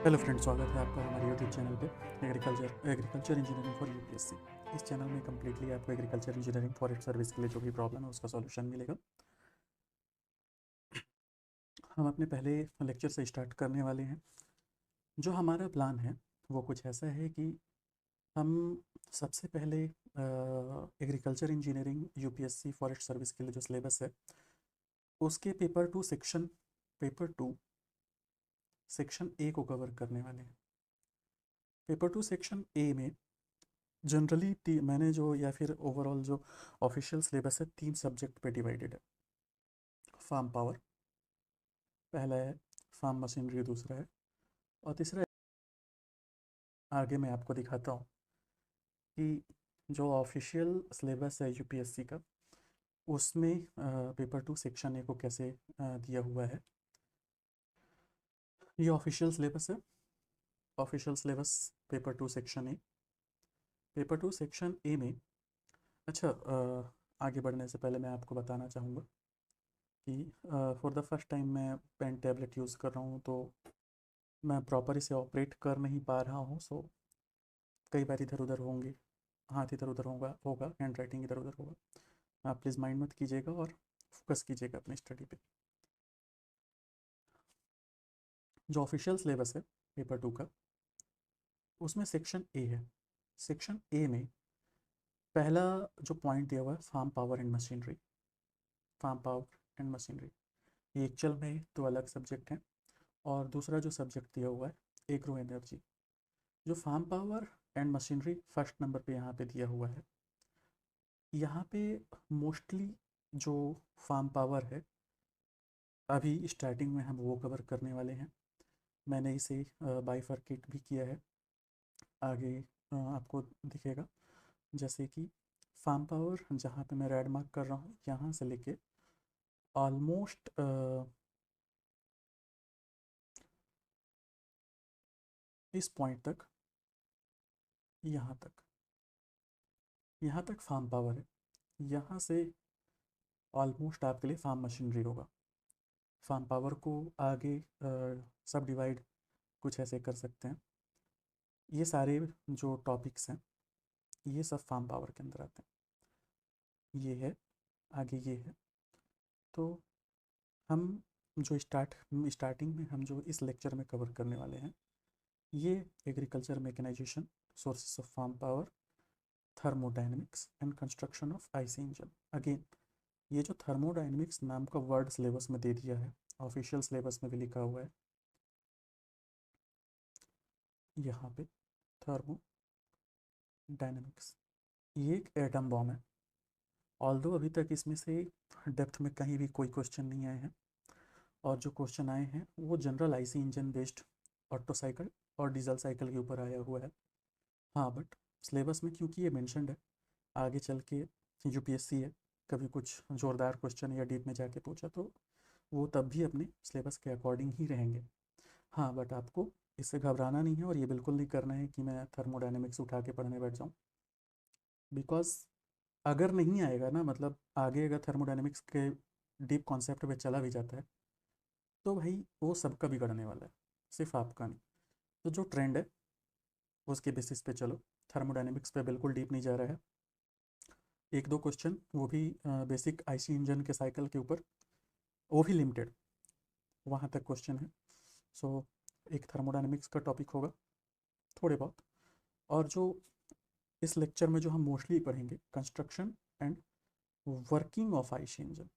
Hello friends, स्वागत है आपका हमारे यूट्यूब चैनल पे एग्रीकल्चर इंजीनियरिंग फॉर यूपीएससी। इस चैनल में कम्प्लीटली आपको एग्रीकल्चर इंजीनियरिंग फॉरेस्ट सर्विस के लिए जो भी प्रॉब्लम है उसका सॉल्यूशन मिलेगा। हम अपने पहले लेक्चर से स्टार्ट करने वाले हैं। जो हमारा प्लान है वो कुछ ऐसा है कि हम सबसे पहले agriculture engineering UPSC forest service के लिए जो सिलेबस है उसके पेपर टू सेक्शन ए को कवर करने वाले हैं। पेपर टू सेक्शन ए में जनरली मैंने जो या फिर ओवरऑल जो ऑफिशियल सिलेबस है 3 सब्जेक्ट पे डिवाइडेड है। फार्म पावर पहला है, फार्म मशीनरी दूसरा है, और तीसरा है। आगे मैं आपको दिखाता हूँ कि जो ऑफिशियल सिलेबस है यूपीएससी का उसमें पेपर टू सेक्शन ए को कैसे दिया हुआ है। ये ऑफिशियल सिलेबस है। Official syllabus paper two section A में। अच्छा, आगे बढ़ने से पहले मैं आपको बताना चाहूँगा कि फॉर द फर्स्ट टाइम मैं पेन टैबलेट यूज़ कर रहा हूँ, तो मैं प्रॉपर इसे ऑपरेट कर नहीं पा रहा हूँ। सो कई बार इधर उधर होंगे, हाथ इधर उधर होगा, हैंड राइटिंग इधर उधर होगा। आप प्लीज़ माइंड मत कीजिएगा और फोकस कीजिएगा अपनी स्टडी पे। जो ऑफिशियल सिलेबस है पेपर टू का, उसमें सेक्शन ए है। सेक्शन ए में पहला जो पॉइंट दिया हुआ है, फार्म पावर एंड मशीनरी। ये एक्चुअल में तो अलग सब्जेक्ट हैं। और दूसरा जो सब्जेक्ट दिया हुआ है एग्रो एनर्जी। जो farm power and machinery first number पे यहाँ पे दिया हुआ है। यहाँ पे मोस्टली जो फार्म पावर है अभी स्टार्टिंग में हम वो कवर करने वाले हैं। मैंने इसे बाइफरकेट भी किया है। आगे आपको दिखेगा जैसे कि फार्म पावर जहाँ पे मैं रेड मार्क कर रहा हूँ, यहाँ से लेके ऑलमोस्ट इस पॉइंट तक, यहाँ तक फार्म पावर है। यहाँ से ऑलमोस्ट आपके लिए फार्म मशीनरी होगा। फार्म पावर को आगे सब डिवाइड कुछ ऐसे कर सकते हैं। ये सारे जो टॉपिक्स हैं ये सब फार्म पावर के अंदर आते हैं। ये है, आगे ये है। तो हम जो स्टार्टिंग में हम जो इस लेक्चर में कवर करने वाले हैं, ये agriculture mechanisation, sources of farm power, thermodynamics and construction of IC engine. Again, ये जो थर्मोडायनेमिक्स नाम का वर्ड सिलेबस में दे दिया है, ऑफिशियल सिलेबस में भी लिखा हुआ है यहाँ पे, थर्मोडायनेमिक्स। ये एक एटम बॉम्ब है। ऑल्दो अभी तक इसमें से डेप्थ में कहीं भी कोई क्वेश्चन नहीं आए हैं, और जो क्वेश्चन आए हैं वो general IC engine based auto cycle और डीजल साइकिल के ऊपर आया हुआ है। हाँ, बट सिलेबस में क्योंकि ये मेंशन्ड है, आगे चल के यूपीएससी है, कभी कुछ ज़ोरदार क्वेश्चन या डीप में जाके पूछा तो वो तब भी अपने सिलेबस के अकॉर्डिंग ही रहेंगे। हाँ, बट आपको इससे घबराना नहीं है, और ये बिल्कुल नहीं करना है कि मैं थर्मोडायनेमिक्स उठा के पढ़ने बैठ जाऊँ। बिकॉज अगर नहीं आएगा ना, मतलब आगे अगर थर्मोडायनेमिक्स के डीप कॉन्सेप्ट पे चला भी जाता है तो भाई वो सबका बिगड़ने वाला है, सिर्फ आपका नहीं। तो जो ट्रेंड है उसके बेसिस पे चलो। थर्मोडायनेमिक्स पे बिल्कुल डीप नहीं जा रहा है। एक दो क्वेश्चन वो भी बेसिक आईसी इंजन के साइकिल के ऊपर, वो भी लिमिटेड, वहाँ तक क्वेश्चन है। सो एक थर्मोडायनेमिक्स का टॉपिक होगा थोड़े बहुत। और जो इस लेक्चर में जो हम मोस्टली पढ़ेंगे, construction and working of IC engine.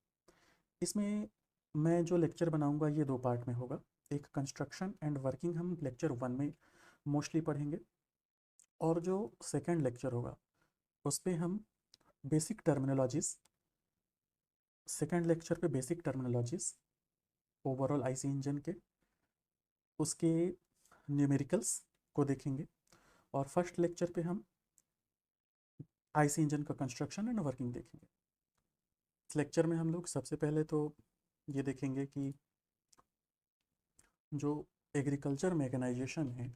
इसमें मैं जो लेक्चर बनाऊंगा ये दो पार्ट में होगा। एक कंस्ट्रक्शन एंड वर्किंग हम लेक्चर वन में मोस्टली पढ़ेंगे, और जो सेकंड लेक्चर होगा उस पे हम बेसिक टर्मिनोलॉजीज़, सेकंड लेक्चर पे basic terminologies overall IC engine के, उसके न्यूमेरिकल्स को देखेंगे। और फर्स्ट लेक्चर पे हम आईसी इंजन का कंस्ट्रक्शन एंड वर्किंग देखेंगे। इस लेक्चर में हम लोग सबसे पहले तो ये देखेंगे कि जो एग्रीकल्चर मैकेनाइजेशन है,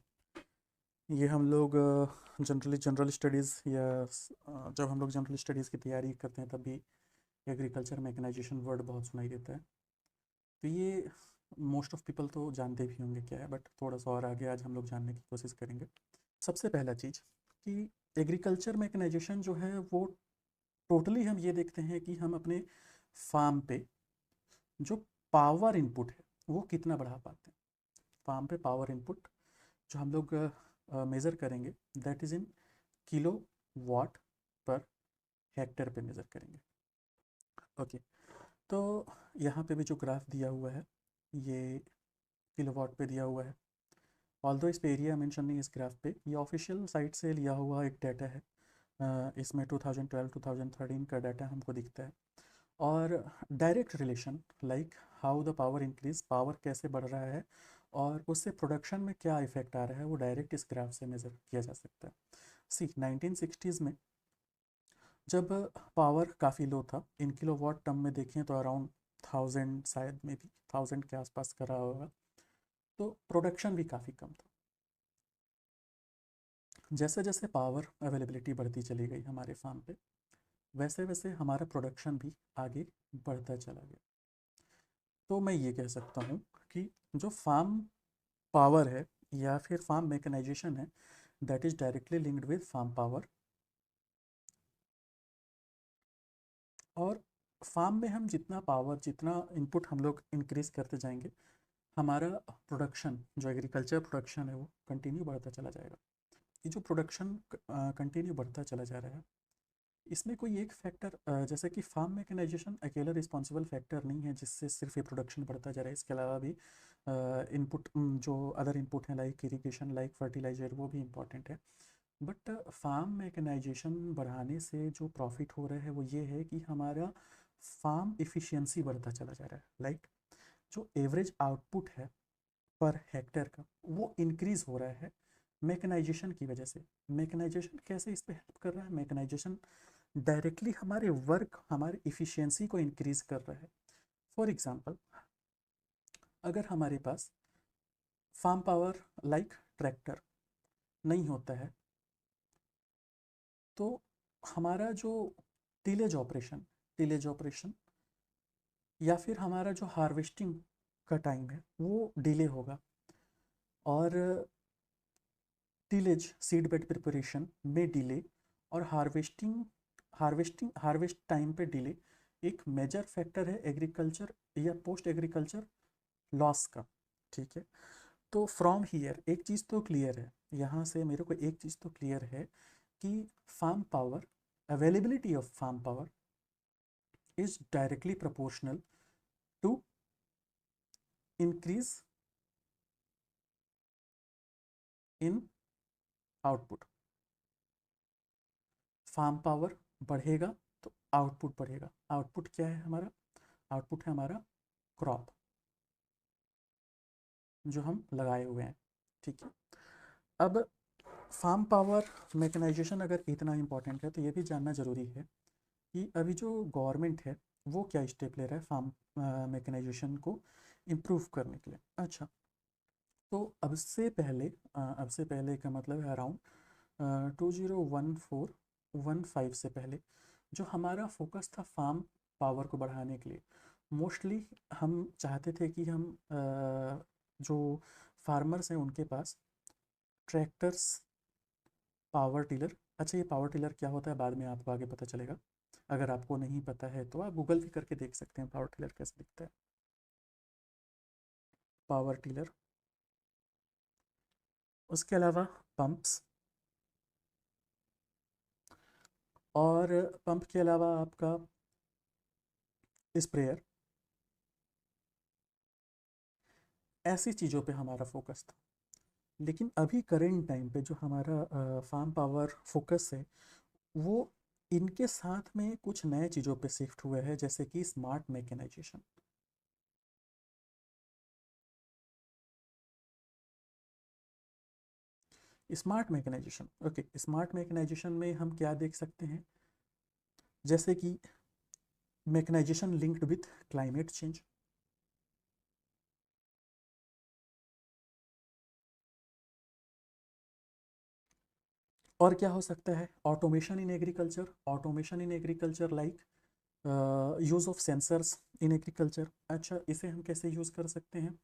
ये हम लोग जनरल स्टडीज़ या जब हम लोग जनरल स्टडीज़ की तैयारी करते हैं तब भी एग्रीकल्चर मैकेनाइजेशन वर्ड बहुत सुनाई देता है। तो ये मोस्ट ऑफ पीपल तो जानते भी होंगे क्या है, बट थोड़ा सा और आगे आज हम लोग जानने की कोशिश करेंगे। सबसे पहला चीज़ कि एग्रीकल्चर मैकेनाइजेशन जो है वो टोटली हम ये देखते हैं कि हम अपने फार्म पे जो पावर इनपुट है वो कितना बढ़ा पाते हैं। फार्म पे पावर इनपुट जो हम लोग मेज़र करेंगे that is in kilowatt per hectare पे मेज़र करेंगे। ओके, तो यहाँ पे भी जो ग्राफ दिया हुआ है ये किलोवाट पे दिया हुआ है। ऑल्दो इस पे एरिया मेंशन नहीं है इस ग्राफ पे, ये ऑफिशियल साइट से लिया हुआ एक डाटा है। इसमें 2012-2013 का डाटा हमको दिखता है। और direct relation like how the power increase, power कैसे बढ़ रहा है और उससे प्रोडक्शन में क्या इफेक्ट आ रहा है वो डायरेक्ट इस ग्राफ से मेज़र किया जा सकता है। सी 1960s में जब पावर काफ़ी लो था, इन किलोवाट टर्म में देखें तो अराउंड 1000, शायद में भी 1000 के आसपास का रहा होगा, तो प्रोडक्शन भी काफ़ी कम था। जैसे जैसे पावर अवेलेबिलिटी बढ़ती चली गई हमारे फार्म पे, वैसे वैसे हमारा प्रोडक्शन भी आगे बढ़ता चला गया। तो मैं ये कह सकता हूँ कि जो फार्म पावर है या फिर फार्म मैकेनाइजेशन है that is directly linked with farm power. और फार्म में हम जितना पावर, जितना इनपुट हम लोग इंक्रीज़ करते जाएंगे, हमारा प्रोडक्शन जो एग्रीकल्चर प्रोडक्शन है वो कंटिन्यू बढ़ता चला जाएगा। ये जो प्रोडक्शन कंटिन्यू बढ़ता चला जा रहा है, इसमें कोई एक फैक्टर जैसे कि फार्म मैकेनाइजेशन अकेला रिस्पॉन्सिबल फैक्टर नहीं है जिससे सिर्फ ये प्रोडक्शन बढ़ता जा रहा है। इसके अलावा भी इनपुट जो अदर इनपुट हैं लाइक इरिगेशन, लाइक फर्टिलाइजर, वो भी इम्पॉर्टेंट है। बट फार्म मैकेनाइजेशन बढ़ाने से जो प्रॉफिट हो रहा है वो ये है कि हमारा फार्म इफ़िशियंसी बढ़ता चला जा रहा है। लाइक जो एवरेज आउटपुट है पर हेक्टेयर का वो इंक्रीज़ हो रहा है मैकेनाइजेशन की वजह से। मैकेनाइजेशन कैसे इस पे हेल्प कर रहा है? मैकेनाइजेशन डायरेक्टली हमारे वर्क, हमारे इफ़िशियंसी को इंक्रीज़ कर रहा है। फॉर एग्ज़ाम्पल, अगर हमारे पास फार्म पावर लाइक ट्रैक्टर नहीं होता है तो हमारा जो टिलेज ऑपरेशन या फिर हमारा जो हार्वेस्टिंग का टाइम है वो डिले होगा। और टिलेज सीड बेड प्रिपरेशन में डिले और हार्वेस्ट टाइम पे डिले एक मेजर फैक्टर है एग्रीकल्चर या पोस्ट एग्रीकल्चर लॉस का। ठीक है, तो फ्रॉम हियर एक चीज़ तो क्लियर है, यहाँ से मेरे को एक चीज़ तो क्लियर है कि farm power, availability of farm power is directly proportional to increase in output. Farm power बढ़ेगा तो आउटपुट बढ़ेगा। आउटपुट क्या है हमारा? आउटपुट है हमारा क्रॉप जो हम लगाए हुए हैं। ठीक है, अब फार्म पावर मैकेनाइजेशन अगर इतना इम्पोर्टेंट है तो ये भी जानना ज़रूरी है कि अभी जो गवर्नमेंट है वो क्या स्टेप ले रहा है फार्म मैकेनाइजेशन को इम्प्रूव करने के लिए। अच्छा, तो अब से पहले का मतलब है अराउंड 2014-15 से पहले जो हमारा फोकस था फार्म पावर को बढ़ाने के लिए, मोस्टली हम चाहते थे कि हम जो फार्मर्स हैं उनके पास ट्रैक्टर्स, पावर टिलर। अच्छा, ये पावर टिलर क्या होता है बाद में आपको आगे पता चलेगा। अगर आपको नहीं पता है तो आप गूगल भी करके देख सकते हैं पावर टिलर कैसे दिखता है। पावर टिलर, उसके अलावा पंप्स, और पंप के अलावा आपका स्प्रेयर, ऐसी चीज़ों पे हमारा फोकस था। लेकिन अभी करेंट टाइम पे जो हमारा फार्म पावर फोकस है वो इनके साथ में कुछ नए चीज़ों पे शिफ्ट हुआ है, जैसे कि smart mechanisation. Smart mechanisation, okay, smart mechanisation में हम क्या देख सकते हैं, जैसे कि mechanisation linked with climate change. और क्या हो सकता है? Automation in agriculture. Automation in agriculture like use of sensors in agriculture. अच्छा, इसे हम कैसे यूज़ कर सकते हैं?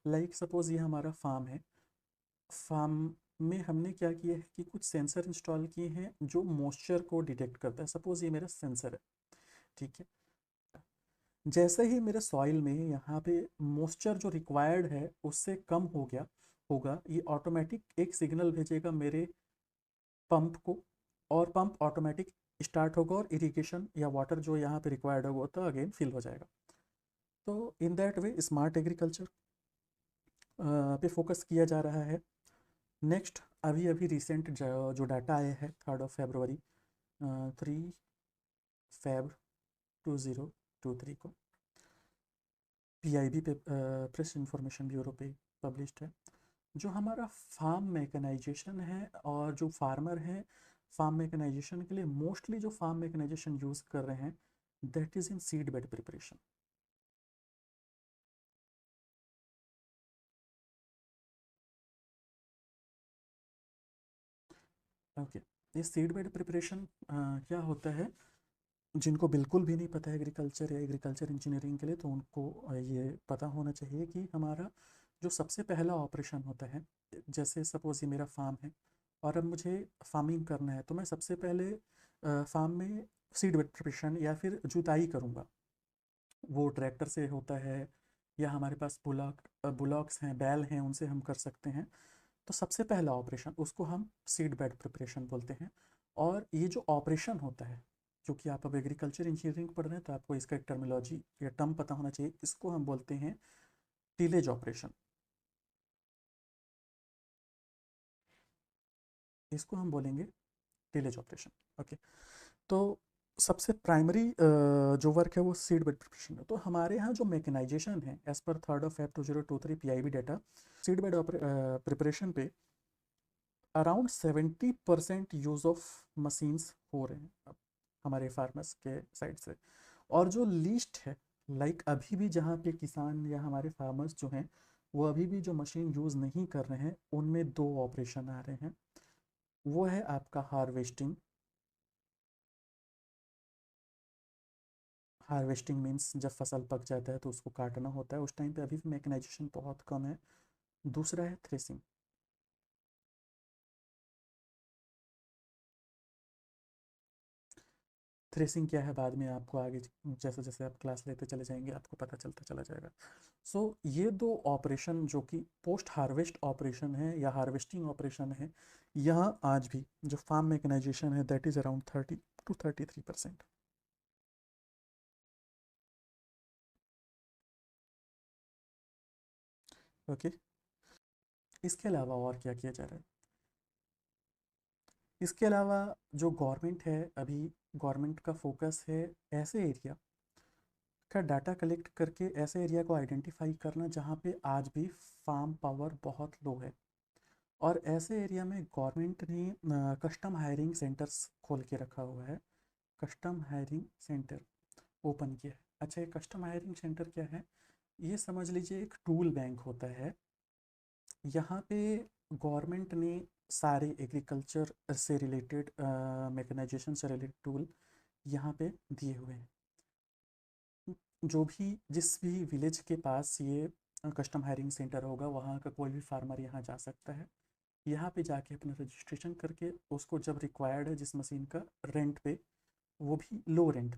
लाइक सपोज़ ये हमारा फार्म है। फार्म में हमने क्या किया है कि कुछ सेंसर इंस्टॉल किए हैं जो मॉइस्चर को डिटेक्ट करता है। सपोज़ ये मेरा सेंसर है, ठीक है। जैसे ही मेरे सॉइल में यहाँ पे मॉइस्चर जो रिक्वायर्ड है उससे कम हो गया होगा, ये ऑटोमेटिक एक सिग्नल भेजेगा मेरे पंप को, और पंप ऑटोमेटिक स्टार्ट होगा और इरिगेशन या वाटर जो यहाँ पे रिक्वायर्ड होगा तो अगेन फिल हो जाएगा। तो in that way smart agriculture पे फोकस किया जा रहा है। नेक्स्ट, अभी अभी रिसेंट जो डाटा आया है 3 फरवरी 3 फेब 2023 को PIB पे प्रेस इंफॉर्मेशन ब्यूरो पे पब्लिश्ड है। जो हमारा फार्म मैकेनाइजेशन है और जो फार्मर हैं फार्म मैकेनाइजेशन के लिए मोस्टली जो फार्म मैकेनाइजेशन यूज़ कर रहे हैं that is in seed bed preparation. Okay, ये सीड बेड प्रिपरेशन क्या होता है? जिनको बिल्कुल भी नहीं पता है एग्रीकल्चर या एग्रीकल्चर इंजीनियरिंग के लिए, तो उनको ये पता होना चाहिए कि हमारा जो सबसे पहला ऑपरेशन होता है, जैसे सपोज़ ये मेरा फार्म है और अब मुझे फार्मिंग करना है, तो मैं सबसे पहले फार्म में सीड बेड प्रिपरेशन या फिर जुताई करूँगा। वो ट्रैक्टर से होता है या हमारे पास बुलॉक्स हैं, बैल हैं, उनसे हम कर सकते हैं। तो सबसे पहला ऑपरेशन उसको हम सीड बेड प्रिपरेशन बोलते हैं। और ये जो ऑपरेशन होता है, क्योंकि आप अब एग्रीकल्चर इंजीनियरिंग पढ़ रहे हैं तो आपको इसका एक टर्मिनोलॉजी या टर्म पता होना चाहिए, इसको हम बोलते हैं टीलेज ऑपरेशन। इसको हम बोलेंगे टीलेज ऑपरेशन। ओके, तो सबसे प्राइमरी जो वर्क है वो सीड बेड प्रिपरेशन है। तो हमारे यहाँ जो मैकेनाइजेशन है as per 3 Feb 2023 PIB data, seed bed preparation पे अराउंड 70% यूज़ ऑफ मशीन्स हो रहे हैं अब हमारे फार्मर्स के साइड से। और जो लीस्ट है, लाइक अभी भी जहाँ पे किसान या हमारे फार्मर्स जो हैं वो अभी भी जो मशीन यूज़ नहीं कर रहे हैं, उनमें दो ऑपरेशन आ रहे हैं। वो है आपका हार्वेस्टिंग। हार्वेस्टिंग मीन्स जब फसल पक जाता है तो उसको काटना होता है, उस टाइम पे अभी भी मैकेनाइजेशन बहुत कम है। दूसरा है थ्रेसिंग। थ्रेसिंग क्या है बाद में आपको आगे जैसे जैसे आप क्लास लेते चले जाएंगे आपको पता चलता चला जाएगा। सो ये दो ऑपरेशन जो कि पोस्ट हार्वेस्ट ऑपरेशन है या हार्वेस्टिंग ऑपरेशन है, यहाँ आज भी जो फार्म मैकेनाइजेशन है that is around 30 to 33%। Okay, इसके अलावा और क्या किया जा रहा है? इसके अलावा जो गवर्नमेंट है अभी, गवर्नमेंट का फोकस है ऐसे एरिया का डाटा कलेक्ट करके, ऐसे एरिया को आइडेंटिफाई करना जहाँ पे आज भी फार्म पावर बहुत लो है। और ऐसे एरिया में गवर्नमेंट ने कस्टम हायरिंग सेंटर्स खोल के रखा हुआ है। कस्टम हायरिंग सेंटर ओपन किया है। अच्छा, ये कस्टम हायरिंग सेंटर क्या है? ये समझ लीजिए एक टूल बैंक होता है। यहाँ पे गवर्नमेंट ने सारे एग्रीकल्चर से रिलेटेड मैकेनाइजेशन से रिलेटेड टूल यहाँ पे दिए हुए हैं। जो भी जिस भी विलेज के पास ये कस्टम हायरिंग सेंटर होगा, वहाँ का कोई भी फार्मर यहाँ जा सकता है। यहाँ पे जाके अपना रजिस्ट्रेशन करके उसको जब रिक्वायर्ड है जिस मशीन का, रेंट पे, वो भी लो रेंट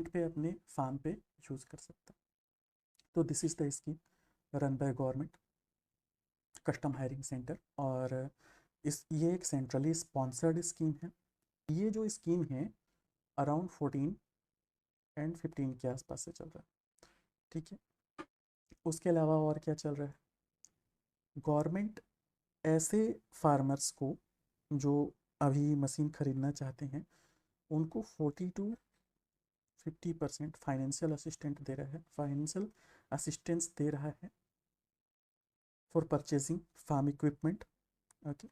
पे अपने फार्म पे यूज़ कर सकता है। तो this is the scheme run by government, custom hiring centre. और इस ये एक सेंट्रली स्पॉन्सर्ड स्कीम है। ये जो स्कीम है अराउंड 14 और 15 के आसपास से चल रहा है, ठीक है। उसके अलावा और क्या चल रहा है? गवर्नमेंट ऐसे फार्मर्स को जो अभी मशीन ख़रीदना चाहते हैं उनको 40 to 50% फाइनेंशियल असिस्टेंट दे रहा है, फाइनेंशियल असिस्टेंस दे रहा है for purchasing farm equipment. Okay,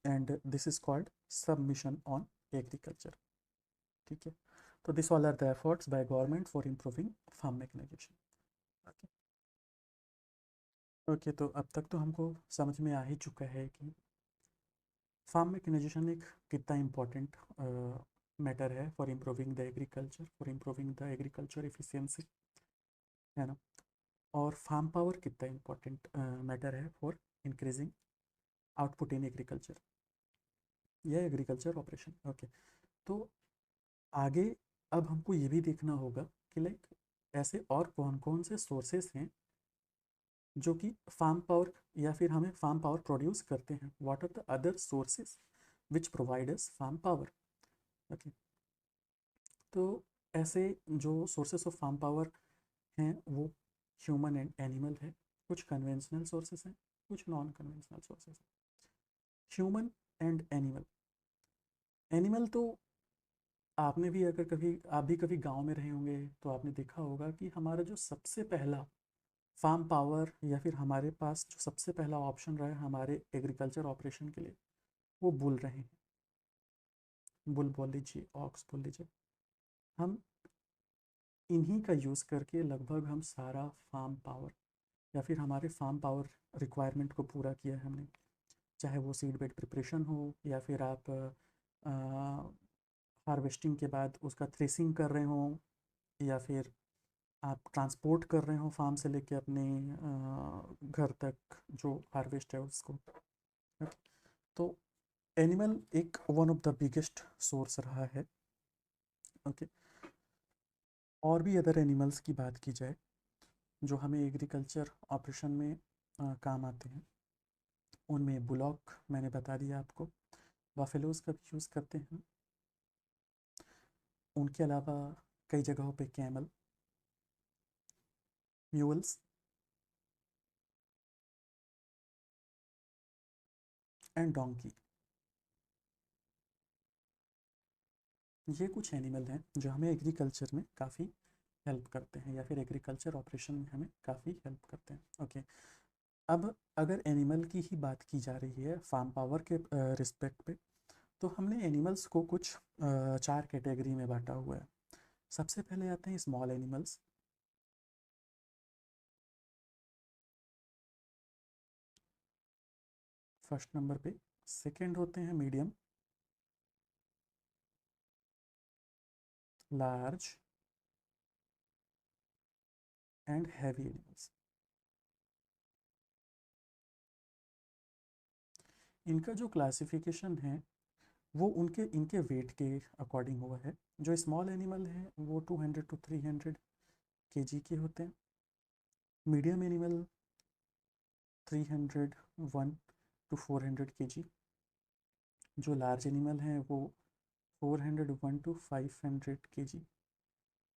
and this is called submission on agriculture, ठीक है। तो this all are the efforts by government for improving farm mechanisation. Okay, okay, तो अब तक तो हमको समझ में आ ही चुका है कि फार्म मैकेनाइजेशन एक कितना इम्पोर्टेंट मैटर है for improving the agriculture, for improving the agriculture efficiency, है ना। और फार्म पावर कितना इम्पोर्टेंट मैटर है for increasing output in agriculture या एग्रीकल्चर ऑपरेशन। ओके, तो आगे अब हमको ये भी देखना होगा कि लाइक ऐसे और कौन कौन से सोर्सेस हैं जो कि फार्म पावर या फिर हमें फार्म पावर प्रोड्यूस करते हैं। What are the other sources which provide us farm power. Okay, तो ऐसे जो सोर्सेस ऑफ फार्म पावर हैं वो ह्यूमन एंड एनिमल है। कुछ कन्वेंशनल सोर्सेस हैं, कुछ नॉन कन्वेंशनल सोर्सेस हैं। Human and animal. एनिमल तो आपने भी अगर कभी आप भी कभी गांव में रहे होंगे तो आपने देखा होगा कि हमारा जो सबसे पहला फार्म पावर या फिर हमारे पास जो सबसे पहला ऑप्शन रहा है हमारे एग्रीकल्चर ऑपरेशन के लिए वो बुल रहे हैं। बुल बोल लीजिए, ऑक्स बोल लीजिए, हम इन्हीं का यूज़ करके लगभग हम सारा फार्म पावर या फिर हमारे फार्म पावर रिक्वायरमेंट को पूरा किया है हमने। चाहे वो सीड बेड प्रिपरेशन हो या फिर आप हार्वेस्टिंग के बाद उसका थ्रेसिंग कर रहे हो या फिर आप ट्रांसपोर्ट कर रहे हो फार्म से लेके अपने घर तक जो हार्वेस्ट है उसको। तो एनिमल एक one of the biggest source रहा है। ओके, और भी अदर एनिमल्स की बात की जाए जो हमें एग्रीकल्चर ऑपरेशन में काम आते हैं, उनमें बुलॉक मैंने बता दिया आपको, बफेलोज़ का भी यूज़ करते हैं। उनके अलावा कई जगहों पे कैमल, म्यूल्स एंड डोंकी, ये कुछ एनिमल हैं जो हमें एग्रीकल्चर में काफ़ी हेल्प करते हैं या फिर एग्रीकल्चर ऑपरेशन में हमें काफ़ी हेल्प करते हैं। ओके, अब अगर एनिमल की ही बात की जा रही है फार्म पावर के रिस्पेक्ट पे, तो हमने एनिमल्स को कुछ चार कैटेगरी में बांटा हुआ है। सबसे पहले आते हैं स्मॉल एनिमल्स, फर्स्ट नंबर पे। सेकंड होते हैं medium, large and heavy animals. इनका जो क्लासिफिकेशन है वो उनके इनके वेट के अकॉर्डिंग हुआ है। जो स्मॉल एनिमल हैं वो 200 to 300 kg के होते हैं। Medium animal 301 to 400 kg। जो लार्ज एनिमल हैं वो 401 to 500 kg।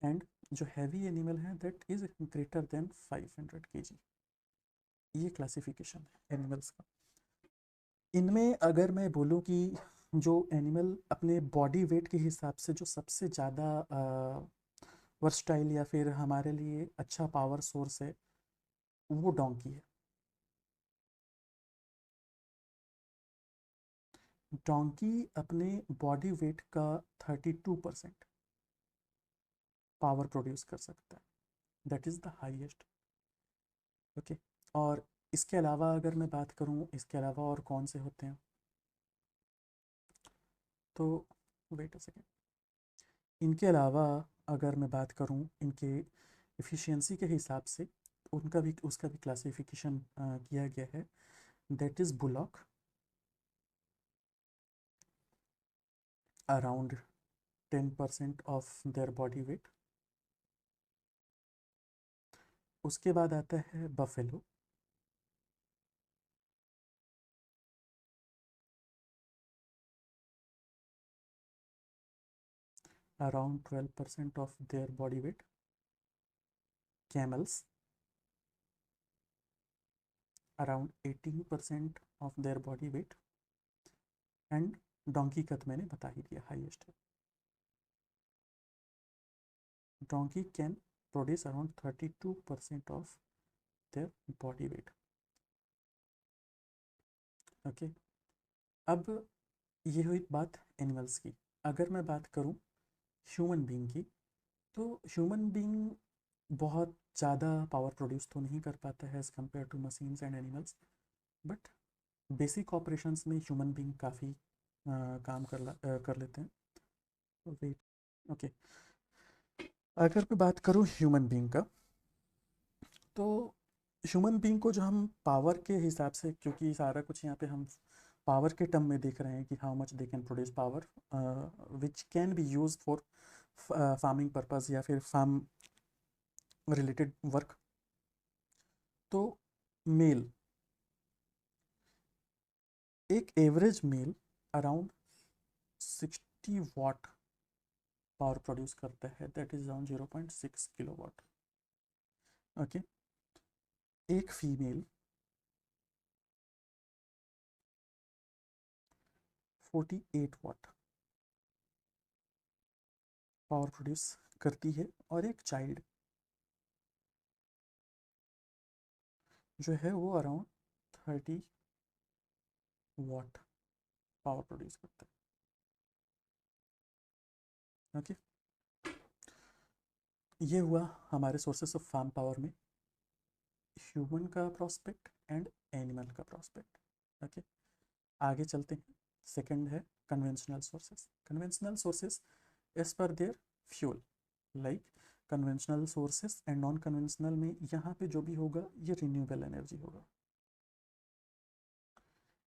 एंड जो हैवी एनिमल है that is greater than 500 kg। ये क्लासिफिकेशन है एनिमल्स का। इनमें अगर मैं बोलूँ कि जो एनिमल अपने बॉडी वेट के हिसाब से जो सबसे ज़्यादा वर्सटाइल या फिर हमारे लिए अच्छा पावर सोर्स है वो डोंकी है। डोंकी अपने बॉडी वेट का 32% पावर प्रोड्यूस कर सकता है, that is the highest. Okay, और इसके अलावा अगर मैं बात करूँ इसके अलावा और कौन से होते हैं, तो वेट अ सेकेंड। इनके अलावा अगर मैं बात करूँ इनके एफिशिएंसी के हिसाब से उनका भी उसका भी क्लासिफिकेशन किया गया है, that is bullock around 10% of their body weight. उसके बाद आता है buffalo, around 12% of their body weight. Camels around 18% of their body weight. And donkey का तो मैंने बता ही दिया हाईएस्ट है। Donkey can produce around 32% of their body weight. Okay, अब ये हुई बात एनिमल्स की। अगर मैं बात करूँ ह्यूमन बीइंग की, तो ह्यूमन बीइंग बहुत ज़्यादा पावर प्रोड्यूस तो नहीं कर पाता है as compare to machines and animals, but basic operations में ह्यूमन बीइंग काफ़ी काम कर लेते हैं। Wait, okay. अगर मैं बात करूँ ह्यूमन बीइंग का, तो ह्यूमन बीइंग को जो हम पावर के हिसाब से, क्योंकि सारा कुछ यहाँ पे हम पावर के टर्म में देख रहे हैं कि how much they can produce power which can be use for farming purpose या फिर फार्म रिलेटेड वर्क। तो मेल, एक average male around 60 watt power produce करता है, that is around 0.6 kilowatt. Okay. एक फीमेल 48 वाट पावर प्रोड्यूस करती है, और एक चाइल्ड जो है वो अराउंड 30 वाट पावर प्रोड्यूस करता है। ओके। ये हुआ हमारे सोर्सेस ऑफ फार्म पावर में ह्यूमन का प्रोस्पेक्ट एंड एनिमल का प्रोस्पेक्ट। ओके। आगे चलते हैं। सेकंड है conventional sources. Conventional sources as per their fuel, like conventional sources and non conventional में यहाँ पे जो भी होगा ये रिन्यूएबल एनर्जी होगा।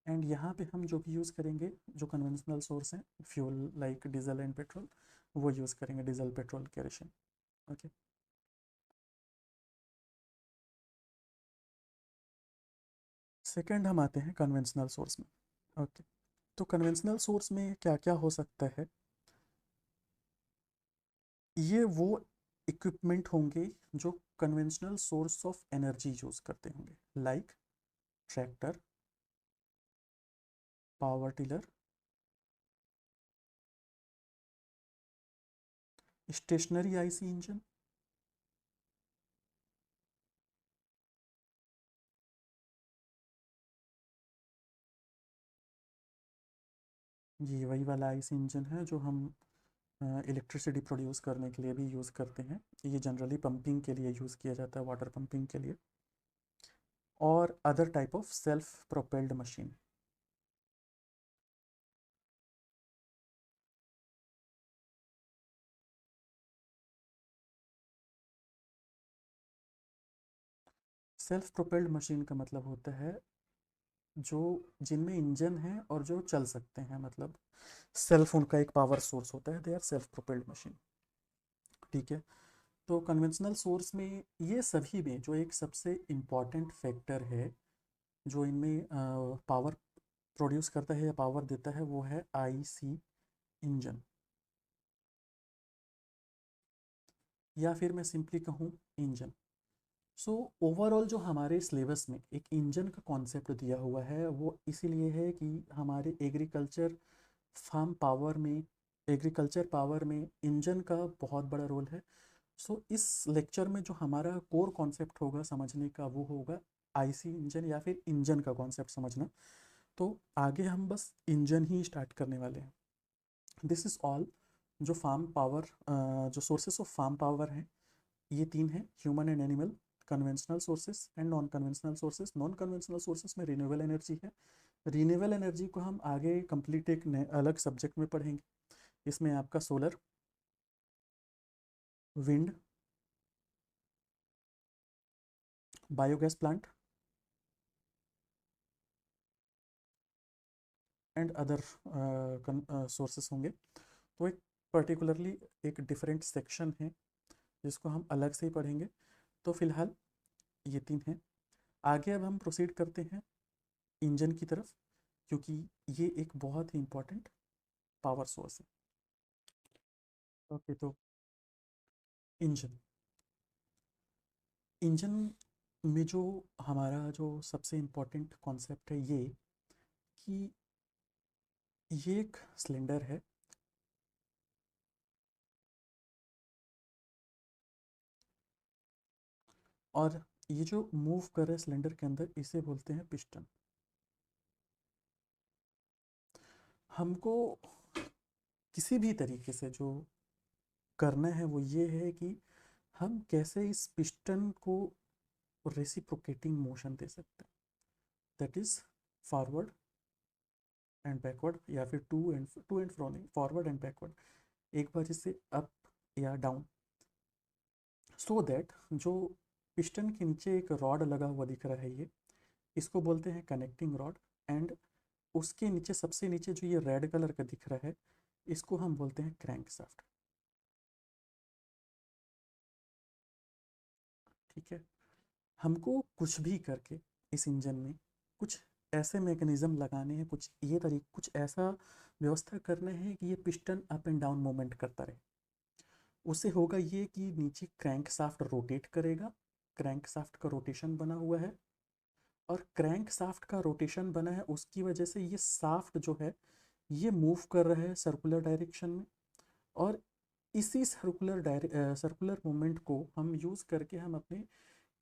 एंड यहाँ पे हम जो भी यूज़ करेंगे, जो कन्वेंशनल सोर्स हैं fuel like diesel and petrol, वो यूज़ करेंगे, diesel petrol kerosene. Okay. Second हम आते हैं कन्वेंशनल सोर्स में। ओके। तो कन्वेंशनल सोर्स में क्या क्या हो सकता है, ये वो इक्विपमेंट होंगे जो conventional source of energy use करते होंगे, like tractor, power tiller, stationary IC engine, ये वही वाला आईसी इंजन है जो हम इलेक्ट्रिसिटी प्रोड्यूस करने के लिए भी यूज़ करते हैं। ये जनरली पंपिंग के लिए यूज़ किया जाता है, वाटर पंपिंग के लिए, और other type of self propelled machine. Self propelled machine का मतलब होता है जो जिनमें इंजन है और जो चल सकते हैं, मतलब सेल्फ उनका एक पावर सोर्स होता है, they are self propelled machine. ठीक है। तो कन्वेंशनल सोर्स में ये सभी में जो एक सबसे इम्पॉर्टेंट फैक्टर है जो इनमें पावर प्रोड्यूस करता है या पावर देता है, वो है आईसी इंजन, या फिर मैं सिंपली कहूँ इंजन। सो ओवरऑल जो हमारे सिलेबस में एक इंजन का कॉन्सेप्ट दिया हुआ है वो इसीलिए है कि हमारे एग्रीकल्चर पावर में इंजन का बहुत बड़ा रोल है। सो इस लेक्चर में जो हमारा कोर कॉन्सेप्ट होगा समझने का, वो होगा आईसी इंजन या फिर इंजन का कॉन्सेप्ट समझना। तो आगे हम बस इंजन ही स्टार्ट करने वाले हैं। This is all. जो फार्म पावर, जो सोर्सेस ऑफ फार्म पावर हैं, ये तीन हैं, human and animal, conventional sources and non conventional sources. Non conventional sources में रिन्यूएबल एनर्जी है। रिन्यूएबल एनर्जी को हम आगे कंप्लीट एक अलग सब्जेक्ट में पढ़ेंगे। इसमें आपका solar, wind, biogas plant and other sources होंगे। तो एक पर्टिकुलरली एक डिफरेंट सेक्शन है जिसको हम अलग से ही पढ़ेंगे। तो फिलहाल ये तीन हैं। आगे अब हम प्रोसीड करते हैं इंजन की तरफ, क्योंकि ये एक बहुत ही इम्पोर्टेंट पावर सोर्स है। ओके। तो इंजन, इंजन में जो हमारा जो सबसे इम्पोर्टेंट कॉन्सेप्ट है ये, कि ये एक सिलेंडर है, और ये जो मूव कर रहा है सिलेंडर के अंदर, इसे बोलते हैं पिस्टन। हमको किसी भी तरीके से जो करना है वो ये है कि हम कैसे इस पिस्टन को रेसिप्रोकेटिंग मोशन दे सकते हैं, that is forward and backward, या फिर टू एंड फ्रो नहीं, फॉरवर्ड एंड बैकवर्ड। एक बार इसे अप या डाउन, सो दैट जो पिस्टन के नीचे एक रॉड लगा हुआ दिख रहा है, ये इसको बोलते हैं कनेक्टिंग रॉड। एंड उसके नीचे, सबसे नीचे जो ये रेड कलर का दिख रहा है, इसको हम बोलते हैं क्रैंक शाफ्ट। ठीक है, हमको कुछ भी करके इस इंजन में कुछ ऐसे मैकेनिज्म लगाने हैं, कुछ ऐसा व्यवस्था करना है कि ये piston up and down movement करता रहे। उससे होगा ये कि नीचे क्रैंक शाफ्ट रोटेट करेगा, क्रैंक शाफ्ट का रोटेशन बना हुआ है, और क्रैंक शाफ्ट का रोटेशन बना है उसकी वजह से ये शाफ्ट जो है ये मूव कर रहा है सर्कुलर डायरेक्शन में। और इसी सर्कुलर मूवमेंट को हम यूज़ करके हम अपने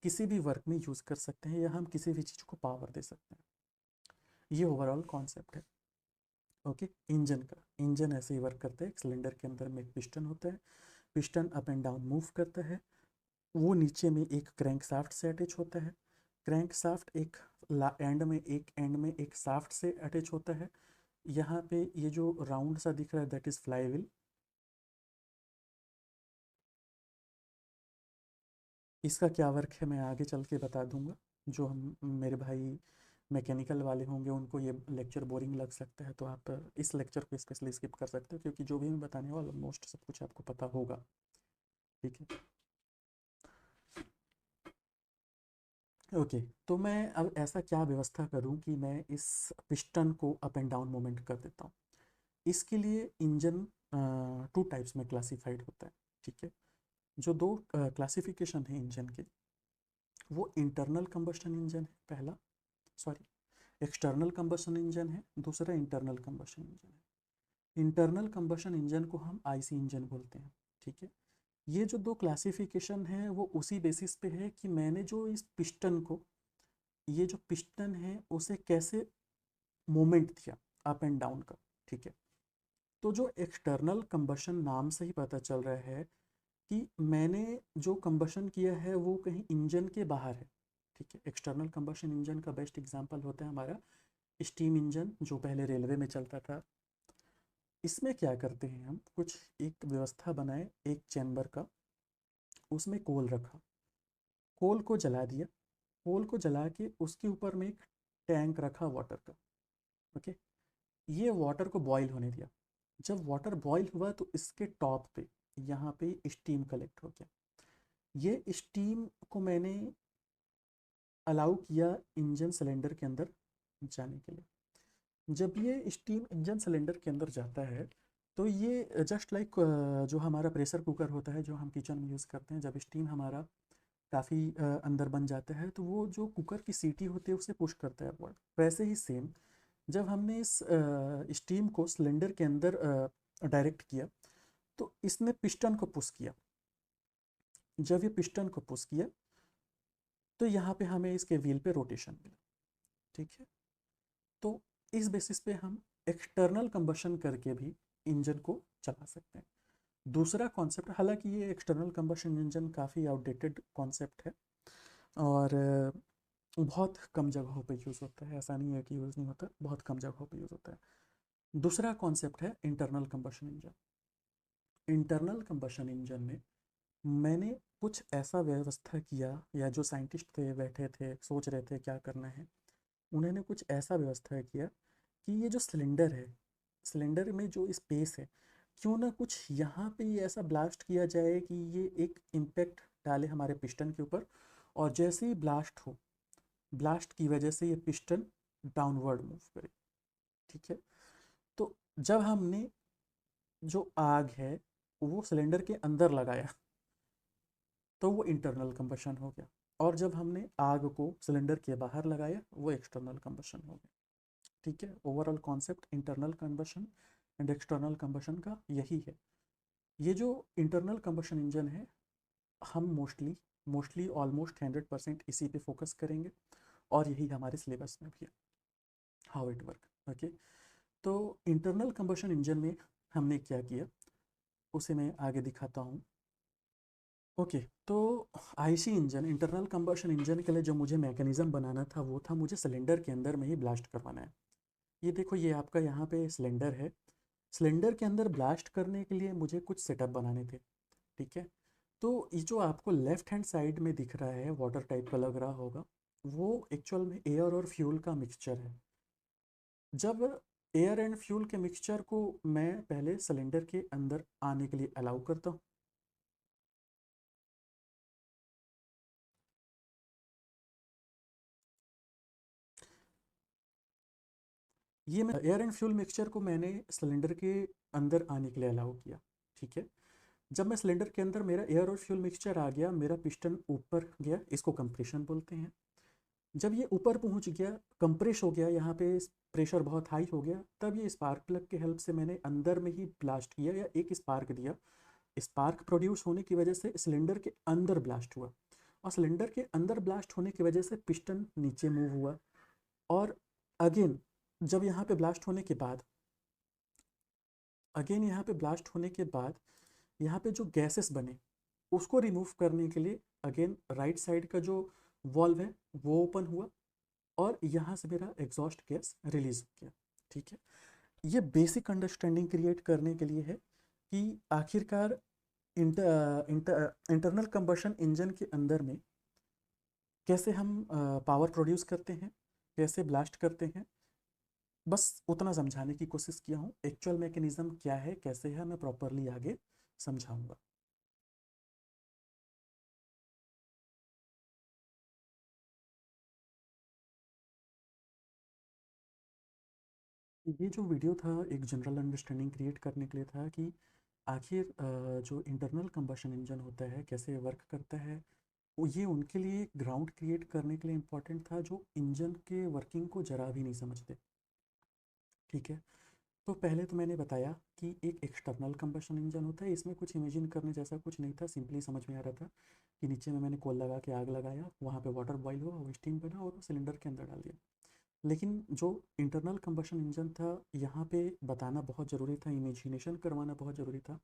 किसी भी वर्क में यूज़ कर सकते हैं, या हम किसी भी चीज़ को पावर दे सकते हैं। ये ओवरऑल कॉन्सेप्ट है। ओके, इंजन का, इंजन ऐसे ही वर्क करता है। एक सिलेंडर के अंदर में एक पिस्टन होता है, piston up and down move करता है, वो नीचे में एक क्रैंक शाफ्ट से अटैच होता है, क्रैंक शाफ्ट एक एंड में एक शाफ्ट से अटैच होता है। यहाँ पे ये जो राउंड सा दिख रहा है दैट इज़ फ्लाईव्हील। इसका क्या वर्क है मैं आगे चल के बता दूंगा। जो हम मेरे भाई मैकेनिकल वाले होंगे उनको ये लेक्चर बोरिंग लग सकता है, तो आप इस लेक्चर को स्पेशली स्किप कर सकते हो, क्योंकि जो भी मैं बताने वाला ऑलमोस्ट सब कुछ आपको पता होगा। ठीक है, ओके। तो मैं अब ऐसा क्या व्यवस्था करूं कि मैं इस पिस्टन को अप एंड डाउन मूवमेंट कर देता हूं। इसके लिए इंजन टू टाइप्स में क्लासिफाइड होता है। ठीक है, जो दो क्लासिफिकेशन है इंजन के, वो इंटरनल कंबस्शन इंजन है पहला, सॉरी एक्सटर्नल कंबस्शन इंजन है दूसरा, इंटरनल कंबस्शन इंजन है। इंटरनल कंबस्शन इंजन को हम आईसी इंजन बोलते हैं। ठीक है, ये जो दो क्लासिफिकेशन है वो उसी बेसिस पे है कि मैंने जो इस पिस्टन को, ये जो पिस्टन है उसे कैसे मोमेंट दिया अप एंड डाउन का। ठीक है, तो जो एक्सटर्नल कंबशन नाम से ही पता चल रहा है कि मैंने जो कंबशन किया है वो कहीं इंजन के बाहर है। ठीक है, एक्सटर्नल कंबशन इंजन का बेस्ट एग्जांपल होता है हमारा स्टीम इंजन जो पहले रेलवे में चलता था। इसमें क्या करते हैं हम, कुछ एक व्यवस्था बनाए एक चैम्बर का, उसमें कोल रखा, कोल को जला दिया, कोल को जला के उसके ऊपर में एक टैंक रखा वाटर का। ओके, ये वाटर को बॉईल होने दिया। जब वाटर बॉईल हुआ तो इसके टॉप पे यहाँ पे स्टीम कलेक्ट हो गया। ये स्टीम को मैंने अलाउ किया इंजन सिलेंडर के अंदर जाने के लिए। जब ये स्टीम इंजन सिलेंडर के अंदर जाता है तो ये जस्ट लाइक जो हमारा प्रेशर कुकर होता है जो हम किचन में यूज़ करते हैं, जब स्टीम हमारा काफ़ी अंदर बन जाता है तो वो जो कुकर की सीटी होती है उसे पुश करता है अपवर्ड। वैसे ही सेम जब हमने इस स्टीम को सिलेंडर के अंदर डायरेक्ट किया तो इसने पिस्टन को पुश किया। जब ये पिस्टन को पुश किया तो यहाँ पे हमें इसके व्हील पे रोटेशन मिला। ठीक है, तो इस बेसिस पे हम एक्सटर्नल कंबशन करके भी इंजन को चला सकते हैं। दूसरा कॉन्सेप्ट, हालांकि ये एक्सटर्नल कंबशन इंजन काफ़ी आउटडेटेड कॉन्सेप्ट है और बहुत कम जगहों पे यूज़ होता है, ऐसा नहीं है कि यूज़ नहीं होता, बहुत कम जगहों पे यूज़ होता है। दूसरा कॉन्सेप्ट है internal combustion engine. Internal combustion engine में मैंने कुछ ऐसा व्यवस्था किया, या जो साइंटिस्ट थे बैठे थे सोच रहे थे क्या करना है, उन्होंने कुछ ऐसा व्यवस्था किया कि ये जो सिलेंडर है, सिलेंडर में जो स्पेस है, क्यों ना कुछ यहाँ पे ये ऐसा ब्लास्ट किया जाए कि ये एक इम्पैक्ट डाले हमारे पिस्टन के ऊपर, और जैसे ही ब्लास्ट हो, ब्लास्ट की वजह से ये पिस्टन डाउनवर्ड मूव करे। ठीक है, तो जब हमने जो आग है वो सिलेंडर के अंदर लगाया तो वो इंटरनल कंबशन हो गया, और जब हमने आग को सिलेंडर के बाहर लगाया वो एक्सटर्नल कंबशन हो गया। ठीक है, overall concept internal combustion and external combustion का यही है। ये जो इंटरनल कंबशन इंजन है, हम मोस्टली ऑलमोस्ट 100% इसी पे फोकस करेंगे, और यही हमारे सिलेबस में भी है, हाउ इट वर्क। ओके, तो इंटरनल कंबशन इंजन में हमने क्या किया उसे मैं आगे दिखाता हूँ। ओके, तो IC engine, internal combustion engine के लिए जो मुझे मैकेनिज़्म बनाना था वो था मुझे सिलेंडर के अंदर में ही ब्लास्ट करवाना है। ये देखो, ये आपका यहाँ पे सिलेंडर है, सिलेंडर के अंदर ब्लास्ट करने के लिए मुझे कुछ सेटअप बनाने थे, ठीक है। तो ये जो आपको लेफ्ट हैंड साइड में दिख रहा है वाटर टाइप का लग रहा होगा, वो एक्चुअल में एयर और फ्यूल का मिक्सचर है। जब एयर एंड फ्यूल के मिक्सचर को मैं पहले सिलेंडर के अंदर आने के लिए अलाउ करता हूँ, ये मैं एयर एंड फ्यूल मिक्सचर को मैंने सिलेंडर के अंदर आने के लिए अलाउ किया, ठीक है। जब मैं सिलेंडर के अंदर मेरा एयर और फ्यूल मिक्सचर आ गया, मेरा पिस्टन ऊपर गया, इसको कंप्रेशन बोलते हैं। जब ये ऊपर पहुंच गया, कंप्रेस हो गया, यहाँ पे प्रेशर बहुत हाई हो गया, तब ये स्पार्क प्लग के हेल्प से मैंने अंदर में ही ब्लास्ट किया या एक स्पार्क दिया। स्पार्क प्रोड्यूस होने की वजह से सिलेंडर के अंदर ब्लास्ट हुआ, और सिलेंडर के अंदर ब्लास्ट होने की वजह से पिस्टन नीचे मूव हुआ। और अगेन जब यहाँ पे ब्लास्ट होने के बाद अगेन यहाँ पे ब्लास्ट होने के बाद यहाँ पे जो गैसेस बने उसको रिमूव करने के लिए अगेन राइट साइड का जो वॉल्व है वो ओपन हुआ, और यहाँ से मेरा एग्जॉस्ट गैस रिलीज हो गया, ठीक है। ये बेसिक अंडरस्टैंडिंग क्रिएट करने के लिए है कि आखिरकार इंटरनल कंबशन इंजन के अंदर में कैसे हम पावर प्रोड्यूस करते हैं, कैसे ब्लास्ट करते हैं। बस उतना समझाने की कोशिश किया हूँ। एक्चुअल मैकेनिज्म क्या है, कैसे है, मैं प्रॉपरली आगे समझाऊंगा। ये जो वीडियो था एक जनरल अंडरस्टैंडिंग क्रिएट करने के लिए था कि आखिर जो इंटरनल कंबशन इंजन होता है कैसे वर्क करता है। वो ये उनके लिए ग्राउंड क्रिएट करने के लिए इम्पोर्टेंट था जो इंजन के वर्किंग को जरा भी नहीं समझते, ठीक है। तो पहले तो मैंने बताया कि एक एक्सटर्नल कंबशन इंजन होता है, इसमें कुछ इमेजिन करने जैसा कुछ नहीं था, सिंपली समझ में आ रहा था कि नीचे में मैंने कोल लगा के आग लगाया, वहाँ पे वाटर बॉईल हुआ, वो स्टीम बना और सिलेंडर के अंदर डाल दिया। लेकिन जो इंटरनल कंबशन इंजन था, यहाँ पे बताना बहुत ज़रूरी था, इमेजिनेशन करवाना बहुत ज़रूरी था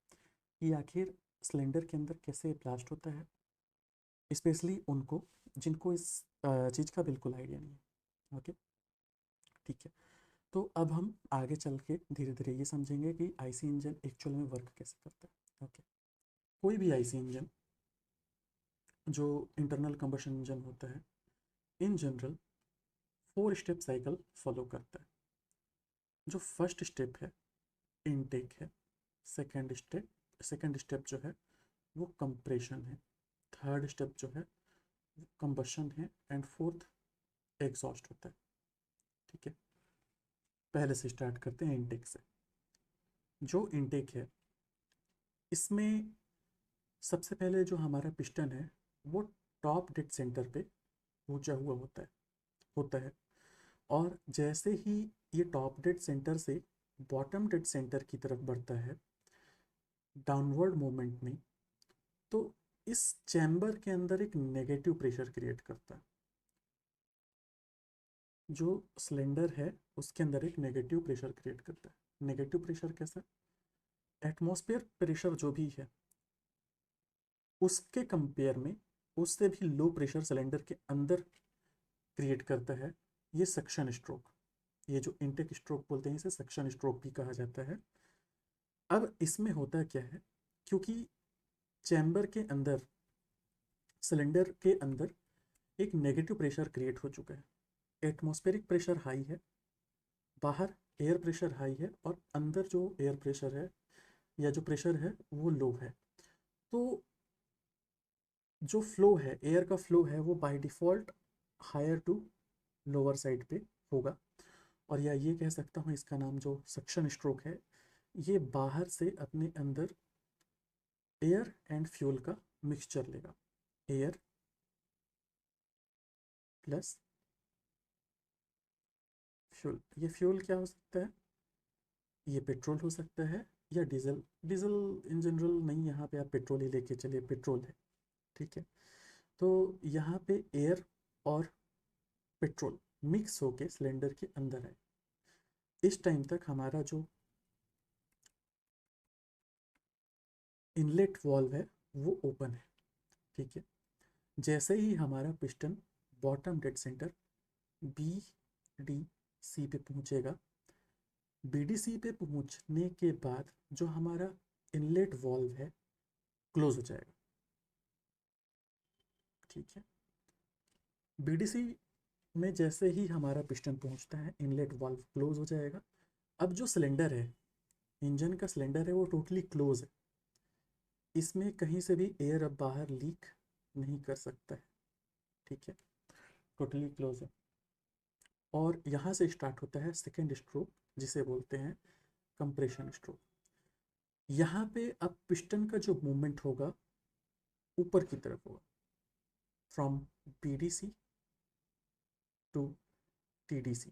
कि आखिर सिलेंडर के अंदर कैसे ब्लास्ट होता है, स्पेशली उनको जिनको इस चीज़ का बिल्कुल आइडिया नहीं है। ओके, ठीक है। तो अब हम आगे चल के धीरे धीरे ये समझेंगे कि आईसी इंजन एक्चुअल में वर्क कैसे करता है। ओके, कोई भी आईसी इंजन जो इंटरनल कंबशन इंजन होता है in general 4 step cycle follow करता है। जो फर्स्ट स्टेप है इनटेक है, सेकेंड स्टेप जो है वो कंप्रेशन है, थर्ड स्टेप जो है वो कंबशन है, एंड फोर्थ एग्जॉस्ट होता है, ठीक है। पहले से स्टार्ट करते हैं इनटेक से। जो इनटेक है इसमें सबसे पहले जो हमारा पिस्टन है वो टॉप डेड सेंटर पे पहुंचा हुआ होता है। और जैसे ही ये टॉप डेड सेंटर से बॉटम डेड सेंटर की तरफ बढ़ता है डाउनवर्ड मूवमेंट में, तो इस चैम्बर के अंदर एक नेगेटिव प्रेशर क्रिएट करता है। जो सिलेंडर है उसके अंदर एक नेगेटिव प्रेशर क्रिएट करता है। नेगेटिव प्रेशर कैसा? एटमॉस्फेयर प्रेशर जो भी है उसके कंपेयर में उससे भी लो प्रेशर सिलेंडर के अंदर क्रिएट करता है ये सक्शन स्ट्रोक। ये जो इनटेक स्ट्रोक बोलते हैं इसे सक्शन स्ट्रोक भी कहा जाता है। अब इसमें होता क्या है, क्योंकि चैम्बर के अंदर सिलेंडर के अंदर एक नेगेटिव प्रेशर क्रिएट हो चुका है, एटमॉस्फेरिक प्रेशर हाई है, बाहर एयर प्रेशर हाई है, और अंदर जो एयर प्रेशर है या जो प्रेशर है वो लो है। तो जो फ्लो है, एयर का फ्लो है, वो by default higher to lower side पे होगा। और या ये कह सकता हूँ इसका नाम जो सक्शन स्ट्रोक है, ये बाहर से अपने अंदर एयर एंड फ्यूल का मिक्सचर लेगा। Air plus fuel. ये फ्यूल क्या हो सकता है? ये पेट्रोल हो सकता है या डीजल। डीजल इन जनरल नहीं, यहाँ पे आप पेट्रोल ही लेके चलिए, पेट्रोल है, ठीक है। तो यहाँ पे एयर और पेट्रोल मिक्स होके सिलेंडर के अंदर है। इस टाइम तक हमारा जो इनलेट वाल्व है वो ओपन है, ठीक है। जैसे ही हमारा piston bottom dead centre B D C पे पहुंचेगा, बीडीसी पे पहुंचने के बाद जो हमारा इनलेट वॉल्व है क्लोज हो जाएगा। ठीक है, बीडीसी में जैसे ही हमारा पिस्टन पहुंचता है इनलेट वाल्व क्लोज हो जाएगा। अब जो सिलेंडर है, इंजन का सिलेंडर है, वो टोटली क्लोज है, इसमें कहीं से भी एयर अब बाहर लीक नहीं कर सकता है। ठीक है, टोटली क्लोज है। और यहाँ से स्टार्ट होता है सेकेंड स्ट्रोक, जिसे बोलते हैं कंप्रेशन स्ट्रोक। यहाँ पे अब पिस्टन का जो मूवमेंट होगा ऊपर की तरफ होगा, from BDC to TDC.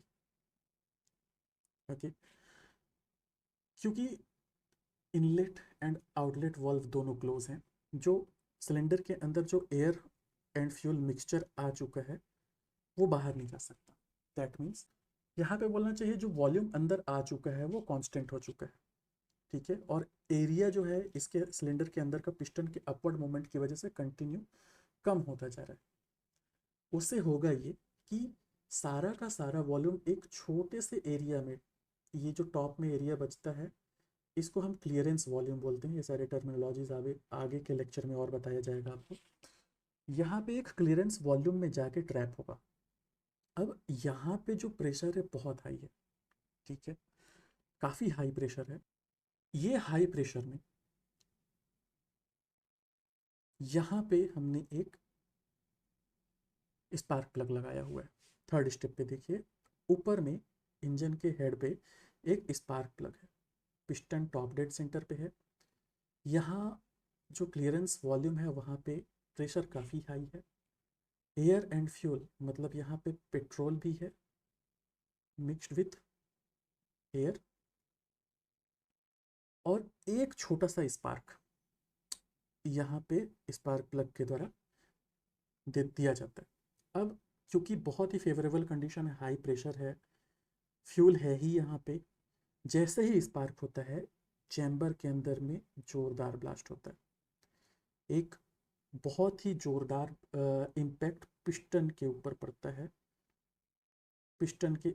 Okay, क्योंकि इनलेट एंड आउटलेट वाल्व दोनों क्लोज हैं, जो सिलेंडर के अंदर जो एयर एंड फ्यूल मिक्सचर आ चुका है वो बाहर नहीं जा सकता। दैट मीन्स यहाँ पे बोलना चाहिए जो वॉल्यूम अंदर आ चुका है वो कांस्टेंट हो चुका है। ठीक है, और एरिया जो है इसके सिलेंडर के अंदर का पिस्टन के अपवर्ड मूवमेंट की वजह से कंटिन्यू कम होता जा रहा है। उससे होगा ये कि सारा का सारा वॉल्यूम एक छोटे से एरिया में, ये जो टॉप में एरिया बचता है इसको हम क्लियरेंस वॉल्यूम बोलते हैं। ये सारे टर्मिनोलॉजीज आगे आगे के लेक्चर में और बताया जाएगा आपको। यहाँ पे एक क्लियरेंस वॉल्यूम में जाके ट्रैप होगा। अब यहाँ पे जो प्रेशर है बहुत हाई है। ठीक है, काफ़ी हाई प्रेशर है। ये हाई प्रेशर में यहाँ पे हमने एक स्पार्क प्लग लगाया हुआ है। थर्ड स्टेप पे देखिए, ऊपर में इंजन के हेड पे एक स्पार्क प्लग है, पिस्टन टॉप डेड सेंटर पे है। यहाँ जो क्लियरेंस वॉल्यूम है वहाँ पे प्रेशर काफ़ी हाई है। एयर एंड फ्यूल मतलब यहाँ पे पेट्रोल भी है मिक्स्ड विथ एयर, और एक छोटा सा स्पार्क यहाँ पे स्पार्क प्लग के द्वारा दे दिया जाता है। अब क्योंकि बहुत ही फेवरेबल कंडीशन है, हाई प्रेशर है, फ्यूल है ही यहाँ पे, जैसे ही स्पार्क होता है चैम्बर के अंदर में जोरदार ब्लास्ट होता है। एक बहुत ही जोरदार इम्पैक्ट पिस्टन के ऊपर पड़ता है, पिस्टन के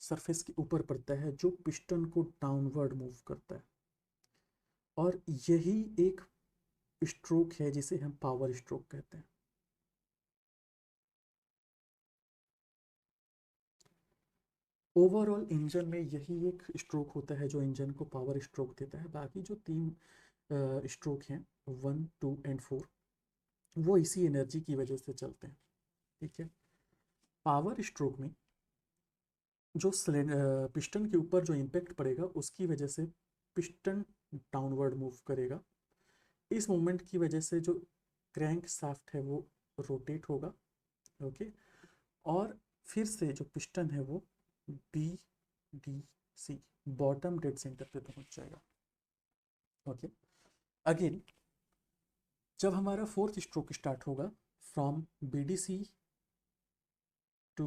सरफेस के ऊपर पड़ता है, जो पिस्टन को डाउनवर्ड मूव करता है। और यही एक स्ट्रोक है जिसे हम पावर स्ट्रोक कहते हैं। ओवरऑल इंजन में यही एक स्ट्रोक होता है जो इंजन को पावर स्ट्रोक देता है। बाकी जो तीन स्ट्रोक हैं 1, 2 एंड 4 वो इसी एनर्जी की वजह से चलते हैं। ठीक है, पावर स्ट्रोक में जो पिस्टन के ऊपर जो इम्पैक्ट पड़ेगा उसकी वजह से पिस्टन डाउनवर्ड मूव करेगा। इस मूवमेंट की वजह से जो क्रैंक शाफ्ट है वो रोटेट होगा। ओके, और फिर से जो पिस्टन है वो B D C bottom dead centre पे पहुंच जाएगा। ओके, अगेन जब हमारा फोर्थ स्ट्रोक स्टार्ट होगा from B D C to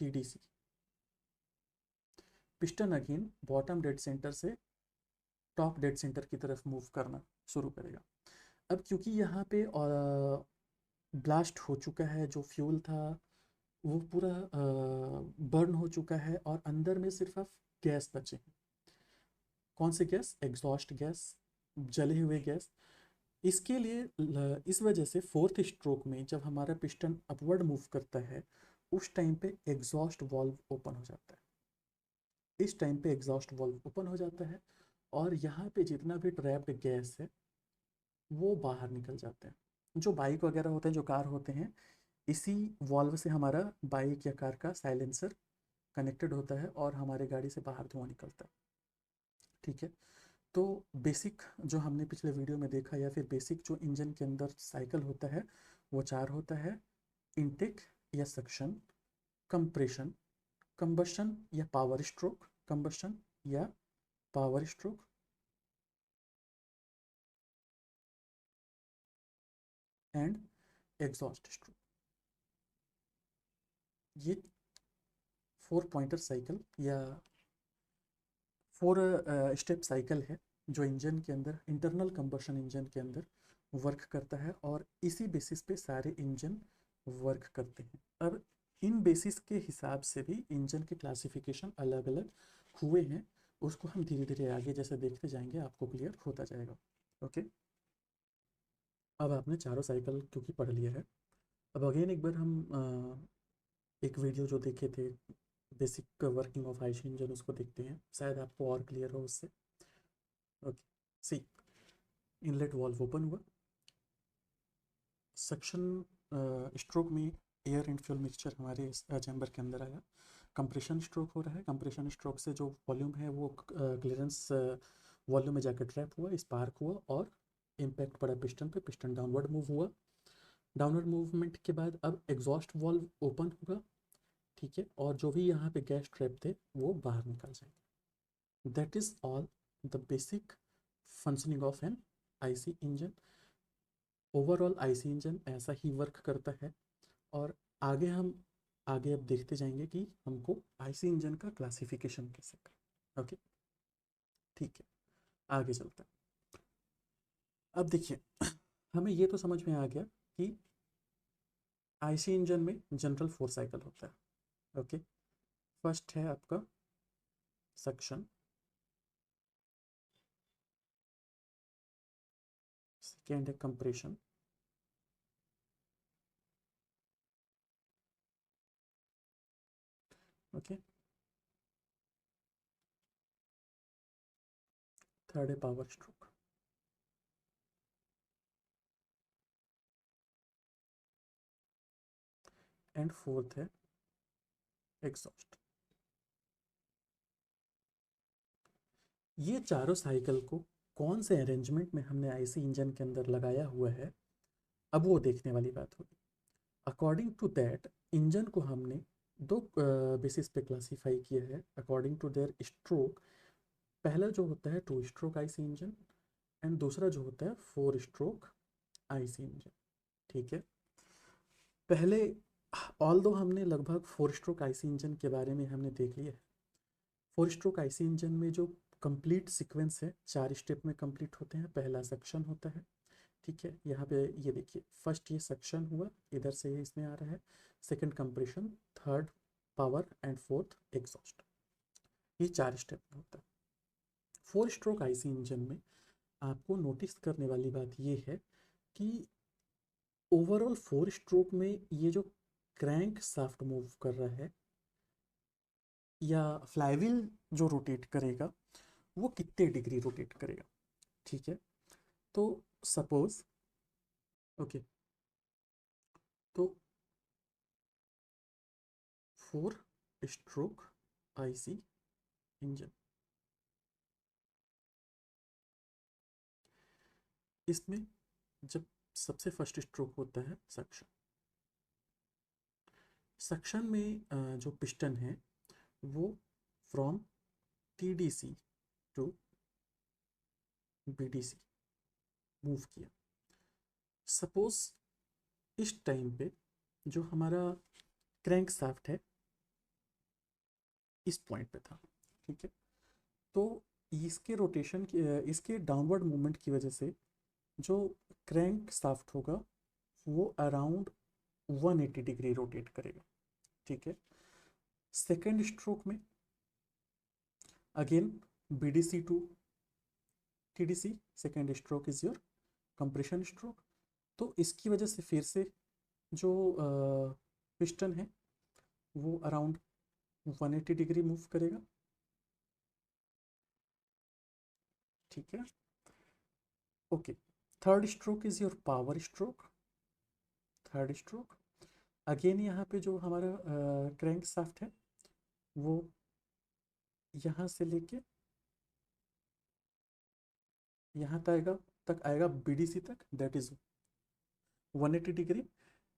T D C, piston again bottom dead centre से टॉप डेड सेंटर की तरफ मूव करना शुरू करेगा। अब क्योंकि यहाँ पे ब्लास्ट हो चुका है, जो फ्यूल था वो पूरा बर्न हो चुका है और अंदर में सिर्फ अब गैस बचे हैं। कौन से गैस? एग्जॉस्ट गैस, जले हुए गैस। इसके लिए इस वजह से फोर्थ स्ट्रोक में जब हमारा पिस्टन अपवर्ड मूव करता है उस टाइम पे एग्जॉस्ट वाल्व ओपन हो जाता है। इस टाइम पे एग्जॉस्ट वाल्व ओपन हो जाता है और यहाँ पे जितना भी ट्रैप्ड गैस है वो बाहर निकल जाते हैं। जो बाइक वगैरह होते हैं, जो कार होते हैं, इसी वाल्व से हमारा बाइक या कार का साइलेंसर कनेक्टेड होता है और हमारे गाड़ी से बाहर धुआं निकलता है। ठीक है, तो बेसिक जो हमने पिछले वीडियो में देखा या फिर बेसिक जो इंजन के अंदर साइकिल होता है वो चार होता है: इनटेक या सक्शन, कंप्रेशन, कंबशन या पावर स्ट्रोक, कंबशन या power stroke, and exhaust stroke. ये 4 पॉइंटर साइकिल या 4 स्टेप साइकिल है जो इंजन के अंदर, इंटरनल कंबशन इंजन के अंदर वर्क करता है और इसी बेसिस पे सारे इंजन वर्क करते हैं। अब इन बेसिस के हिसाब से भी इंजन की क्लासिफिकेशन अलग अलग हुए हैं उसको हम धीरे धीरे आगे जैसे देखते जाएंगे आपको क्लियर होता जाएगा। ओके, अब आपने चारों साइकिल क्योंकि पढ़ लिया है, अब अगेन एक बार हम एक वीडियो जो देखे थे basic working of IC engine उसको देखते हैं, शायद आपको और क्लियर हो उससे। ओके, सी, इनलेट वाल्व ओपन हुआ, सक्शन स्ट्रोक में एयर एंड फ्यूल मिक्सचर हमारे चैम्बर के अंदर आया, कंप्रेशन स्ट्रोक हो रहा है, कंप्रेशन स्ट्रोक से जो वॉल्यूम है वो क्लियरेंस वॉल्यूम में जाकर ट्रैप हुआ, स्पार्क हुआ और इम्पैक्ट पड़ा पिस्टन पे, पिस्टन डाउनवर्ड मूव हुआ। डाउनवर्ड मूवमेंट के बाद अब एग्जॉस्ट वाल्व ओपन होगा, ठीक है, और जो भी यहाँ पे गैस ट्रैप थे वो बाहर निकल जाएंगे। That is all the basic functioning of an IC engine. Overall IC engine ऐसा ही वर्क करता है, और आगे अब देखते जाएंगे कि हमको आईसी इंजन का क्लासिफिकेशन कैसे करें। ओके, ठीक है, आगे चलते हैं। अब देखिए हमें ये तो समझ में आ गया कि आईसी इंजन में जनरल 4 साइकिल होता है। ओके, फर्स्ट है आपका सक्शन, सेकेंड है कंप्रेशन, ओके, थर्ड है पावर स्ट्रोक, एंड फोर्थ है एग्जॉस्ट। ये चारों साइकिल को कौन से अरेंजमेंट में हमने आईसी इंजन के अंदर लगाया हुआ है, अब वो देखने वाली बात होगी। अकॉर्डिंग टू दैट इंजन को हमने दो बेसिस पे क्लासीफाई किया है अकॉर्डिंग टू देयर स्ट्रोक। पहला जो होता है 2 स्ट्रोक आईसी इंजन, एंड दूसरा जो होता है 4 स्ट्रोक आईसी इंजन, ठीक है। पहले ऑल दो हमने लगभग 4 स्ट्रोक आईसी इंजन के बारे में हमने देख लिया है। 4 स्ट्रोक आईसी इंजन में जो कंप्लीट सीक्वेंस है 4 स्टेप में कंप्लीट होते हैं। पहला सक्शन होता है, ठीक है, यहाँ पे ये देखिए, फर्स्ट ये सक्शन हुआ, इधर से ये इसमें आ रहा है, second compression, third power and fourth exhaust. ये 4 स्टेप में होता है। 4 स्ट्रोक आईसी इंजन में आपको नोटिस करने वाली बात ये है कि ओवरऑल 4 स्ट्रोक में ये जो क्रैंक शाफ्ट मूव कर रहा है या फ्लाईव्हील जो रोटेट करेगा वो कितने डिग्री रोटेट करेगा, ठीक है। तो सपोज ओके, तो 4 स्ट्रोक आईसी इंजन, इसमें जब सबसे फर्स्ट स्ट्रोक होता है सक्शन, सक्शन में जो पिस्टन है वो from TDC to BDC move किया। सपोज इस टाइम पे जो हमारा क्रैंक शाफ्ट है इस पॉइंट पे था, ठीक है, तो इसके रोटेशन की इसके डाउनवर्ड मूवमेंट की वजह से जो क्रैंक शाफ्ट होगा वो अराउंड 180 डिग्री रोटेट करेगा, ठीक है। सेकेंड स्ट्रोक में again BDC to TDC, second stroke is your compression stroke. तो इसकी वजह से फिर से जो पिस्टन है वो अराउंड 180 डिग्री मूव करेगा, ठीक है। Okay, third stroke is your power stroke. Third stroke again यहाँ पे जो हमारा क्रैंक शाफ्ट है वो यहाँ से लेके यहाँ तक आएगा बीडीसी तक, that is 180 degree,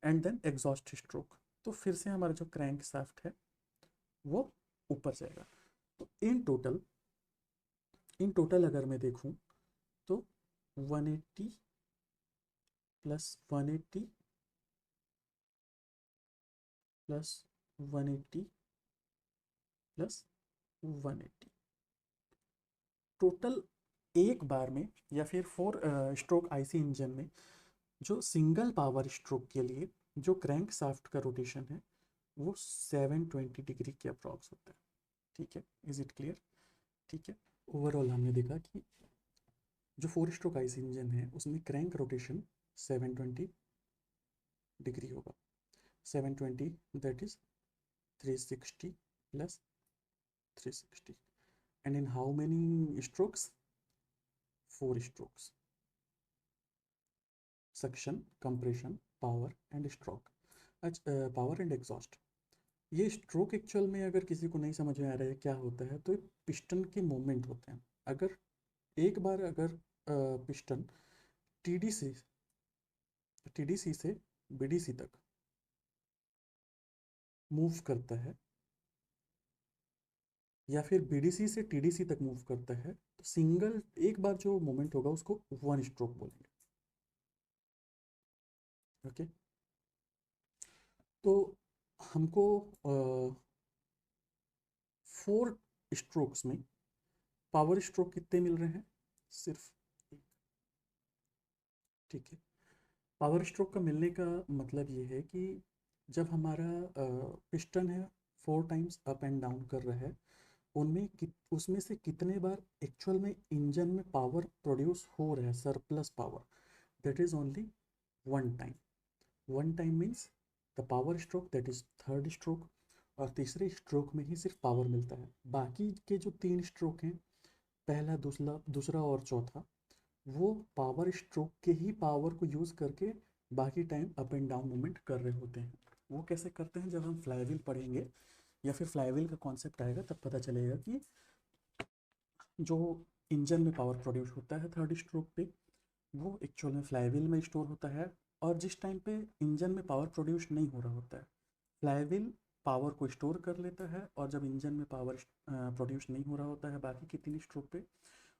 and then exhaust stroke. तो फिर से हमारा जो क्रैंक शाफ्ट है वो ऊपर जाएगा। तो इन टोटल अगर मैं देखूं तो 180 प्लस 180 प्लस 180 प्लस 180, टोटल एक बार में या फिर 4 स्ट्रोक आईसी इंजन में जो सिंगल पावर स्ट्रोक के लिए जो क्रैंक शाफ्ट का रोटेशन है वो 720 डिग्री के अप्रॉक्स होता है, ठीक है, इज इट क्लियर? ठीक है, ओवरऑल हमने देखा कि जो 4 स्ट्रोक आईसी इंजन है उसमें क्रैंक रोटेशन 720 डिग्री होगा। 720 that is 360 plus 360, and in how many strokes? 4 strokes, suction, compression, power and stroke. अच्छा, पावर एंड एग्जॉस्ट। ये स्ट्रोक एक्चुअल में अगर किसी को नहीं समझ में आ रहा है क्या होता है, तो पिस्टन के मूवमेंट होते हैं। अगर एक बार अगर पिस्टन टीडीसी टीडीसी से बीडीसी तक मूव करता है या फिर बीडीसी से टीडीसी तक मूव करता है, तो सिंगल एक बार जो मूवमेंट होगा उसको 1 स्ट्रोक बोलेंगे। ओके, तो हमको 4 स्ट्रोक्स में पावर स्ट्रोक कितने मिल रहे हैं? सिर्फ एक। ठीक है, पावर स्ट्रोक का मिलने का मतलब ये है कि जब हमारा पिस्टन है 4 टाइम्स अप एंड डाउन कर रहा है, उसमें से कितने बार एक्चुअल में इंजन में पावर प्रोड्यूस हो रहा है, surplus power, that is only 1 time. 1 time means the power stroke, that is 3rd stroke, और तीसरे स्ट्रोक में ही सिर्फ पावर मिलता है। बाकी के जो 3 स्ट्रोक हैं, पहला, दूसरा दूसरा और चौथा, वो पावर स्ट्रोक के ही पावर को यूज़ करके बाकी time up and down movement कर रहे होते हैं। वो कैसे करते हैं, जब हम फ्लाईव्हील पढ़ेंगे या फिर फ्लाईव्हील का कॉन्सेप्ट आएगा तब पता चलेगा कि जो इंजन में पावर प्रोड्यूस होता है 3rd स्ट्रोक पे, वो एक्चुअल में फ्लाईव्हील में स्टोर होता है। और जिस टाइम पे इंजन में पावर प्रोड्यूस नहीं हो रहा होता है, फ्लाईव्हील पावर को स्टोर कर लेता है, और जब इंजन में पावर प्रोड्यूस नहीं हो रहा होता है बाकी के 3 स्ट्रोक पे,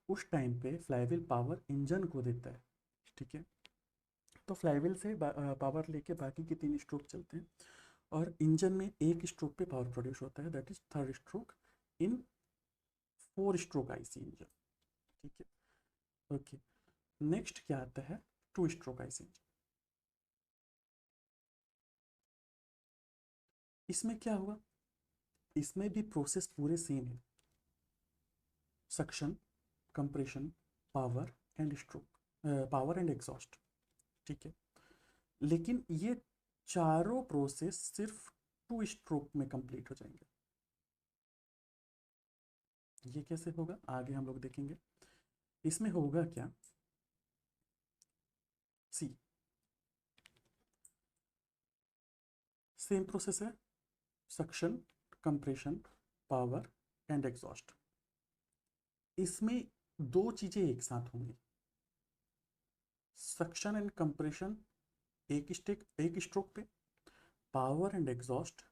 उस टाइम पे फ्लाईव्हील पावर इंजन को देता है। ठीक है, तो फ्लाईव्हील से पावर लेके बाकी के 3 स्ट्रोक चलते हैं, और इंजन में एक स्ट्रोक पे पावर प्रोड्यूस होता है, that is 3rd stroke in 4 stroke IC engine. ठीक है, ओके। नेक्स्ट क्या आता है? 2 स्ट्रोक आईसी इंजन। इसमें क्या होगा? इसमें भी प्रोसेस पूरे सेम है, suction, compression, power and stroke, power and exhaust. ठीक है, लेकिन ये चारों प्रोसेस सिर्फ 2 स्ट्रोक में कंप्लीट हो जाएंगे। ये कैसे होगा आगे हम लोग देखेंगे। इसमें होगा क्या, सी, सेम प्रोसेस है, suction, compression, power and exhaust. इसमें 2 चीजें एक साथ होंगी, सक्शन एंड कंप्रेशन एक स्ट्रोक पे, पावर एंड एग्जॉस्ट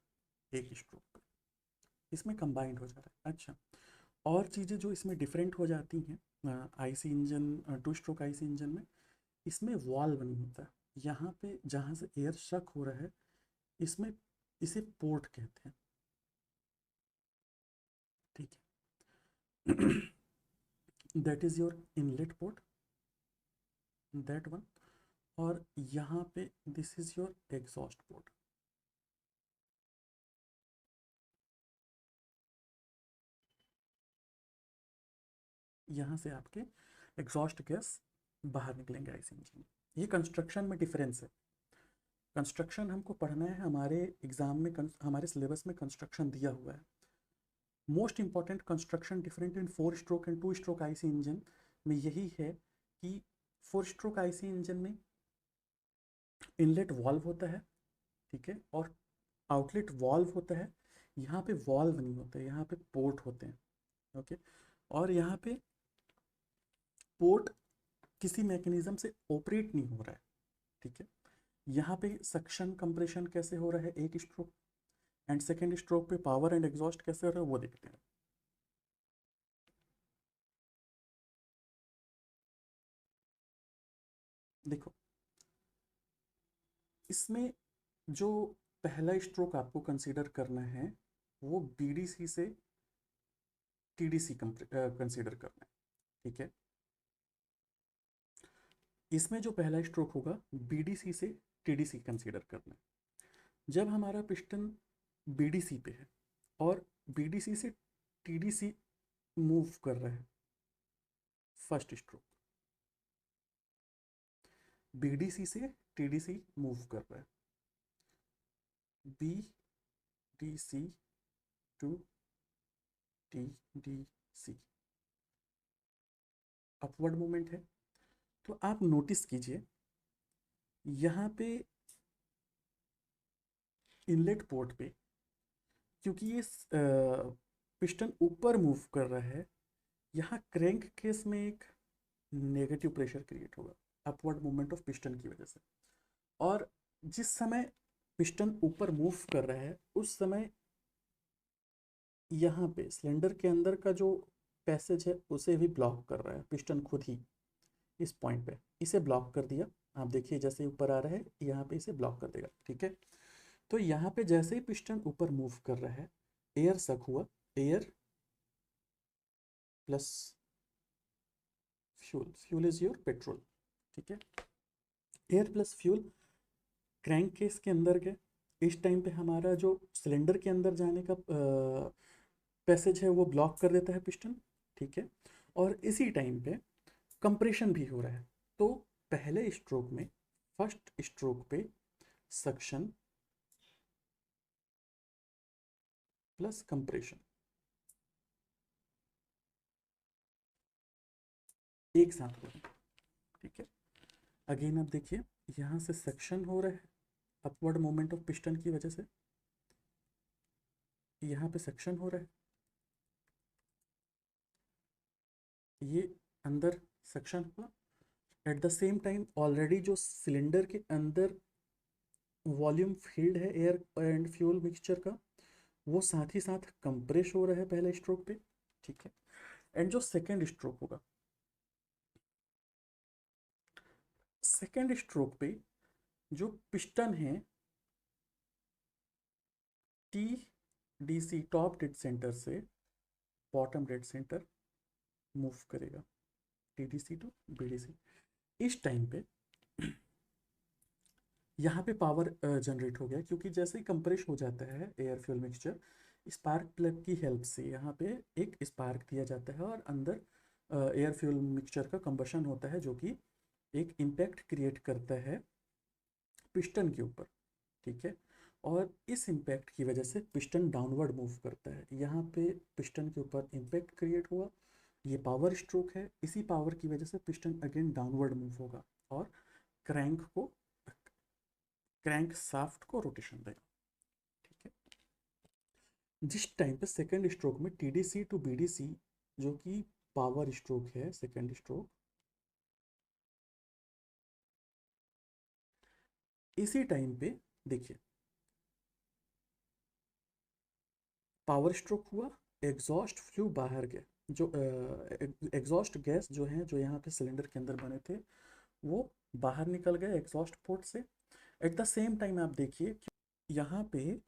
एक स्ट्रोक पे, इसमें कंबाइंड हो जा रहा है। अच्छा, और चीज़ें जो इसमें डिफरेंट हो जाती हैं IC engine, 2 stroke IC engine में, इसमें वाल्व नहीं होता है। यहाँ पे जहाँ से एयर शक हो रहा है, इसमें इसे पोर्ट कहते हैं। ठीक है, that is your inlet port, that one, और यहाँ पे this is your exhaust port. यहाँ से आपके एग्जॉस्ट गैस बाहर निकलेंगे आईसी इंजन। ये कंस्ट्रक्शन में डिफरेंस है। कंस्ट्रक्शन हमको पढ़ना है, हमारे एग्जाम में हमारे सिलेबस में कंस्ट्रक्शन दिया हुआ है। Most important construction different in 4 stroke and 2 stroke IC engine में यही है कि 4 स्ट्रोक आईसी इंजन में इनलेट वाल्व होता है, ठीक है, और आउटलेट वाल्व होता है। यहाँ पे वाल्व नहीं होते, यहाँ पे पोर्ट होते हैं। ओके, और यहाँ पे पोर्ट किसी मैकेनिज्म से ऑपरेट नहीं हो रहा है। ठीक है, यहाँ पे सक्शन कंप्रेशन कैसे हो रहा है एक स्ट्रोक, एंड सेकेंड स्ट्रोक पे पावर एंड एग्जॉस्ट कैसे हो रहा है वो देखते हैं। देखो, इसमें जो पहला स्ट्रोक आपको कंसीडर करना है वो बीडीसी से टीडीसी कंसीडर करना है। ठीक है, इसमें जो पहला स्ट्रोक होगा बीडीसी से टीडीसी कंसीडर करना है। जब हमारा पिस्टन बीडीसी पे है और बीडीसी से टीडीसी मूव कर रहा है, फर्स्ट स्ट्रोक बीडीसी से टीडीसी मूव कर रहा है, B D C to T D C, upward movement है। तो आप नोटिस कीजिए यहाँ पे इनलेट पोर्ट पे, क्योंकि ये पिस्टन ऊपर मूव कर रहा है, यहाँ क्रैंक केस में एक नेगेटिव प्रेशर क्रिएट होगा अपवर्ड मूवमेंट ऑफ पिस्टन की वजह से। और जिस समय पिस्टन ऊपर मूव कर रहा है उस समय यहाँ पे सिलेंडर के अंदर का जो पैसेज है उसे भी ब्लॉक कर रहा है पिस्टन खुद ही। इस पॉइंट पे इसे ब्लॉक कर दिया, आप देखिए जैसे ऊपर आ रहा है यहाँ पे इसे ब्लॉक कर देगा, ठीक है। तो यहाँ पे जैसे ही पिस्टन ऊपर मूव कर रहा है, एयर सक हुआ, air plus fuel, fuel is your petrol, ठीक है। Air plus fuel crank case के अंदर गए, इस टाइम पे हमारा जो सिलेंडर के अंदर जाने का पैसेज है वो ब्लॉक कर देता है पिस्टन, ठीक है। और इसी टाइम पे कंप्रेशन भी हो रहा है। तो पहले स्ट्रोक में, फर्स्ट स्ट्रोक पे सक्शन प्लस कंप्रेशन एक साथ हो रहा है, ठीक है। अगेन आप देखिए यहाँ से सक्शन हो रहा है अपवर्ड मोमेंट ऑफ पिस्टन की वजह से, यहाँ पे सक्शन हो रहा है, ये अंदर सक्शन हुआ। At the same time already जो सिलेंडर के अंदर वॉल्यूम फील्ड है एयर एंड फ्यूल मिक्सचर का, वो साथ ही साथ कंप्रेस हो रहा है पहले स्ट्रोक पे, ठीक है। एंड जो सेकेंड स्ट्रोक होगा, सेकेंड स्ट्रोक पे जो पिस्टन है T D C top dead centre से बॉटम डेड सेंटर मूव करेगा, T D C to B D C. इस टाइम पे यहाँ पे पावर जनरेट हो गया, क्योंकि जैसे ही कंप्रेस हो जाता है air fuel mixture, spark plug की हेल्प से यहाँ पे एक स्पार्क दिया जाता है और अंदर एयर फ्यूल मिक्सचर का कंबशन होता है, जो कि एक इम्पैक्ट क्रिएट करता है पिस्टन के ऊपर, ठीक है। और इस इम्पैक्ट की वजह से पिस्टन डाउनवर्ड मूव करता है, यहाँ पे पिस्टन के ऊपर इम्पैक्ट क्रिएट हुआ, ये पावर स्ट्रोक है, इसी पावर की वजह से पिस्टन अगेन डाउनवर्ड मूव होगा और क्रैंक को, क्रैंक शाफ्ट को रोटेशन देगा, ठीक है। जिस टाइम पे सेकेंड स्ट्रोक में टीडीसी टू बीडीसी, जो कि पावर स्ट्रोक है सेकेंड स्ट्रोक, इसी टाइम पे देखिए पावर स्ट्रोक हुआ, एग्जॉस्ट फ्लू बाहर गया, जो एग्जॉस्ट गैस जो है जो यहाँ पे सिलेंडर के अंदर बने थे वो बाहर निकल गए एग्जॉस्ट पोर्ट से। एट द सेम टाइम आप देखिए यहाँ पे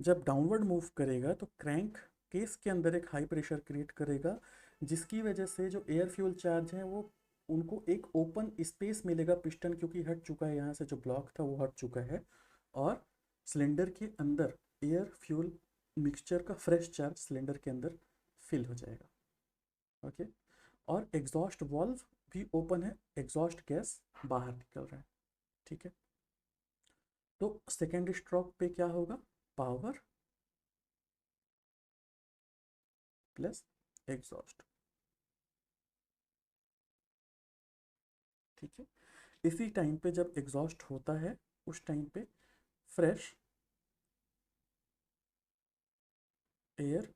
जब डाउनवर्ड मूव करेगा तो क्रैंक केस के अंदर एक हाई प्रेशर क्रिएट करेगा, जिसकी वजह से जो एयर फ्यूल चार्ज हैं वो उनको एक ओपन स्पेस मिलेगा, पिस्टन क्योंकि हट चुका है, यहाँ से जो ब्लॉक था वो हट चुका है, और सिलेंडर के अंदर एयर फ्यूल मिक्सचर का फ्रेश चार्ज सिलेंडर के अंदर फिल हो जाएगा, ओके। और एग्जॉस्ट वाल्व भी ओपन है, एग्जॉस्ट गैस बाहर निकल रहा है, ठीक है। तो सेकेंड स्ट्रोक पे क्या होगा, पावर प्लस एग्जॉस्ट, ठीक है। इसी टाइम पे जब एग्जॉस्ट होता है उस टाइम पे fresh air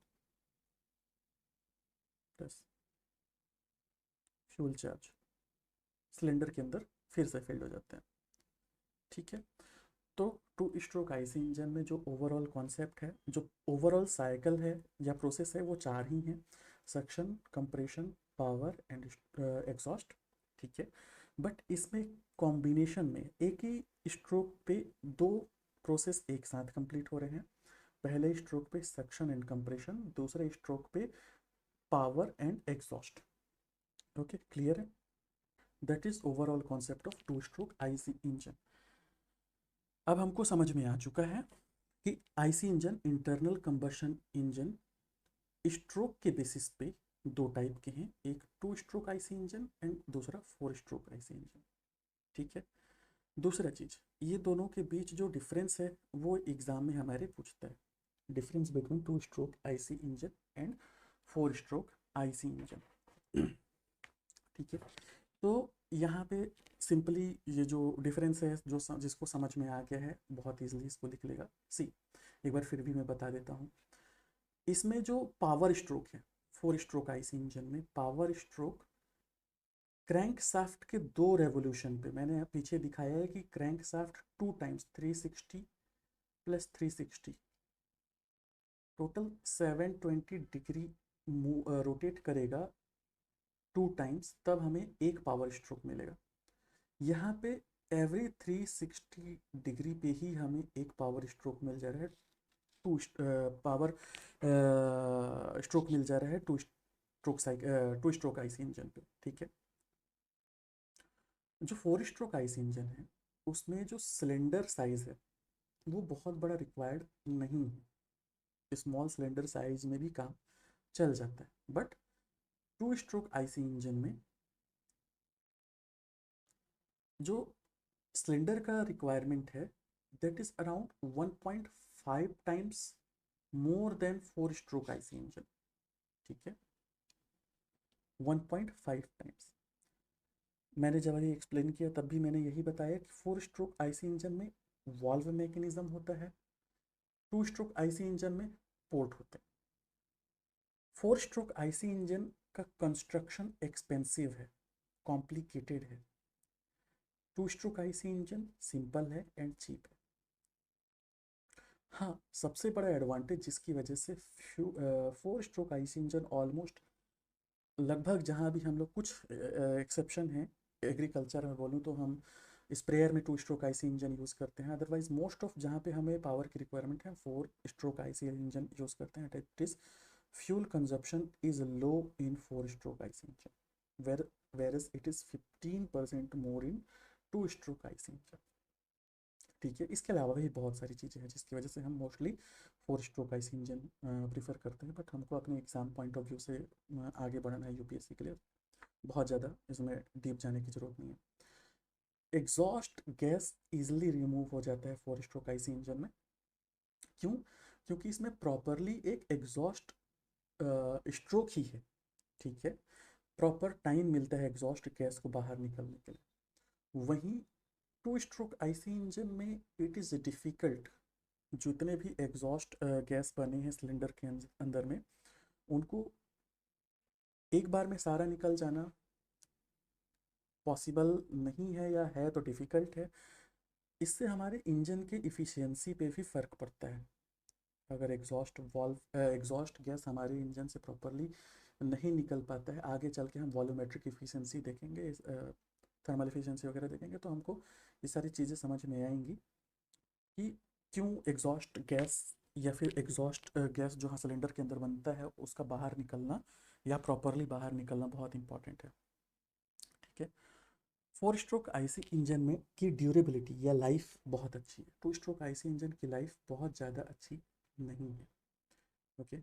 plus fuel charge cylinder के अंदर फिर से फिल्ड हो जाते हैं, ठीक है। तो टू स्ट्रोक आईसी इंजन में जो ओवरऑल कॉन्सेप्ट है, जो ओवरऑल साइकिल है या प्रोसेस है, वो चार ही हैं, suction, compression, power and exhaust, ठीक है। बट इसमें कॉम्बिनेशन में एक ही स्ट्रोक पे दो प्रोसेस एक साथ कंप्लीट हो रहे हैं, पहले स्ट्रोक पे सक्शन एंड कंप्रेशन, दूसरे स्ट्रोक पे power and exhaust, okay, clear है। That is overall concept of two stroke IC engine. अब हमको समझ में आ चुका है कि IC engine, internal combustion engine, stroke के बेसिस पे दो टाइप के हैं, एक 2 स्ट्रोक आईसी इंजन एंड दूसरा 4 स्ट्रोक आईसी इंजन। ठीक है। दूसरा चीज़, ये दोनों के बीच जो डिफरेंस है वो एग्ज़ाम में हमारे पूछता है, difference between 2 stroke IC engine and 4 stroke IC engine. ठीक है। तो यहाँ पे सिंपली ये जो डिफरेंस है जो जिसको समझ में आ गया है बहुत इजीली इसको लिख लेगा। सी, एक बार फिर भी मैं बता देता हूँ। इसमें जो पावर स्ट्रोक है 4 स्ट्रोक आईसी इंजन में, पावर स्ट्रोक क्रैंक शाफ्ट के 2 रेवोल्यूशन पे, मैंने पीछे दिखाया है कि crank shaft 2 times 360 plus 360 total 720 degree rotate करेगा 2 टाइम्स, तब हमें एक पावर स्ट्रोक मिलेगा। यहाँ पे एवरी 360 डिग्री पे ही हमें एक पावर स्ट्रोक मिल जा रहा है, टू पावर स्ट्रोक मिल जा रहा है टू स्ट्रोक आईसी इंजन पे। ठीक है। जो 4 स्ट्रोक आईसी इंजन है उसमें जो सिलेंडर साइज है वो बहुत बड़ा रिक्वायर्ड नहीं है, स्मॉल सिलेंडर साइज में भी काम चल जाता है। बट 2 स्ट्रोक आईसी इंजन में जो सिलेंडर का रिक्वायरमेंट है that is around 1.5 times more than 4 stroke IC engine. ठीक है, 1.5 टाइम्स। मैंने जब ये एक्सप्लेन किया तब भी मैंने यही बताया कि 4 स्ट्रोक आईसी इंजन में वॉल्व मैकेनिज्म होता है, 2 स्ट्रोक आईसी इंजन में पोर्ट होते हैं। 4 स्ट्रोक आईसी इंजन का कंस्ट्रक्शन एक्सपेंसिव है, कॉम्प्लिकेटेड है। 2 स्ट्रोक आईसी इंजन सिंपल है एंड चीप है। हाँ, सबसे बड़ा एडवांटेज जिसकी वजह से 4 स्ट्रोक आईसी इंजन ऑलमोस्ट लगभग, जहाँ भी हम लोग कुछ एक्सेप्शन हैं, एग्रीकल्चर में बोलूँ तो हम स्प्रेयर में 2 स्ट्रोक आईसी इंजन यूज़ करते हैं, अदरवाइज मोस्ट ऑफ जहाँ पे हमें पावर की रिक्वायरमेंट है 4 स्ट्रोक आईसी इंजन यूज़ करते हैं। It is fuel consumption is low in 4 stroke IC engine whereas it is 15% more in 2 stroke IC engine. ठीक है। इसके अलावा भी बहुत सारी चीज़ें हैं जिसकी वजह से हम mostly 4 stroke IC engine prefer करते हैं, बट हमको अपने एग्ज़ाम पॉइंट ऑफ व्यू से आगे बढ़ना है यूपीएससी के लिए, बहुत ज़्यादा इसमें डीप जाने की ज़रूरत नहीं है। एग्जॉस्ट गैस इजीली रिमूव हो जाता है 4 स्ट्रोक आईसी इंजन में। क्यों? क्योंकि इसमें प्रॉपरली एक एग्जॉस्ट स्ट्रोक ही है। ठीक है, प्रॉपर टाइम मिलता है एग्जॉस्ट गैस को बाहर निकलने के लिए। वहीं 2 स्ट्रोक आईसी इंजन में इट इज़ डिफ़िकल्ट, जितने भी एग्जॉस्ट गैस बने हैं सिलेंडर के अंदर में, उनको एक बार में सारा निकल जाना पॉसिबल नहीं है, या है तो डिफ़िकल्ट है। इससे हमारे इंजन के इफ़िशियंसी पे भी फ़र्क पड़ता है। अगर एग्जॉस्ट गैस हमारे इंजन से प्रॉपरली नहीं निकल पाता है, आगे चल के हम वॉल्यूमेट्रिक इफ़िशियंसी देखेंगे, थर्मल इफ़िशियंसी वगैरह देखेंगे, तो हमको ये सारी चीज़ें समझ में आएंगी कि क्यों एग्जॉस्ट गैस या फिर एग्जॉस्ट गैस जो हाँ सिलेंडर के अंदर बनता है उसका बाहर निकलना या प्रॉपरली बाहर निकलना बहुत इंपॉर्टेंट है। ठीक है। 4 स्ट्रोक आईसी इंजन में की ड्यूरेबिलिटी या लाइफ बहुत अच्छी है, 2 स्ट्रोक आईसी इंजन की लाइफ बहुत ज़्यादा अच्छी नहीं है। ओके।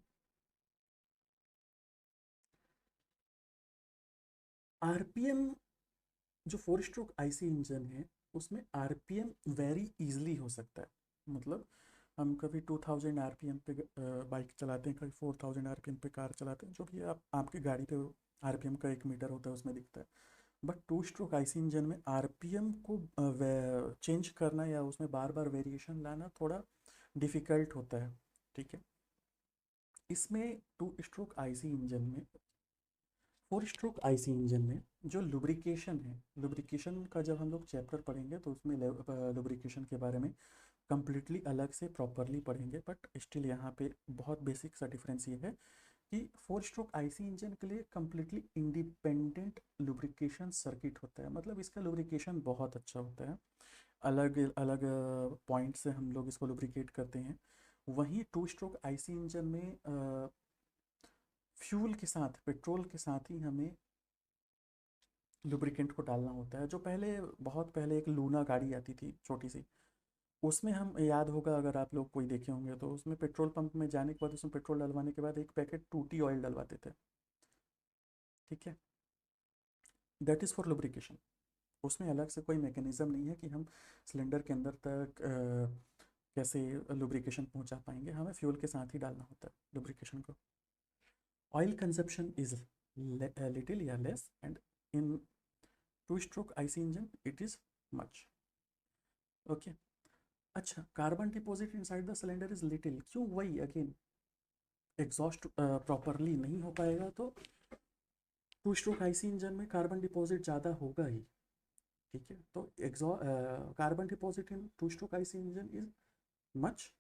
आरपीएम, जो 4 स्ट्रोक आईसी इंजन है उसमें आरपीएम वेरी इजीली हो सकता है। मतलब हम कभी 2000 आरपीएम पे बाइक चलाते हैं, कभी 4000 आरपीएम पे कार चलाते हैं, जो भी आपकी गाड़ी पे आरपीएम का एक मीटर होता है उसमें दिखता है। बट 2 स्ट्रोक आईसी इंजन में आरपीएम को चेंज करना या उसमें बार बार वेरिएशन लाना थोड़ा डिफ़िकल्ट होता है। ठीक है। इसमें 2 स्ट्रोक आईसी इंजन में, 4 स्ट्रोक आईसी इंजन में जो लुब्रिकेशन है, लुब्रिकेशन का जब हम लोग चैप्टर पढ़ेंगे तो उसमें लुब्रिकेशन के बारे में कम्प्लीटली अलग से प्रॉपरली पढ़ेंगे, बट स्टिल यहाँ पे बहुत बेसिक सा डिफरेंस ये है कि 4 स्ट्रोक आईसी इंजन के लिए कम्प्लीटली इंडिपेंडेंट लुब्रिकेशन सर्किट होता है, मतलब इसका लुब्रिकेशन बहुत अच्छा होता है, अलग अलग पॉइंट से हम लोग इसको लुब्रिकेट करते हैं। वहीं 2 स्ट्रोक आईसी इंजन में फ्यूल के साथ, पेट्रोल के साथ ही हमें लुब्रिकेंट को डालना होता है। जो पहले, बहुत पहले एक लूना गाड़ी आती थी छोटी सी, उसमें हम याद होगा अगर आप लोग कोई देखे होंगे तो उसमें पेट्रोल पंप में जाने के बाद उसमें पेट्रोल डलवाने के बाद एक पैकेट टूटी ऑयल डलवाते थे। ठीक है, दैट इज़ फॉर लुब्रिकेशन। उसमें अलग से कोई मैकेनिज़्म नहीं है कि हम सिलेंडर के अंदर तक कैसे लुब्रिकेशन पहुंचा पाएंगे, हमें फ्यूल के साथ ही डालना होता है लुब्रिकेशन को। ऑयल कंजप्शन इज लिटिल या less and in two stroke IC engine it is much. Okay, अच्छा, carbon deposit inside the cylinder is little, क्यों? वही अगेन, एग्जॉस्ट प्रॉपरली नहीं हो पाएगा तो टू स्ट्रोक आईसी इंजन में कार्बन डिपॉजिट ज़्यादा होगा ही। ठीक है, तो carbon deposit in two stroke IC engine is much,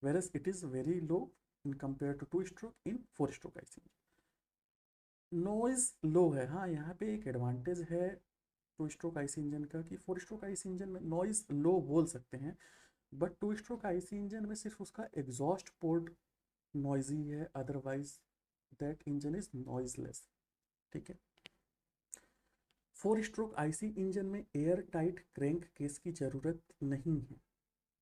whereas it is very low in compared to two stroke in four stroke IC। Noise low है, हाँ यहाँ पे एक एडवांटेज है टू स्ट्रोक आईसी इंजन का कि फोर स्ट्रोक आईसी इंजन में noise लो बोल सकते हैं, but to stroke IC engine में सिर्फ उसका एग्जॉस्ट पोर्ट नॉइजी है, otherwise that engine is noiseless. ठीक है, फोर स्ट्रोक आईसी इंजन में एयर टाइट क्रैंक केस की ज़रूरत नहीं है,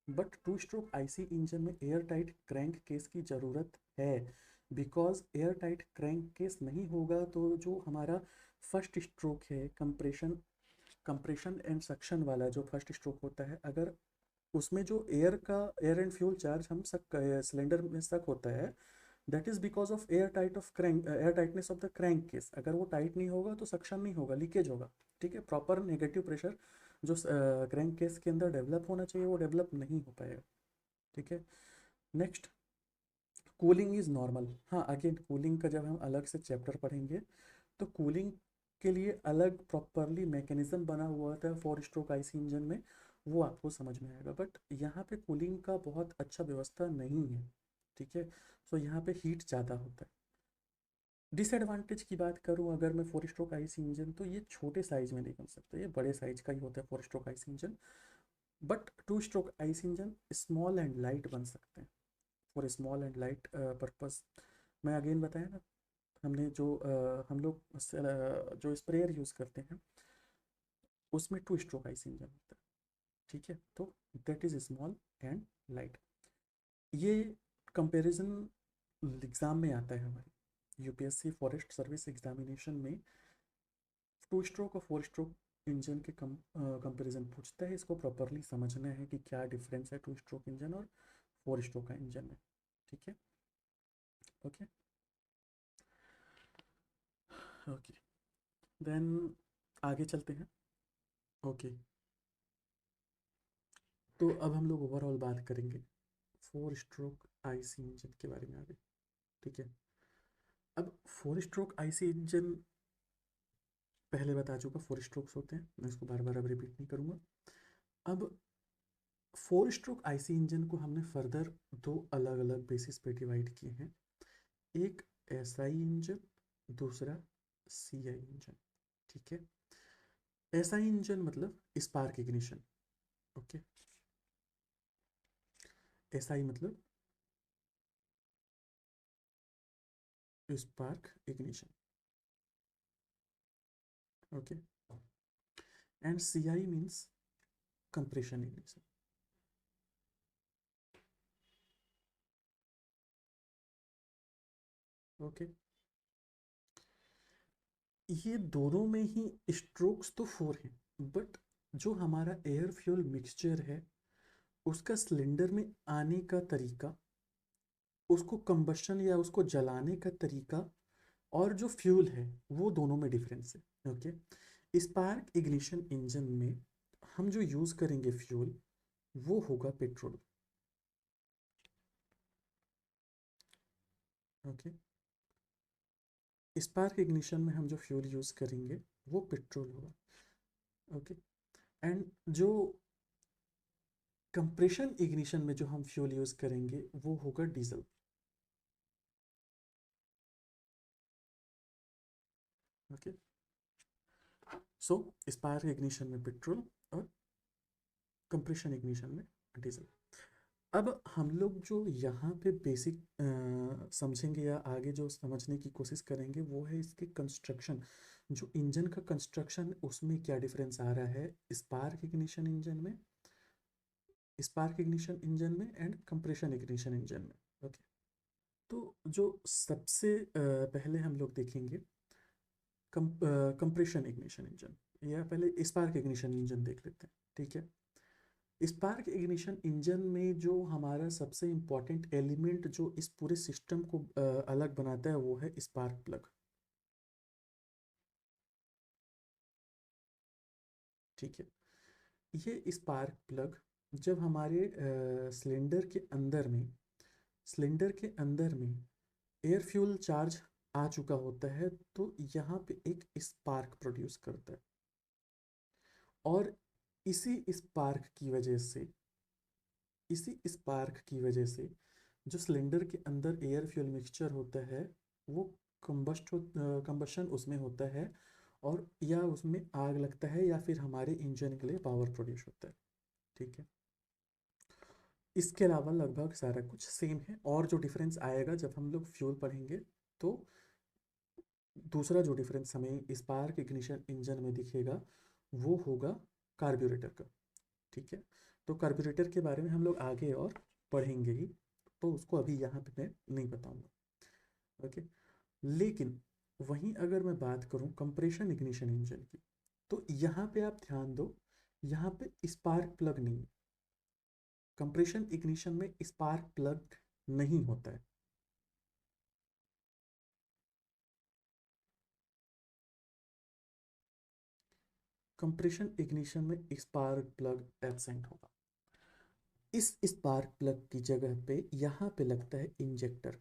but to stroke IC engine में एयर टाइट क्रैंक केस की ज़रूरत है। Because air tight crank case नहीं होगा तो जो हमारा फर्स्ट स्ट्रोक है, कंप्रेशन एंड सक्शन वाला जो फर्स्ट स्ट्रोक होता है, अगर उसमें जो एयर एंड फ्यूल चार्ज हम सिलेंडर में सक होता है, that is because of air tightness of the crank case. अगर वो टाइट नहीं होगा तो सक्शन नहीं होगा, लीकेज होगा। ठीक है, प्रॉपर नेगेटिव प्रेशर जो क्रैंक केस के अंदर डेवलप होना चाहिए वो डेवलप नहीं हो पाएगा। ठीक है, नेक्स्ट, कूलिंग इज नॉर्मल। हाँ, अगेन कूलिंग का जब हम अलग से चैप्टर पढ़ेंगे तो कूलिंग के लिए अलग प्रॉपरली मैकेनिज्म बना हुआ था फोर स्ट्रोक आईसी इंजन में, वो आपको समझ में आएगा। बट यहाँ पे कूलिंग का बहुत अच्छा व्यवस्था नहीं है। ठीक है, सो यहाँ पे हीट ज़्यादा होता है। डिसएडवांटेज की बात करूँ अगर मैं फोर स्ट्रोक आईसी इंजन, तो ये छोटे साइज में नहीं बन सकता, ये बड़े साइज का ही होता है four stroke IC engine. But to stroke IC engine small and light बन सकते हैं for small and light purpose. मैं अगेन बताया ना, हमने जो हम लोग जो स्प्रेयर यूज़ करते हैं उसमें टू स्ट्रोक आईसी इंजन होता है। ठीक है, तो that is small and light. ये कंपैरिजन एग्ज़ाम में आता है हमारी यूपीएससी फॉरेस्ट सर्विस एग्जामिनेशन में, टू स्ट्रोक और फोर स्ट्रोक इंजन के कंपैरिजन पूछता है। इसको प्रॉपरली समझना है कि क्या डिफरेंस है टू स्ट्रोक इंजन और फोर स्ट्रोक का इंजन में। ठीक है, ओके ओके, देन आगे चलते हैं। ओके, तो अब हम लोग ओवरऑल बात करेंगे फोर स्ट्रोक आईसी इंजन के बारे में आगे। ठीक है, अब फोर स्ट्रोक आईसी इंजन पहले बता चुका, फोर स्ट्रोक्स होते हैं, मैं इसको बार बार अब रिपीट नहीं करूँगा। अब फोर स्ट्रोक आईसी इंजन को हमने फर्दर दो अलग अलग बेसिस पे डिवाइड किए हैं, एक एसआई इंजन, दूसरा सीआई इंजन। ठीक है, एसआई इंजन मतलब स्पार्क इग्निशन। ओके, एसआई मतलब spark ignition. Okay, and CI means compression ignition. Okay, ये दोनों में ही स्ट्रोक्स तो फोर हैं, बट जो हमारा एयर फ्यूल मिक्सचर है उसका सिलेंडर में आने का तरीका, उसको कंबशन या उसको जलाने का तरीका, और जो फ्यूल है वो दोनों में डिफरेंस है। ओके, स्पार्क इग्निशन इंजन में हम जो यूज़ करेंगे फ्यूल वो होगा पेट्रोल। ओके, स्पार्क इग्निशन में हम जो फ्यूल यूज़ करेंगे वो पेट्रोल होगा। ओके, एंड जो कंप्रेशन इग्निशन में जो हम फ्यूल यूज़ करेंगे वो होगा डीजल। ओके, सो स्पार्क इग्निशन में पेट्रोल और कंप्रेशन इग्निशन में डीजल। अब हम लोग जो यहाँ पे बेसिक समझेंगे या आगे जो समझने की कोशिश करेंगे वो है इसके कंस्ट्रक्शन। जो इंजन का कंस्ट्रक्शन उसमें क्या डिफरेंस आ रहा है स्पार्क इग्निशन इंजन में स्पार्क इग्निशन इंजन में एंड कंप्रेशन इग्निशन इंजन में। ओके, तो जो सबसे पहले हम लोग देखेंगे कंप्रेशन इग्निशन इंजन, या पहले स्पार्क इग्निशन इंजन देख लेते हैं। ठीक है, स्पार्क इग्निशन इंजन में जो हमारा सबसे इम्पॉर्टेंट एलिमेंट जो इस पूरे सिस्टम को अलग बनाता है वो है स्पार्क प्लग। ठीक है, ये स्पार्क प्लग जब हमारे सिलेंडर के अंदर में एयर फ्यूल चार्ज आ चुका होता है तो यहाँ पे एक स्पार्क प्रोड्यूस करता है, और इसी स्पार्क की वजह से जो सिलेंडर के अंदर एयर फ्यूल मिक्सचर होता है वो कंबशन उसमें होता है, और या उसमें आग लगता है, या फिर हमारे इंजन के लिए पावर प्रोड्यूस होता है। ठीक है, इसके अलावा लगभग सारा कुछ सेम है, और जो डिफरेंस आएगा जब हम लोग फ्यूल पढ़ेंगे तो दूसरा जो डिफरेंस हमें स्पार्क इग्निशन इंजन में दिखेगा वो होगा कार्ब्यूरेटर का। ठीक है, तो कार्ब्यूरेटर के बारे में हम लोग आगे और पढ़ेंगे ही, तो उसको अभी यहाँ पे मैं नहीं बताऊंगा। ओके, लेकिन वहीं अगर मैं बात करूँ कंप्रेशन इग्निशन इंजन की, तो यहाँ पे आप ध्यान दो, यहाँ पे स्पार्क प्लग नहीं है। कंप्रेशन इग्निशन में स्पार्क प्लग नहीं होता है। कंप्रेशन इग्निशन में स्पार्क प्लग एब्सेंट होगा। इस स्पार्क प्लग की जगह पे यहाँ पे लगता है इंजेक्टर।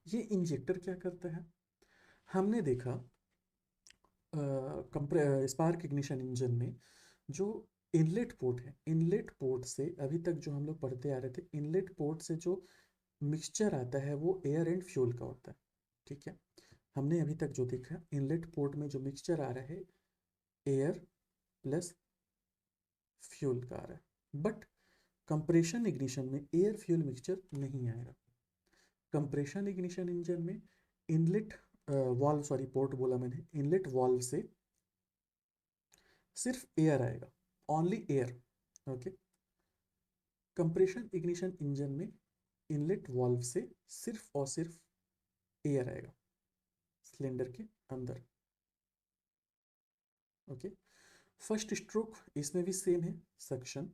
ये इंजेक्टर क्या करता है, हमने देखा स्पार्क इग्निशन इंजन में जो इनलेट पोर्ट है, इनलेट पोर्ट से अभी तक जो हम लोग पढ़ते आ रहे थे, इनलेट पोर्ट से जो मिक्सचर आता है वो एयर एंड फ्यूल का होता है। ठीक है, हमने अभी तक जो देखा इनलेट पोर्ट में जो मिक्सचर आ रहा है एयर प्लस फ्यूल का आ रहा है, बट कंप्रेशन इग्निशन में एयर फ्यूल मिक्सचर नहीं आएगा। कंप्रेशन इग्निशन इंजन में इनलेट वाल्व, सॉरी पोर्ट बोला मैंने, इनलेट वाल्व से सिर्फ एयर आएगा, only air. Okay, compression ignition engine में इनलेट वाल्व से सिर्फ और सिर्फ एयर आएगा सिलेंडर के अंदर। ओके, फर्स्ट स्ट्रोक इसमें भी सेम है, सक्शन,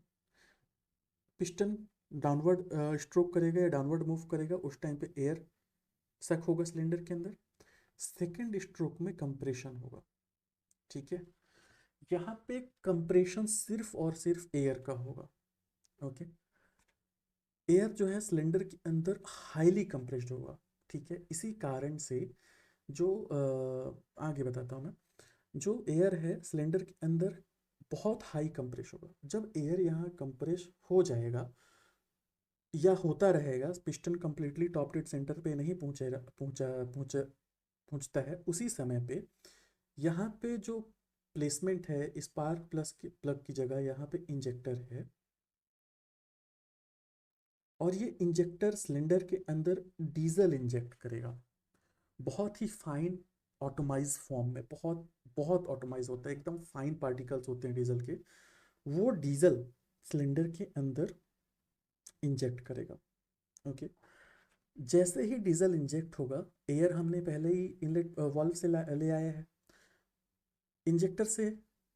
पिस्टन डाउनवर्ड स्ट्रोक करेगा या डाउनवर्ड मूव करेगा, उस टाइम पे एयर सक होगा सिलेंडर के अंदर। सेकेंड स्ट्रोक में कंप्रेशन होगा। ठीक है, यहाँ पे कंप्रेशन सिर्फ और सिर्फ एयर का होगा। ओके, एयर जो है सिलेंडर के अंदर हाईली कंप्रेस्ड होगा। ठीक है, इसी कारण से जो आगे बताता हूँ मैं, जो एयर है सिलेंडर के अंदर बहुत हाई कंप्रेस होगा। जब एयर यहाँ कंप्रेस हो जाएगा या होता रहेगा, piston completely top dead centre पे नहीं पहुंचेगा, पहुंचता है, उसी समय पे यहाँ पे जो प्लेसमेंट है स्पार्क प्लस की प्लग की जगह यहाँ पे इंजेक्टर है, और ये इंजेक्टर सिलेंडर के अंदर डीजल इंजेक्ट करेगा, बहुत ही फाइन ऑटोमाइज फॉर्म में, बहुत बहुत ऑटोमाइज होता है, एकदम फाइन पार्टिकल्स होते हैं डीजल के, वो डीजल सिलेंडर के अंदर इंजेक्ट करेगा। ओके, जैसे ही डीजल इंजेक्ट होगा, एयर हमने पहले ही इनलेट वाल्व से ले आया है, इंजेक्टर से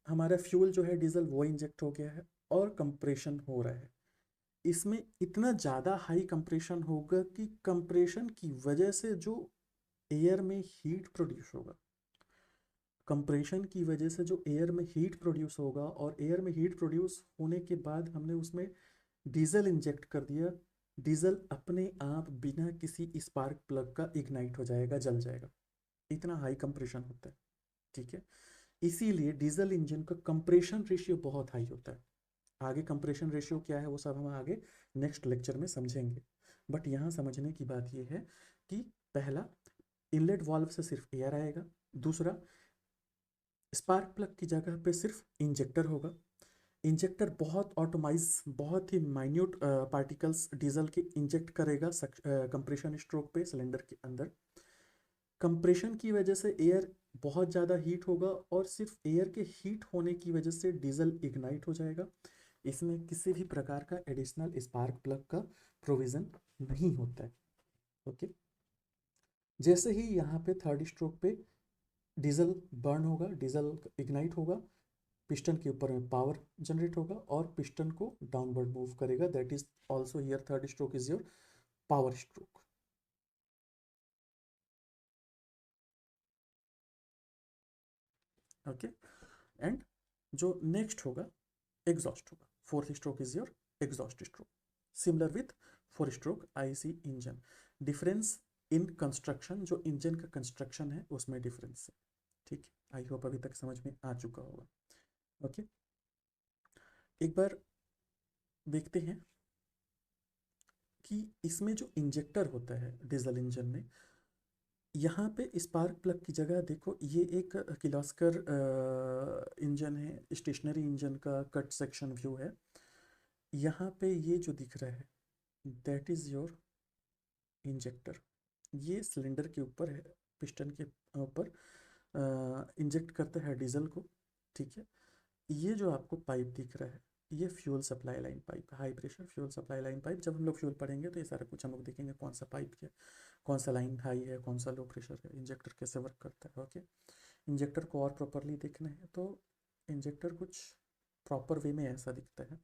हमारा फ्यूल जो है डीजल वो इंजेक्ट हो गया है, और कंप्रेशन हो रहा है। इसमें इतना ज़्यादा हाई कंप्रेशन होगा कि कंप्रेशन की वजह से जो एयर में हीट प्रोड्यूस होगा, कंप्रेशन की वजह से जो एयर में हीट प्रोड्यूस होगा, और एयर में हीट प्रोड्यूस होने के बाद हमने उसमें डीजल इंजेक्ट कर दिया, डीजल अपने आप बिना किसी स्पार्क प्लग का इग्नाइट हो जाएगा, जल जाएगा, इतना हाई कंप्रेशन होता है। ठीक है, इसीलिए डीजल इंजन का कंप्रेशन रेशियो बहुत हाई होता है। आगे कंप्रेशन रेशियो क्या है वो सब हम आगे नेक्स्ट लेक्चर में समझेंगे, बट यहाँ समझने की बात ये है कि पहला, इनलेट वाल्व से सिर्फ एयर आएगा, दूसरा, स्पार्क प्लग की जगह पे सिर्फ इंजेक्टर होगा, इंजेक्टर बहुत ऑटोमाइज, बहुत ही माइन्यूट पार्टिकल्स डीजल के इंजेक्ट करेगा कंप्रेशन स्ट्रोक पे सिलेंडर के अंदर। कंप्रेशन की वजह से एयर बहुत ज़्यादा हीट होगा और सिर्फ एयर के हीट होने की वजह से डीजल इग्नाइट हो जाएगा। इसमें किसी भी प्रकार का एडिशनल स्पार्क प्लग का प्रोविज़न नहीं होता है। ओके, जैसे ही यहाँ पे थर्ड स्ट्रोक पे डीजल बर्न होगा, डीजल इग्नाइट होगा, पिस्टन के ऊपर में पावर जनरेट होगा और पिस्टन को डाउनवर्ड मूव करेगा। That is also here third stroke is your power stroke. Okay, and जो नेक्स्ट होगा एग्जॉस्ट होगा। Fourth stroke is your exhaust stroke, similar with four stroke IC engine. Difference in construction, जो engine का construction है उसमें difference है। ठीक है, आई होप अभी तक समझ में आ चुका होगा। ओके, एक बार देखते हैं कि इसमें जो इंजेक्टर होता है डीजल इंजन में, यहाँ पे स्पार्क प्लग की जगह देखो, ये एक किर्लोस्कर इंजन है, स्टेशनरी इंजन का कट सेक्शन व्यू है। यहाँ पे ये जो दिख रहा है दैट इज़ योर इंजेक्टर। ये सिलेंडर के ऊपर है, पिस्टन के ऊपर इंजेक्ट करता है डीजल को। ठीक है, ये जो आपको पाइप दिख रहा है ये fuel supply line pipe, high pressure fuel supply line pipe. जब हम लोग फ्यूल पढ़ेंगे तो ये सारा कुछ हम लोग देखेंगे, कौन सा पाइप है, कौन सा लाइन हाई है, कौन सा लो प्रेशर है, इंजेक्टर कैसे वर्क करता है। ओके, इंजेक्टर को और प्रॉपरली देखना है तो इंजेक्टर कुछ प्रॉपर वे में ऐसा दिखता है।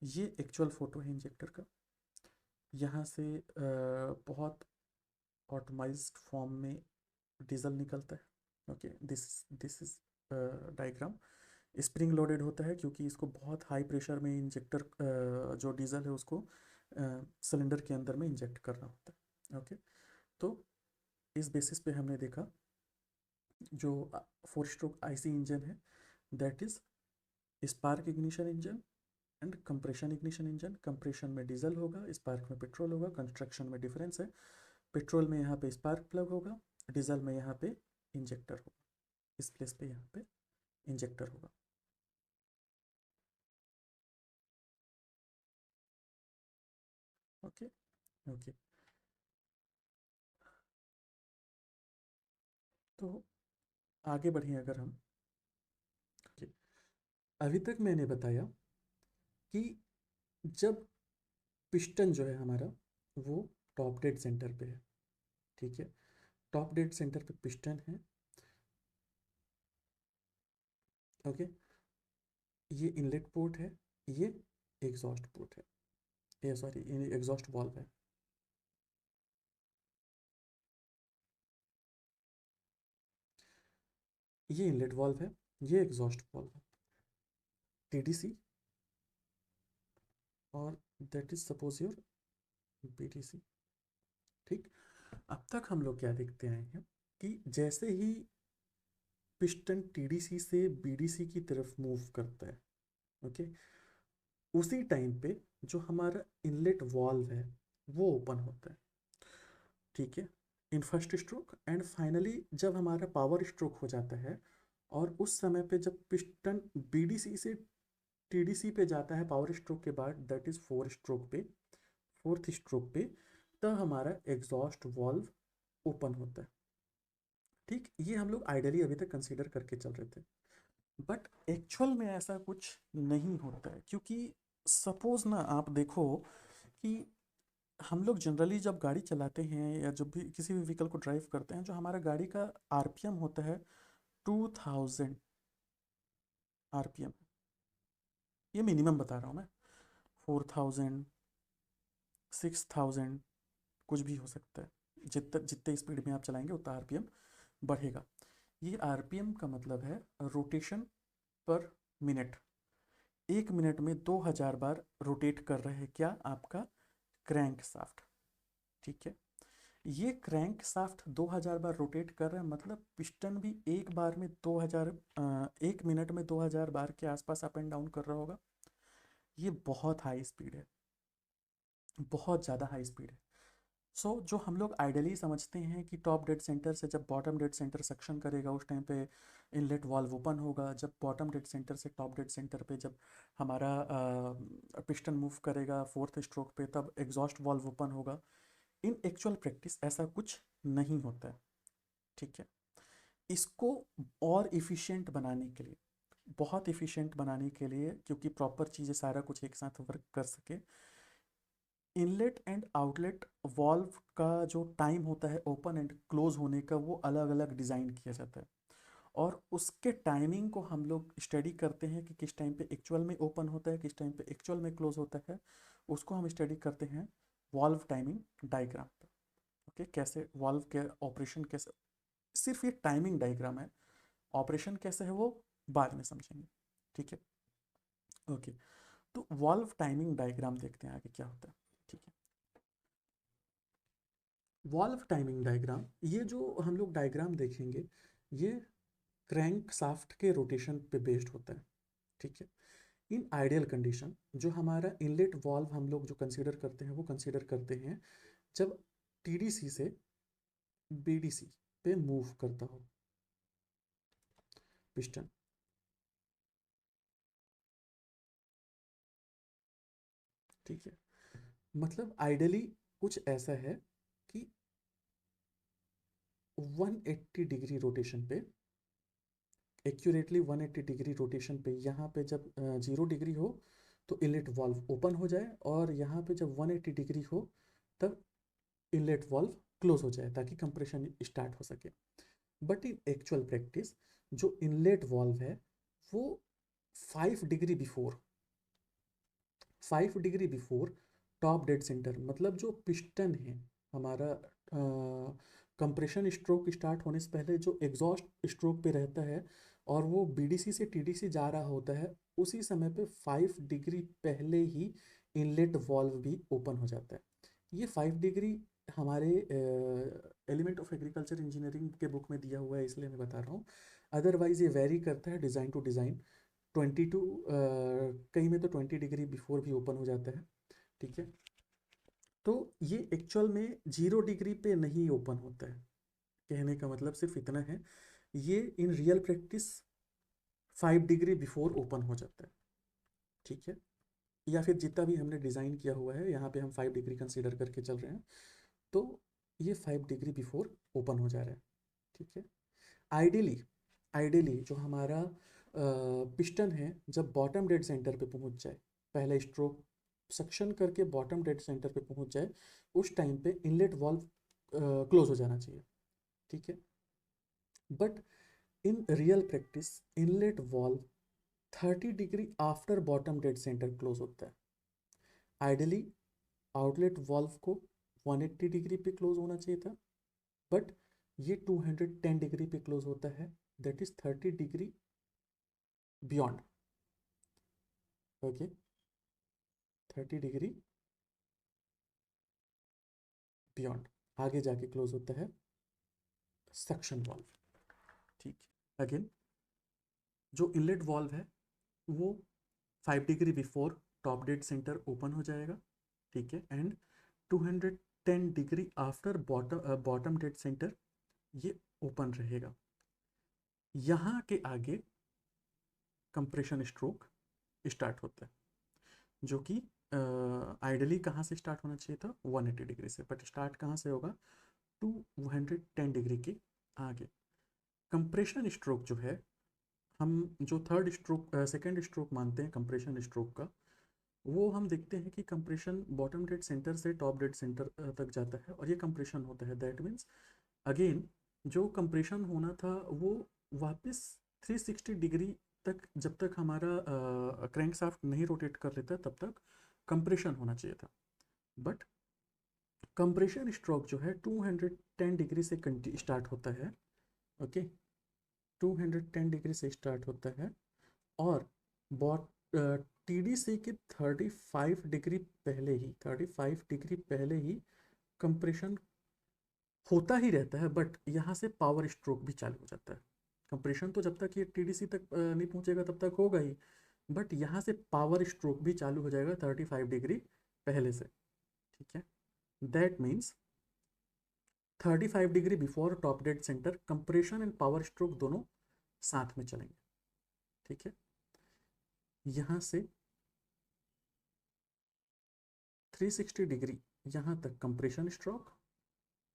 ये एक्चुअल फ़ोटो है इंजेक्टर का। यहाँ से बहुत ऑटोमाइज्ड फॉर्म में डीजल निकलता है। Okay, this is diagram. Spring loaded होता है क्योंकि इसको बहुत हाई प्रेशर में इंजेक्टर जो डीजल है उसको सिलेंडर के अंदर में इंजेक्ट करना होता है। ओके, तो इस बेसिस पे हमने देखा जो फोर स्ट्रोक आईसी इंजन है that is spark ignition engine and compression ignition engine. Compression में डीजल होगा, स्पार्क में पेट्रोल होगा। कंस्ट्रक्शन में डिफरेंस है, पेट्रोल में यहाँ पे स्पार्क प्लग होगा, डीजल में यहाँ पे इंजेक्टर होगा, इस प्लेस पे यहाँ पे इंजेक्टर होगा। ओके ओके, तो आगे बढ़ें अगर हम। ओके, अभी तक मैंने बताया कि जब पिस्टन जो है हमारा वो टॉप डेड सेंटर पे है। ठीक है, टॉप डेड सेंटर पे पिस्टन है। ओके, ये इनलेट पोर्ट है, ये एग्जॉस्ट पोर्ट है, ये सॉरी एग्जॉस्ट वाल्व है। ये इनलेट वाल्व है, ये एग्जॉस्ट वाल्व है, टीडीसी, और that is suppose your BTC. ठीक, अब तक हम लोग क्या देखते आए हैं कि जैसे ही पिस्टन टीडीसी से बीडीसी की तरफ मूव करता है, ओके, उसी टाइम पे जो हमारा इनलेट वाल्व है वो ओपन होता है। ठीक है, in first stroke and finally जब हमारा पावर स्ट्रोक हो जाता है और उस समय पे जब पिस्टन बीडीसी से टीडीसी पे जाता है पावर स्ट्रोक के बाद, दैट इज फोर्थ स्ट्रोक पे, तब हमारा एग्जॉस्ट वाल्व ओपन होता है। ठीक, ये हम लोग आइडियली अभी तक कंसीडर करके चल रहे थे, बट एक्चुअल में ऐसा कुछ नहीं होता है। क्योंकि सपोज ना आप देखो कि हम लोग जनरली जब गाड़ी चलाते हैं या जब भी किसी भी व्हीकल को ड्राइव करते हैं, जो हमारा गाड़ी का आरपीएम होता है 2000 आरपीएम, ये मिनिमम बता रहा हूँ मैं। 4000, 6000, कुछ भी हो सकता है। जितने स्पीड में आप चलाएंगे उतना आरपीएम बढ़ेगा। ये आरपीएम का मतलब है रोटेशन पर मिनट। एक मिनट में 2000 बार रोटेट कर रहे हैं क्या, आपका क्रैंक साफ्ट। ठीक है, ये क्रैंक साफ्ट 2000 बार रोटेट कर रहे हैं, मतलब पिस्टन भी एक बार में 2000, एक मिनट में 2000 बार के आसपास अप एंड डाउन कर रहा होगा। ये बहुत हाई स्पीड है, बहुत ज़्यादा हाई स्पीड है। सो जो हम लोग आइडियली समझते हैं कि टॉप डेड सेंटर से जब बॉटम डेड सेंटर सक्शन करेगा उस टाइम पे इनलेट वाल्व ओपन होगा। जब बॉटम डेड सेंटर से टॉप डेड सेंटर पे जब हमारा पिस्टन मूव करेगा फोर्थ स्ट्रोक पे, तब एग्जॉस्ट वाल्व ओपन होगा। इन एक्चुअल प्रैक्टिस ऐसा कुछ नहीं होता है। ठीक है, इसको और इफ़िशिएंट बनाने के लिए, बहुत इफ़िशिएंट बनाने के लिए, क्योंकि प्रॉपर चीज़ें सारा कुछ एक साथ वर्क कर सके, इनलेट एंड आउटलेट वॉल्व का जो टाइम होता है ओपन एंड क्लोज होने का, वो अलग अलग डिज़ाइन किया जाता है। और उसके टाइमिंग को हम लोग स्टडी करते हैं कि किस टाइम पे एक्चुअल में ओपन होता है, किस टाइम पे एक्चुअल में क्लोज होता है। उसको हम स्टडी करते हैं वॉल्व टाइमिंग डायग्राम पे। ओके, कैसे वॉल्व के ऑपरेशन कैसे, सिर्फ ये टाइमिंग डायग्राम है, ऑपरेशन कैसे है वो बाद में समझेंगे। ठीक है, ओके। तो वॉल्व टाइमिंग डायग्राम देखते हैं आगे क्या होता है। ठीक है, वॉल्व टाइमिंग डायग्राम, ये जो हम लोग डायग्राम देखेंगे, ये क्रैंक साफ्ट के रोटेशन पे बेस्ड होता है। ठीक है, इन आइडियल कंडीशन जो हमारा इनलेट वॉल्व हम लोग जो कंसीडर करते हैं, वो कंसीडर करते हैं जब टीडीसी से बीडीसी पे मूव करता हो पिस्टन। ठीक है, मतलब आइडियली कुछ ऐसा है कि 180 डिग्री रोटेशन पे, एक्यूरेटली 180 डिग्री रोटेशन पे, यहाँ पे जब 0 डिग्री हो तो इनलेट वाल्व ओपन हो जाए, और यहाँ पे जब 180 डिग्री हो तब इनलेट वाल्व क्लोज हो जाए, ताकि कंप्रेशन स्टार्ट हो सके। बट इन एक्चुअल प्रैक्टिस जो इनलेट वाल्व है वो 5 degree before, 5 degree before top dead centre, मतलब जो पिस्टन है हमारा, कंप्रेशन स्ट्रोक स्टार्ट होने से पहले जो एग्जॉस्ट स्ट्रोक पे रहता है और वो बीडीसी से टीडीसी जा रहा होता है, उसी समय पे 5 डिग्री पहले ही इनलेट वॉल्व भी ओपन हो जाता है। ये 5 डिग्री हमारे एलिमेंट ऑफ एग्रीकल्चर इंजीनियरिंग के बुक में दिया हुआ है, इसलिए मैं बता रहा हूँ। अदरवाइज ये वेरी करता है डिज़ाइन टू डिज़ाइन। 22 कहीं में तो 20 डिग्री बिफोर भी ओपन हो जाता है। ठीक है, तो ये एक्चुअल में 0 डिग्री पे नहीं ओपन होता है, कहने का मतलब सिर्फ इतना है, ये in real practice 5 degree before open हो जाता है। ठीक है, या फिर जितना भी हमने डिज़ाइन किया हुआ है, यहाँ पे हम 5 डिग्री कंसीडर करके चल रहे हैं, तो ये 5 डिग्री बिफोर ओपन हो जा रहा है। ठीक है, आइडियली, आइडियली जो हमारा पिस्टन है जब बॉटम डेड सेंटर पे पहुंच जाए, पहला स्ट्रोक सक्शन करके बॉटम डेड सेंटर पे पहुंच जाए, उस टाइम पे इनलेट वाल्व क्लोज हो जाना चाहिए। ठीक है, but in real practice inlet valve 30 degree after bottom dead centre close होता है। आइडियली आउटलेट वाल्व को 180 डिग्री पे क्लोज होना चाहिए था, बट ये 210 डिग्री पे क्लोज होता है, that is 30 degree beyond. Okay, 30 degree beyond आगे जाके क्लोज होता है सक्शन वाल्व। ठीक है, अगेन जो इनलेट वाल्व है वो 5 degree before top dead centre open हो जाएगा। ठीक है, and 210 degree after bottom dead centre ये ओपन रहेगा। यहाँ के आगे कंप्रेशन स्ट्रोक स्टार्ट होता है, जो कि आइडियली कहाँ से स्टार्ट होना चाहिए था, 180 डिग्री से, बट स्टार्ट कहाँ से होगा, 210 डिग्री के आगे। कंप्रेशन स्ट्रोक जो है, हम जो थर्ड स्ट्रोक सेकेंड स्ट्रोक मानते हैं कंप्रेशन स्ट्रोक का, वो हम देखते हैं कि कंप्रेशन बॉटम डेड सेंटर से टॉप डेड सेंटर तक जाता है और ये कंप्रेशन होता है। दैट मीन्स अगेन जो कंप्रेशन होना था वो वापस 360 डिग्री तक, जब तक हमारा क्रैंक शाफ्ट नहीं रोटेट कर लेता तब तक कंप्रेशन होना चाहिए था। बट कंप्रेशन स्ट्रोक जो है 210 डिग्री से स्टार्ट होता है। ओके, 210 डिग्री से स्टार्ट होता है, और बॉट टीडीसी के 35 डिग्री पहले ही, 35 डिग्री पहले ही कंप्रेशन होता ही रहता है, बट यहाँ से पावर स्ट्रोक भी चालू हो जाता है। कंप्रेशन तो जब तक ये टीडीसी तक नहीं पहुँचेगा तब तक होगा ही, बट यहाँ से पावर स्ट्रोक भी चालू हो जाएगा 35 डिग्री पहले से। ठीक है, that means 35 degree before top dead centre compression and power stroke दोनों साथ में चलेंगे। ठीक है, यहाँ से 360 डिग्री यहाँ तक compression stroke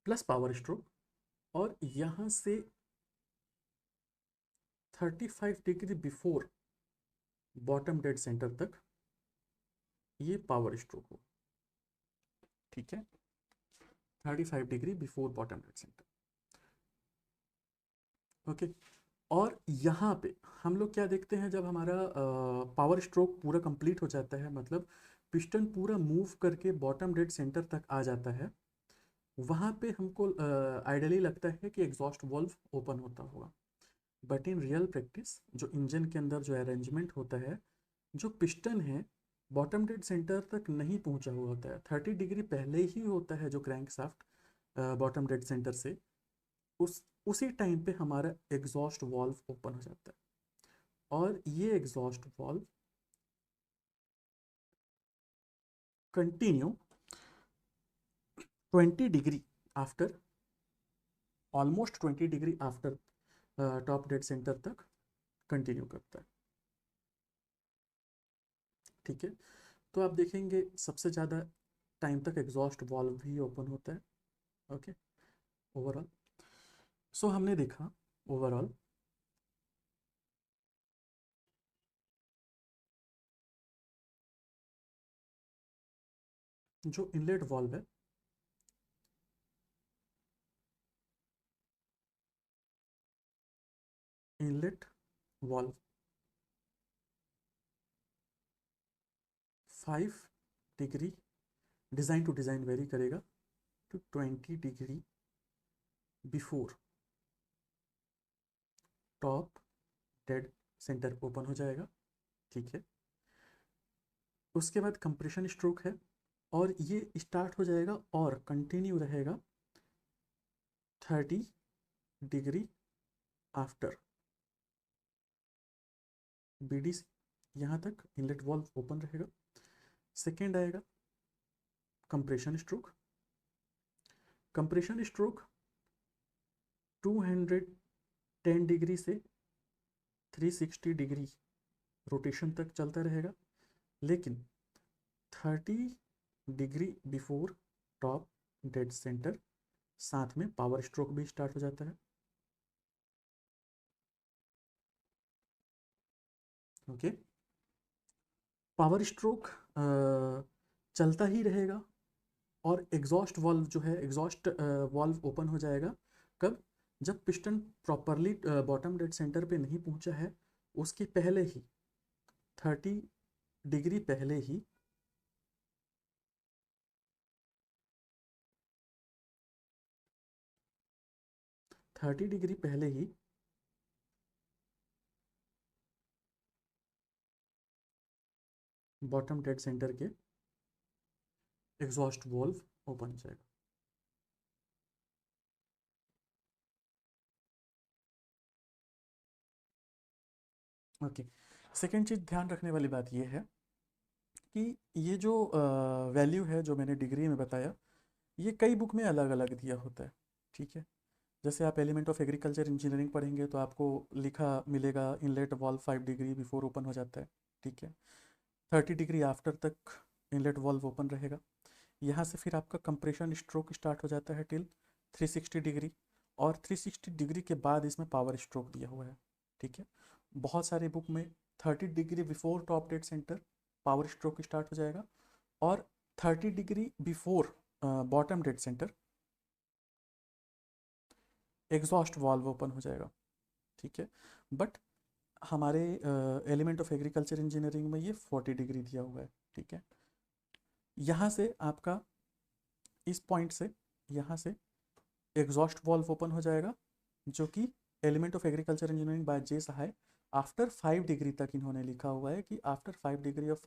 plus power stroke, और यहाँ से 35 degree before bottom dead centre तक ये पावर स्ट्रोक हो, ठीक है, 35 degree before bottom dead centre, okay. और यहाँ पे हम लोग क्या देखते हैं, जब हमारा पावर स्ट्रोक पूरा कंप्लीट हो जाता है, मतलब पिस्टन पूरा मूव करके बॉटम डेड सेंटर तक आ जाता है, वहाँ पे हमको आइडियली लगता है कि एग्जॉस्ट वॉल्व ओपन होता होगा। बट इन रियल प्रैक्टिस जो इंजन के अंदर जो अरेंजमेंट होता है, जो पिस्टन है बॉटम डेड सेंटर तक नहीं पहुंचा हुआ होता है, 30 डिग्री पहले ही होता है जो crank shaft bottom dead centre से, उसी टाइम पे हमारा एग्जॉस्ट वॉल्व ओपन हो जाता है। और ये exhaust valve continue 20 degree after, almost 20 degree after top dead centre तक कंटिन्यू करता है, ठीक है। तो आप देखेंगे सबसे ज़्यादा टाइम तक एग्जॉस्ट वॉल्व भी ओपन होता है, ओके। ओवरऑल सो हमने देखा ओवरऑल जो इनलेट वॉल्व है, inlet valve 5 degree design to design vary करेगा, तो 20 degree before top dead centre open हो जाएगा, ठीक है। उसके बाद कंप्रेशन स्ट्रोक है, और ये स्टार्ट हो जाएगा और कंटिन्यू रहेगा 30 डिग्री आफ्टर BD से, यहाँ तक इनलेट वॉल्व ओपन रहेगा। सेकेंड आएगा compression stroke, compression stroke 210 degree से 360 डिग्री रोटेशन तक चलता रहेगा, लेकिन 30 degree before top dead centre साथ में पावर स्ट्रोक भी स्टार्ट हो जाता है, ओके। पावर स्ट्रोक चलता ही रहेगा, और एग्जॉस्ट वॉल्व जो है, एग्जॉस्ट वॉल्व ओपन हो जाएगा कब, जब piston properly bottom dead centre पे नहीं पहुंचा है, उसके पहले ही 30 डिग्री पहले ही बॉटम डेड सेंटर के एग्जॉस्ट वॉल्व ओपन हो जाएगा, ओके। सेकेंड चीज़ ध्यान रखने वाली बात यह है कि ये जो वैल्यू है जो मैंने डिग्री में बताया, ये कई बुक में अलग अलग दिया होता है, ठीक है। जैसे आप एलिमेंट ऑफ एग्रीकल्चर इंजीनियरिंग पढ़ेंगे तो आपको लिखा मिलेगा inlet valve 5 degree before open हो जाता है, ठीक है। 30 डिग्री आफ्टर तक इनलेट वॉल्व ओपन रहेगा। यहाँ से फिर आपका कंप्रेशन स्ट्रोक स्टार्ट हो जाता है टिल 360 डिग्री, और 360 डिग्री के बाद इसमें पावर स्ट्रोक दिया हुआ है, ठीक है। बहुत सारे बुक में 30 degree before top dead centre power stroke start हो जाएगा, और 30 degree before bottom dead centre exhaust valve open हो जाएगा, ठीक है। बट हमारे एलिमेंट ऑफ एग्रीकल्चर इंजीनियरिंग में ये 40 डिग्री दिया हुआ है, ठीक है। यहाँ से आपका इस पॉइंट से यहाँ से एग्जॉस्ट वाल्व ओपन हो जाएगा, जो कि element of agriculture engineering by J Sahay after 5 degree तक इन्होंने लिखा हुआ है कि after 5 degree of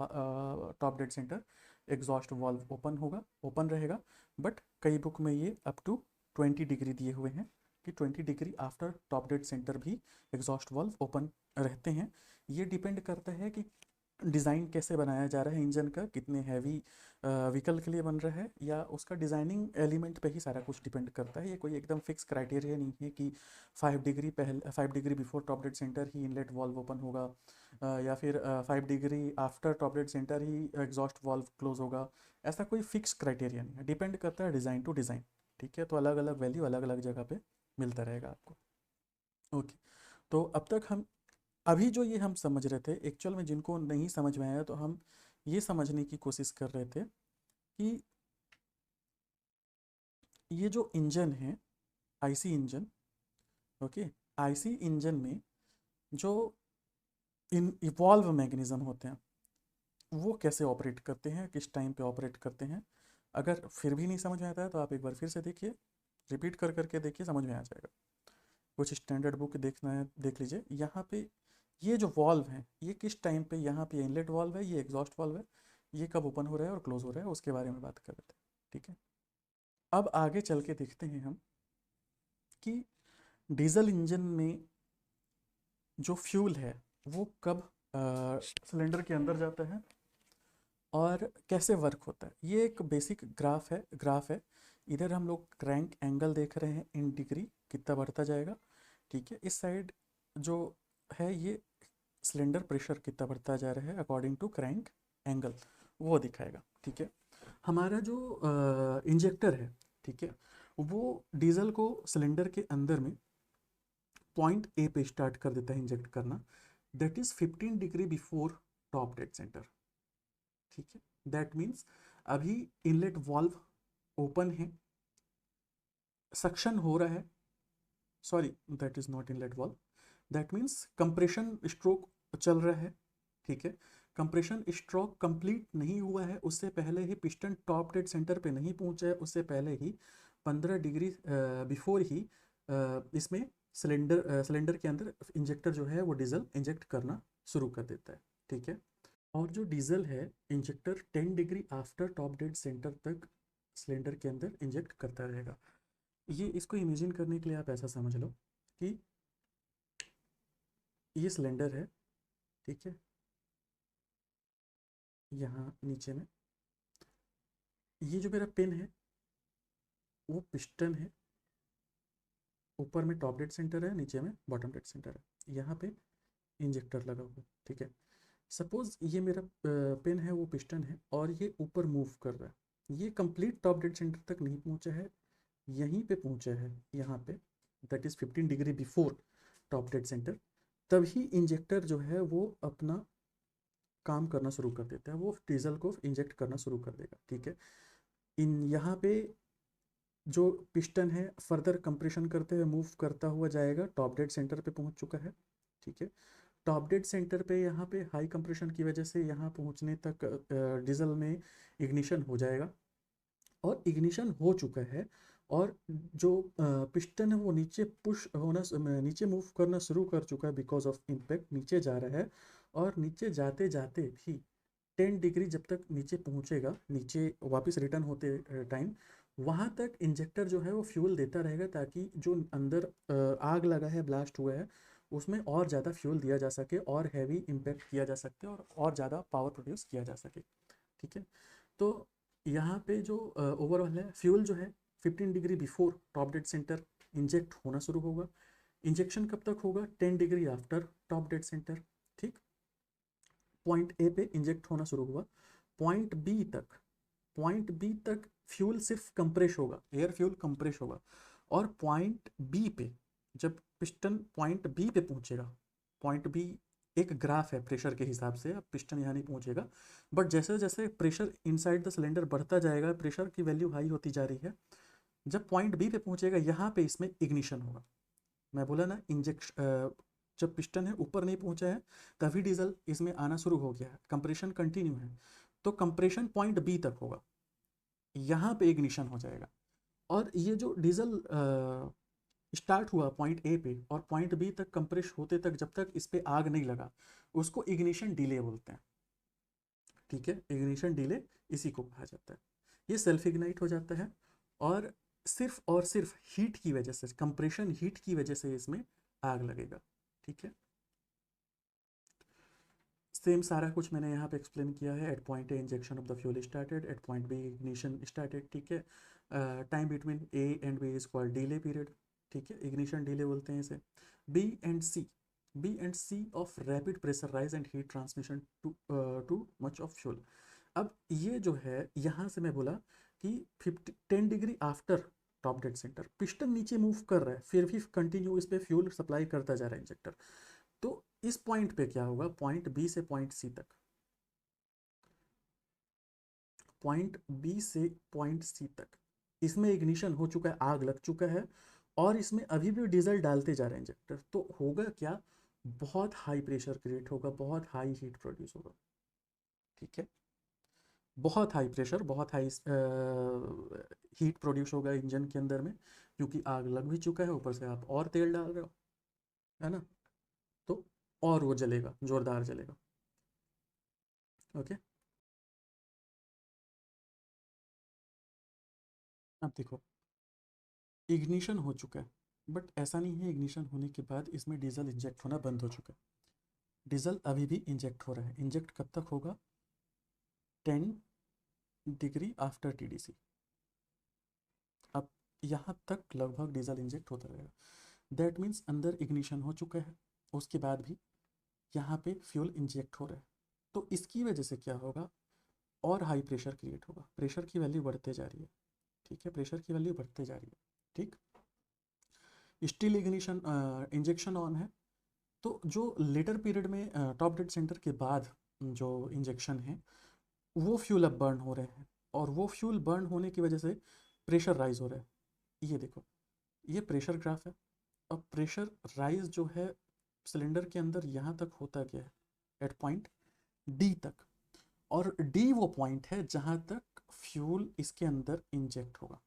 top dead centre exhaust valve open होगा, ओपन रहेगा। बट कई बुक में ये अप टू 20 डिग्री दिए हुए हैं कि 20 degree after top dead centre भी एग्जॉस्ट वाल्व ओपन रहते हैं। ये डिपेंड करता है कि डिज़ाइन कैसे बनाया जा रहा है इंजन का, कितने हैवी व्हीकल के लिए बन रहा है, या उसका डिज़ाइनिंग एलिमेंट पे ही सारा कुछ डिपेंड करता है। ये कोई एकदम फिक्स क्राइटेरिया नहीं है कि 5 degree before top dead centre ही इनलेट वॉल्व ओपन होगा, या फिर 5 degree after top dead centre ही एग्जॉस्ट वॉल्व क्लोज होगा। ऐसा कोई फिक्स क्राइटेरिया नहीं है, डिपेंड करता है डिज़ाइन टू डिज़ाइन, ठीक है। तो अलग अलग वैल्यू अलग अलग जगह पे मिलता रहेगा आपको, ओके। तो अब तक हम अभी जो ये हम समझ रहे थे, एक्चुअल में जिनको नहीं समझ में आया तो हम ये समझने की कोशिश कर रहे थे कि ये जो इंजन है, IC engine, okay, IC engine में जो इन इवॉल्व मैकेनिज्म होते हैं वो कैसे ऑपरेट करते हैं, किस टाइम पे ऑपरेट करते हैं। अगर फिर भी नहीं समझ में आता है तो आप एक बार फिर से देखिए, रिपीट कर करके देखिए, समझ में आ जाएगा। कुछ स्टैंडर्ड बुक देखना है देख लीजिए। यहाँ पे ये जो वॉल्व है ये किस टाइम पे, यहाँ पे इनलेट वॉल्व है, ये एग्जॉस्ट वॉल्व है, ये कब ओपन हो रहा है और क्लोज हो रहा है, उसके बारे में बात कर रहे थे। ठीक है, अब आगे चल के देखते हैं हम कि डीजल इंजन में जो फ्यूल है वो कब सिलेंडर के अंदर जाता है और कैसे वर्क होता है। ये एक बेसिक ग्राफ है। इधर हम लोग क्रैंक एंगल देख रहे हैं इन डिग्री, कितना बढ़ता जाएगा। ठीक है, इस साइड जो है ये सिलेंडर प्रेशर कितना बढ़ता जा रहा है अकॉर्डिंग टू क्रैंक एंगल, वो दिखाएगा। ठीक है, हमारा जो इंजेक्टर है, ठीक है, वो डीजल को सिलेंडर के अंदर में पॉइंट ए पे स्टार्ट कर देता है इंजेक्ट करना, that is 15 degree before top dead centre. ठीक है, दैट मीन्स अभी इनलेट वाल्व ओपन है, सक्शन हो रहा है, sorry that is not inlet valve, that means compression stroke चल रहा है। ठीक है, कंप्रेशन स्ट्रोक कंप्लीट नहीं हुआ है, उससे पहले ही पिस्टन टॉप डेड सेंटर पे नहीं पहुंचा है, उससे पहले ही 15 डिग्री बिफोर ही इसमें सिलेंडर के अंदर इंजेक्टर जो है वो डीजल इंजेक्ट करना शुरू कर देता है। ठीक है, और जो डीजल है injector 10 degree after top dead centre तक सिलेंडर के अंदर इंजेक्ट करता रहेगा। ये इसको इमेजिन करने के लिए आप ऐसा समझ लो कि ये सिलेंडर है, ठीक है, यहाँ नीचे में ये जो मेरा पिन है वो पिस्टन है, ऊपर में टॉप डेड सेंटर है, नीचे में बॉटम डेड सेंटर है, यहाँ पे इंजेक्टर लगा हुआ है। ठीक है, सपोज ये मेरा पिन है वो पिस्टन है और ये ऊपर मूव कर रहा है, ये कंप्लीट टॉप डेड सेंटर तक नहीं पहुँचा है, यहीं पे पहुँचा है, यहाँ पे, that is 15 degree before top dead centre. तभी इंजेक्टर जो है वो अपना काम करना शुरू कर देता है, वो डीजल को इंजेक्ट करना शुरू कर देगा। ठीक है, इन यहाँ पे जो पिस्टन है फर्दर कंप्रेशन करते हुए मूव करता हुआ जाएगा, टॉप डेड सेंटर पे पहुंच चुका है। ठीक है, टॉप डेड सेंटर पे यहाँ पे हाई कंप्रेशन की वजह से यहाँ पहुँचने तक डीजल में इग्निशन हो जाएगा, और इग्निशन हो चुका है, और जो पिस्टन है वो नीचे पुश होना, नीचे मूव करना शुरू कर चुका है, बिकॉज ऑफ इम्पैक्ट नीचे जा रहा है। और नीचे जाते जाते भी 10 डिग्री जब तक नीचे पहुंचेगा, नीचे वापस रिटर्न होते टाइम, वहाँ तक इंजेक्टर जो है वो फ्यूल देता रहेगा, ताकि जो अंदर आग लगा है, ब्लास्ट हुआ है, उसमें और ज़्यादा फ्यूल दिया जा सके और हैवी इम्पैक्ट किया जा सके और ज़्यादा पावर प्रोड्यूस किया जा सके। ठीक है, तो यहाँ पे जो ओवरऑल है फ्यूल जो है 15 degree before top dead centre inject होना शुरू होगा। इंजेक्शन कब तक होगा? 10 degree after top dead centre. ठीक, पॉइंट ए पे इंजेक्ट होना शुरू हुआ, पॉइंट बी तक, पॉइंट बी तक फ्यूल सिर्फ कंप्रेस होगा, एयर फ्यूल कंप्रेस होगा, और पॉइंट बी पे जब पिस्टन पॉइंट बी पे पहुंचेगा, पॉइंट बी एक ग्राफ है प्रेशर के हिसाब से, अब पिस्टन यहाँ नहीं पहुंचेगा, बट जैसे जैसे प्रेशर इनसाइड द सिलेंडर बढ़ता जाएगा, प्रेशर की वैल्यू हाई होती जा रही है, जब पॉइंट बी पे पहुंचेगा यहाँ पे इसमें इग्निशन होगा। मैं बोला ना, इंजेक्शन जब पिस्टन है ऊपर नहीं पहुंचा है तभी डीजल इसमें आना शुरू हो गया है, कंप्रेशन कंटिन्यू है, तो कंप्रेशन पॉइंट बी तक होगा, यहाँ पे इग्निशन हो जाएगा। और ये जो डीजल स्टार्ट हुआ पॉइंट ए पे और पॉइंट बी तक कंप्रेस होते तक जब तक इस पे आग नहीं लगा, उसको इग्निशन डिले बोलते हैं। ठीक है, इग्निशन डिले इसी को कहा जाता है। ये सेल्फ इग्नाइट हो जाता है, और सिर्फ हीट की वजह से, कंप्रेशन हीट की वजह से इसमें आग लगेगा। ठीक है, सेम सारा कुछ मैंने यहाँ पे एक्सप्लेन किया है। At point A injection of the fuel started, at point B ignition started. ठीक है, time between A and B is called delay period. ठीक है, इग्निशन डिले बोलते हैं इसे। B and C, B and C of rapid pressure rise and heat transmission to much of fuel. अब ये जो है यहाँ से मैं बोला कि 10 degree after top dead centre piston नीचे मूव कर रहा है, फिर भी कंटिन्यू इस पर फ्यूल सप्लाई करता जा रहा है इंजेक्टर, तो इस पॉइंट पे क्या होगा, पॉइंट बी से पॉइंट सी तक, पॉइंट बी से पॉइंट सी तक इसमें इग्निशन हो चुका है, आग लग चुका है, और इसमें अभी भी डीजल डालते जा रहे हैं इंजेक्टर, तो होगा क्या, बहुत हाई प्रेशर क्रिएट होगा, बहुत हाई हीट प्रोड्यूस होगा। ठीक है, बहुत हाई प्रेशर, बहुत हाई हीट प्रोड्यूस होगा इंजन के अंदर में, क्योंकि आग लग भी चुका है, ऊपर से आप और तेल डाल रहे हो, है ना, तो और वो जलेगा, जोरदार जलेगा। ओके, अब देखो, इग्निशन हो चुका है, बट ऐसा नहीं है इग्निशन होने के बाद इसमें डीजल इंजेक्ट होना बंद हो चुका है। डीजल अभी भी इंजेक्ट हो रहा है। इंजेक्ट कब तक होगा, 10 डिग्री आफ्टर टीडीसी। अब यहाँ तक लगभग डीजल इंजेक्ट होता रहेगा। दैट मीन्स अंदर इग्निशन हो चुका है, उसके बाद भी यहाँ पे फ्यूल इंजेक्ट हो रहा है, तो इसकी वजह से क्या होगा, और हाई प्रेशर क्रिएट होगा, प्रेशर की वैल्यू बढ़ते जा रही है। ठीक है, प्रेशर की वैल्यू बढ़ते जा रही है। ठीक, स्टिल इग्निशन इंजेक्शन ऑन है, तो जो लेटर पीरियड में टॉप डेड सेंटर के बाद जो इंजेक्शन है, वो फ्यूल अब बर्न हो रहे हैं, और वो फ्यूल बर्न होने की वजह से प्रेशर राइज हो रहा है। ये देखो, ये प्रेशर ग्राफ है। अब प्रेशर राइज जो है सिलेंडर के अंदर यहाँ तक होता गया है, एट पॉइंट डी तक, और डी वो पॉइंट है जहाँ तक फ्यूल इसके अंदर इंजेक्ट होगा।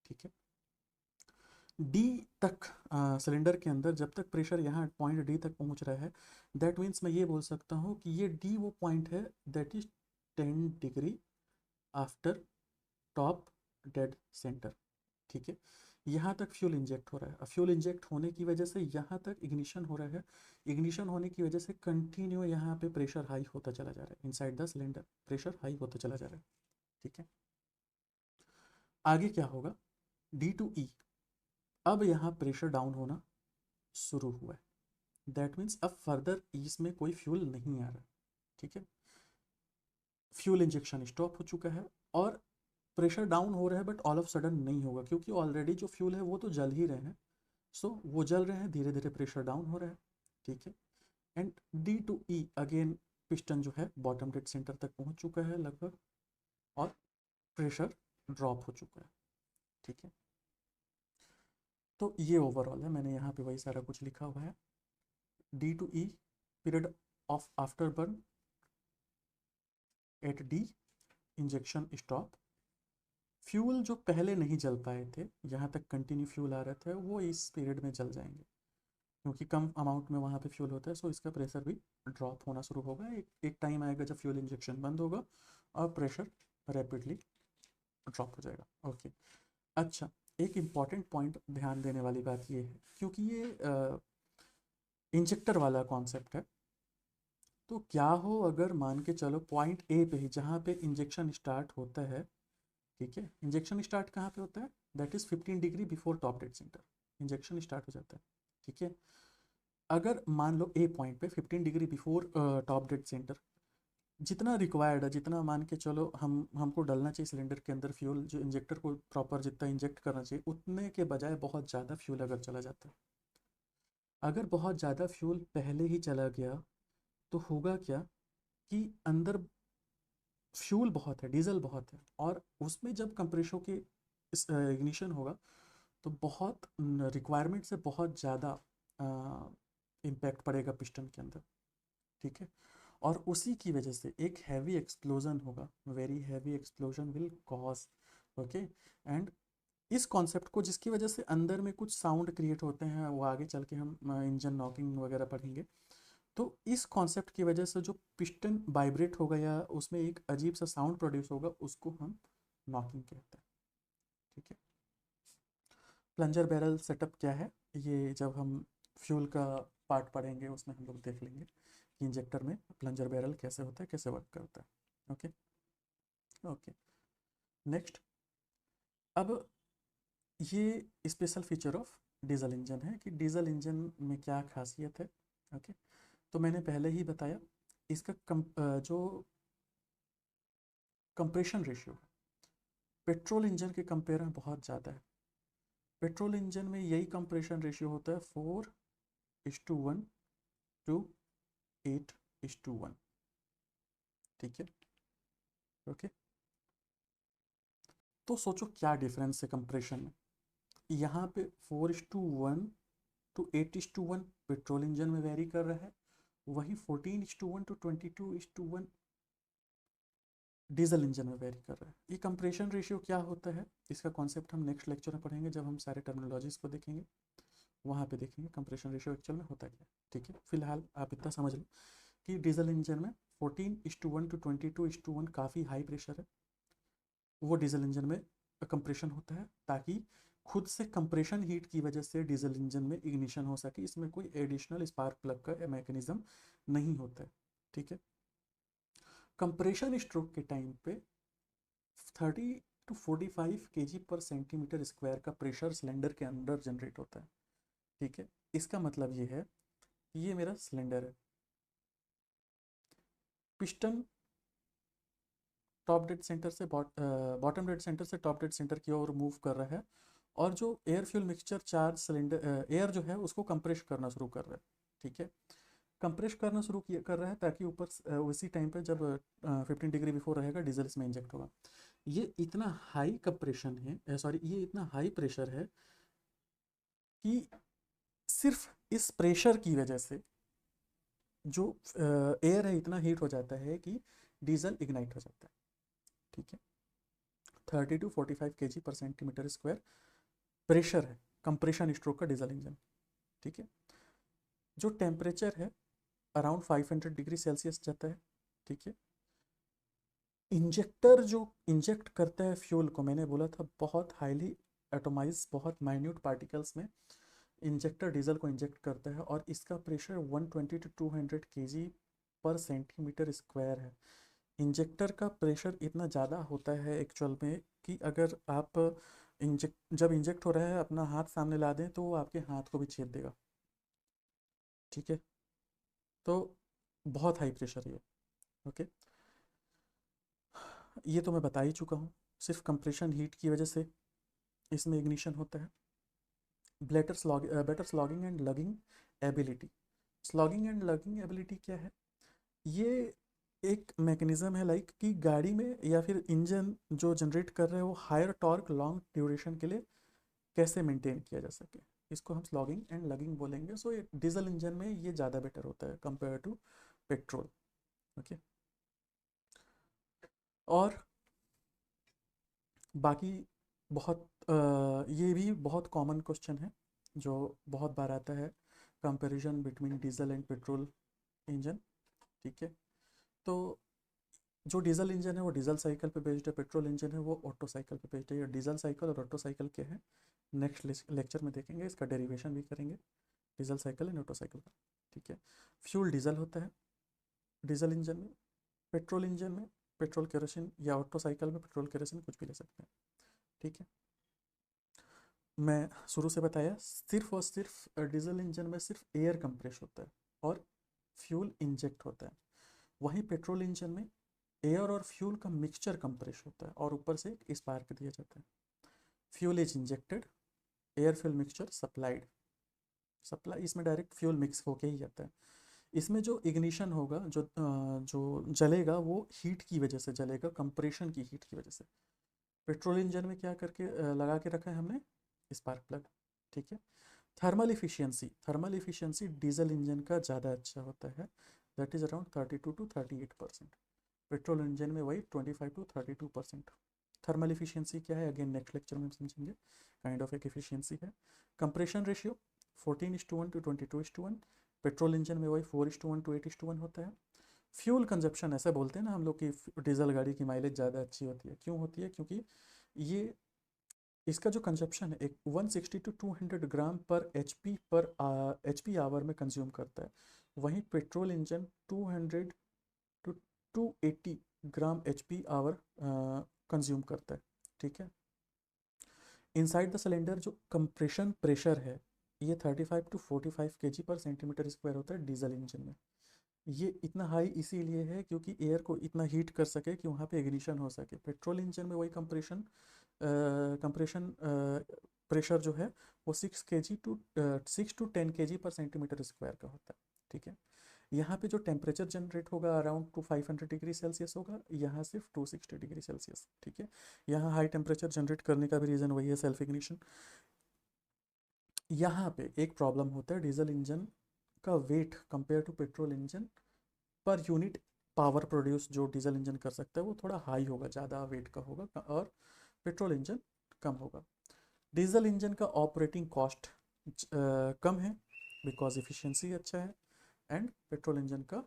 ठीक है, डी तक सिलेंडर के अंदर जब तक प्रेशर यहाँ पॉइंट डी तक पहुँच रहा है, दैट मीन्स मैं ये बोल सकता हूँ कि ये डी वो पॉइंट है that is 10 degree after top dead centre. ठीक है, यहाँ तक फ्यूल इंजेक्ट हो रहा है। फ्यूल इंजेक्ट होने की वजह से यहाँ तक इग्निशन हो रहा है, इग्निशन होने की वजह से कंटिन्यू यहाँ पे प्रेशर हाई होता चला जा रहा है, inside the cylinder pressure high होता चला जा रहा है। ठीक है, आगे क्या होगा, डी टू ई, अब यहाँ प्रेशर डाउन होना शुरू हुआ है। दैट मीन्स अब फर्दर इसमें कोई फ्यूल नहीं आ रहा। ठीक है, फ्यूल इंजेक्शन स्टॉप हो चुका है, और प्रेशर डाउन हो रहा है, बट ऑल ऑफ सडन नहीं होगा, क्योंकि ऑलरेडी जो फ्यूल है वो तो जल ही रहे हैं। सो वो जल रहे हैं, धीरे धीरे प्रेशर डाउन हो रहा है। ठीक है, and D to E again, piston जो है बॉटम डेड सेंटर तक पहुंच चुका है लगभग, और प्रेशर ड्रॉप हो चुका है। ठीक है, तो ये ओवरऑल है, मैंने यहाँ पे वही सारा कुछ लिखा हुआ है। D to E, period of after burn at D, injection stop, fuel जो पहले नहीं जल पाए थे, यहाँ तक कंटिन्यू फ्यूल आ रहे थे, वो इस पीरियड में जल जाएंगे, क्योंकि कम अमाउंट में वहाँ पे फ्यूल होता है, सो इसका प्रेशर भी ड्रॉप होना शुरू होगा। एक टाइम आएगा जब फ्यूल इंजेक्शन बंद होगा और प्रेशर रैपिडली ड्रॉप हो जाएगा। ओके, अच्छा, एक इम्पॉर्टेंट पॉइंट ध्यान देने वाली बात ये है, क्योंकि ये इंजेक्टर वाला कॉन्सेप्ट है, तो क्या हो अगर मान के चलो पॉइंट ए पे ही, जहाँ पे इंजेक्शन स्टार्ट होता है, ठीक है, इंजेक्शन स्टार्ट कहाँ पे होता है, that is 15 degree before top dead centre injection start हो जाता है। ठीक है, अगर मान लो ए पॉइंट पे 15 degree before top dead centre, जितना रिक्वायर्ड है, जितना मान के चलो हमको डलना चाहिए सिलेंडर के अंदर फ्यूल, जो इंजेक्टर को प्रॉपर जितना इंजेक्ट करना चाहिए, उतने के बजाय बहुत ज़्यादा फ्यूल अगर चला जाता है, अगर बहुत ज़्यादा फ्यूल पहले ही चला गया, तो होगा क्या कि अंदर फ्यूल बहुत है, डीजल बहुत है, और उसमें जब कंप्रेशर की इग्निशन होगा, तो बहुत रिक्वायरमेंट से बहुत ज़्यादा इम्पैक्ट पड़ेगा पिस्टन के अंदर। ठीक है, और उसी की वजह से एक हैवी एक्सप्लोजन होगा, very heavy explosion will cause. Okay, and इस कॉन्सेप्ट को, जिसकी वजह से अंदर में कुछ साउंड क्रिएट होते हैं, वो आगे चल के हम इंजन नॉकिंग वगैरह पढ़ेंगे, तो इस कॉन्सेप्ट की वजह से जो पिस्टन वाइब्रेट होगा या उसमें एक अजीब सा साउंड प्रोड्यूस होगा, उसको हम नॉकिंग कहते हैं। ठीक है, प्लंजर बैरल सेटअप क्या है, ये जब हम फ्यूल का पार्ट पढ़ेंगे उसमें हम लोग देख लेंगे कि इंजेक्टर में प्लंजर बैरल कैसे होता है, कैसे वर्क करता है। ओके, ओके, नेक्स्ट, अब ये special feature of diesel engine है कि डीजल इंजन में क्या खासियत है। ओके, तो मैंने पहले ही बताया, इसका जो कंप्रेशन रेशियो पेट्रोल इंजन के कंपेयर में बहुत ज़्यादा है। पेट्रोल इंजन में यही कंप्रेशन रेशियो होता है 4:1 टू 8:1, ठीक है, ओके। तो सोचो क्या डिफरेंस है कंप्रेशन में। यहाँ पे 4:1 टू 8:1 पेट्रोल इंजन में वेरी कर रहा है, वहीं 14:1 टू 22:1 डीजल इंजन में वेरी कर रहा है। ये कंप्रेशन रेशियो क्या होता है, इसका कॉन्सेप्ट हम नेक्स्ट लेक्चर में पढ़ेंगे, जब हम सारे टर्मिनोलॉजीज को देखेंगे वहाँ पे देखेंगे कंप्रेशन रेशियो एक्चुअल में होता क्या है, ठीक है। फिलहाल आप इतना समझ लो कि डीजल इंजन में 14:1 टू 22:1 काफ़ी हाई प्रेशर है, वो डीजल इंजन में कंप्रेशन होता है, ताकि खुद से कंप्रेशन हीट की वजह से डीजल इंजन में इग्निशन हो सके। इसमें कोई एडिशनल स्पार्क प्लग का मैकेनिज्म नहीं होता है, ठीक है। कंप्रेशन स्ट्रोक के टाइम पे 30 to 45 kg/cm² का प्रेशर सिलेंडर के अंदर जनरेट होता है, ठीक है। इसका मतलब ये है कि ये मेरा सिलेंडर है, पिस्टन टॉप डेड सेंटर से बॉटम डेड सेंटर से टॉप डेड सेंटर की ओर मूव कर रहा है, और जो air fuel mixture charge cylinder air जो है उसको कंप्रेस करना शुरू कर रहा है, ठीक है। कंप्रेस करना शुरू किया कर रहा है ताकि ऊपर उसी टाइम पे जब 15 डिग्री बिफोर रहेगा डीजल इसमें इंजेक्ट होगा। ये इतना हाई कंप्रेशन है, सॉरी ये इतना हाई प्रेशर है कि सिर्फ इस प्रेशर की वजह से जो एयर है इतना हीट हो जाता है कि डीजल इग्नाइट हो जाता है, ठीक है। 30 to 45 kg/cm² प्रेशर है कंप्रेशन स्ट्रोक का डीजल इंजन, ठीक है। जो टेम्परेचर है अराउंड 500 डिग्री सेल्सियस जाता है, ठीक है। इंजेक्टर जो इंजेक्ट करता है फ्यूल को, मैंने बोला था बहुत हाईली एटोमाइज, बहुत माइन्यूट पार्टिकल्स में इंजेक्टर डीजल को इंजेक्ट करता है, और इसका प्रेशर 120 to 200 kg/cm² है। इंजेक्टर का प्रेशर इतना ज़्यादा होता है एक्चुअल में कि अगर आप जब इंजेक्ट हो रहा है अपना हाथ सामने ला दें तो वो आपके हाथ को भी छेद देगा, ठीक है। तो बहुत हाई प्रेशर है ये, ओके। ये तो मैं बता ही चुका हूँ, सिर्फ कंप्रेशन हीट की वजह से इसमें इग्निशन होता है। Better slogging and logging ability. Slogging and logging ability क्या है, ये एक मैकेनिज्म है लाइक कि गाड़ी में या फिर इंजन जो जनरेट कर रहे हो हायर टॉर्क लॉन्ग ड्यूरेशन के लिए कैसे मेंटेन किया जा सके, इसको हम स्लॉगिंग एंड लगिंग बोलेंगे। सो ये डीजल इंजन में ये ज़्यादा बेटर होता है कंपेयर टू पेट्रोल, ओके। और बाकी बहुत ये भी बहुत कॉमन क्वेश्चन है जो बहुत बार आता है, comparison between diesel and petrol engine, ठीक है। तो जो डीजल इंजन है वो डीजल साइकिल पे बेस्ड है, पेट्रोल इंजन है वो ऑटो साइकिल पे बेस्ड है। ये डीजल साइकिल और ऑटो साइकिल क्या है नेक्स्ट लेक्चर में देखेंगे, इसका डेरिवेशन भी करेंगे, diesel cycle and auto cycle का, ठीक है। फ्यूल डीजल होता है डीजल इंजन में, पेट्रोल इंजन में पेट्रोल केरोसिन, या ऑटो साइकिल में पेट्रोल केरोसिन कुछ भी ले सकते हैं, ठीक है। मैं शुरू से बताया सिर्फ और सिर्फ डीजल इंजन में सिर्फ एयर कंप्रेस होता है और फ्यूल इंजेक्ट होता है, वहीं पेट्रोल इंजन में एयर और फ्यूल का मिक्सचर कंप्रेस होता है और ऊपर से एक स्पार्क दिया जाता है। Fuel is injected, air fuel mixture supplied, supply इसमें डायरेक्ट फ्यूल मिक्स होके ही जाता है। इसमें जो इग्निशन होगा, जो जलेगा वो हीट की वजह से जलेगा, कंप्रेशन की हीट की वजह से। पेट्रोल इंजन में क्या करके लगा के रखा है हमने, स्पार्क प्लग, ठीक है। थर्मल इफिशियंसी डीजल इंजन का ज़्यादा अच्छा होता है, that is around 32 to 38%। Petrol engine में वही 25 to 32%। थर्मल इफिशियंसी क्या है अगेन नेक्स्ट लेक्चर में हम समझेंगे, काइंड ऑफ एक इफिशियंसी है। Compression ratio 14:1 to 22:1, petrol engine में वही 4:1 to 8:1 होता है। फ्यूल कंजप्शन ऐसा बोलते हैं ना हम लोग कि डीजल गाड़ी की माइलेज ज़्यादा अच्छी होती है, क्यों होती है, क्योंकि ये इसका जो कंजप्शन है एक 160 to 200 gram per H P hour में कंज्यूम करता है, वहीं petrol engine 200 to 280 gram H P hour consume करता है, ठीक है। इनसाइड द सिलेंडर जो कंप्रेशन प्रेशर है ये 35 to 45 kg/cm² होता है डीजल इंजन में। ये इतना हाई इसीलिए है क्योंकि एयर को इतना हीट कर सके कि वहाँ पे इग्निशन हो सके। पेट्रोल इंजन में वही कंप्रेशन प्रेशर जो है वो 6 to 10 kg/cm² का होता है, ठीक है। यहाँ पे जो टेम्परेचर जनरेट होगा अराउंड टू 500 डिग्री सेल्सियस होगा, यहाँ सिर्फ 260 डिग्री सेल्सियस। ठीक है, यहाँ हाई टेम्परेचर जनरेट करने का भी रीज़न वही है, सेल्फ इग्निशन। यहाँ पे एक प्रॉब्लम होता है, डीजल इंजन का weight compare to petrol engine per unit power produce जो डीजल इंजन कर सकता है वो थोड़ा हाई होगा, ज़्यादा वेट का होगा, और पेट्रोल इंजन कम होगा। डीजल इंजन का ऑपरेटिंग कॉस्ट कम है बिकॉज इफ़िशियंसी अच्छा है, एंड पेट्रोल इंजन का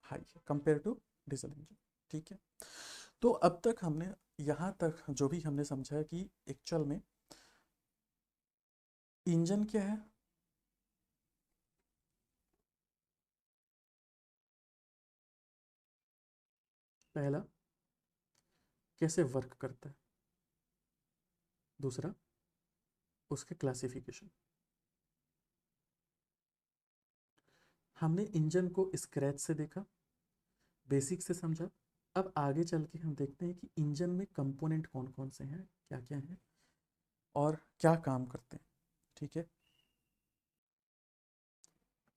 हाई है कंपेयर टू डीजल इंजन। ठीक है, तो अब तक हमने यहाँ तक जो भी हमने समझा है कि एक्चुअल में इंजन क्या है, पहला कैसे वर्क करता है, दूसरा उसके क्लासिफिकेशन। हमने इंजन को स्क्रैच से देखा, बेसिक से समझा। अब आगे चल के हम देखते हैं कि इंजन में कंपोनेंट कौन कौन से हैं, क्या क्या हैं और क्या काम करते हैं। ठीक है,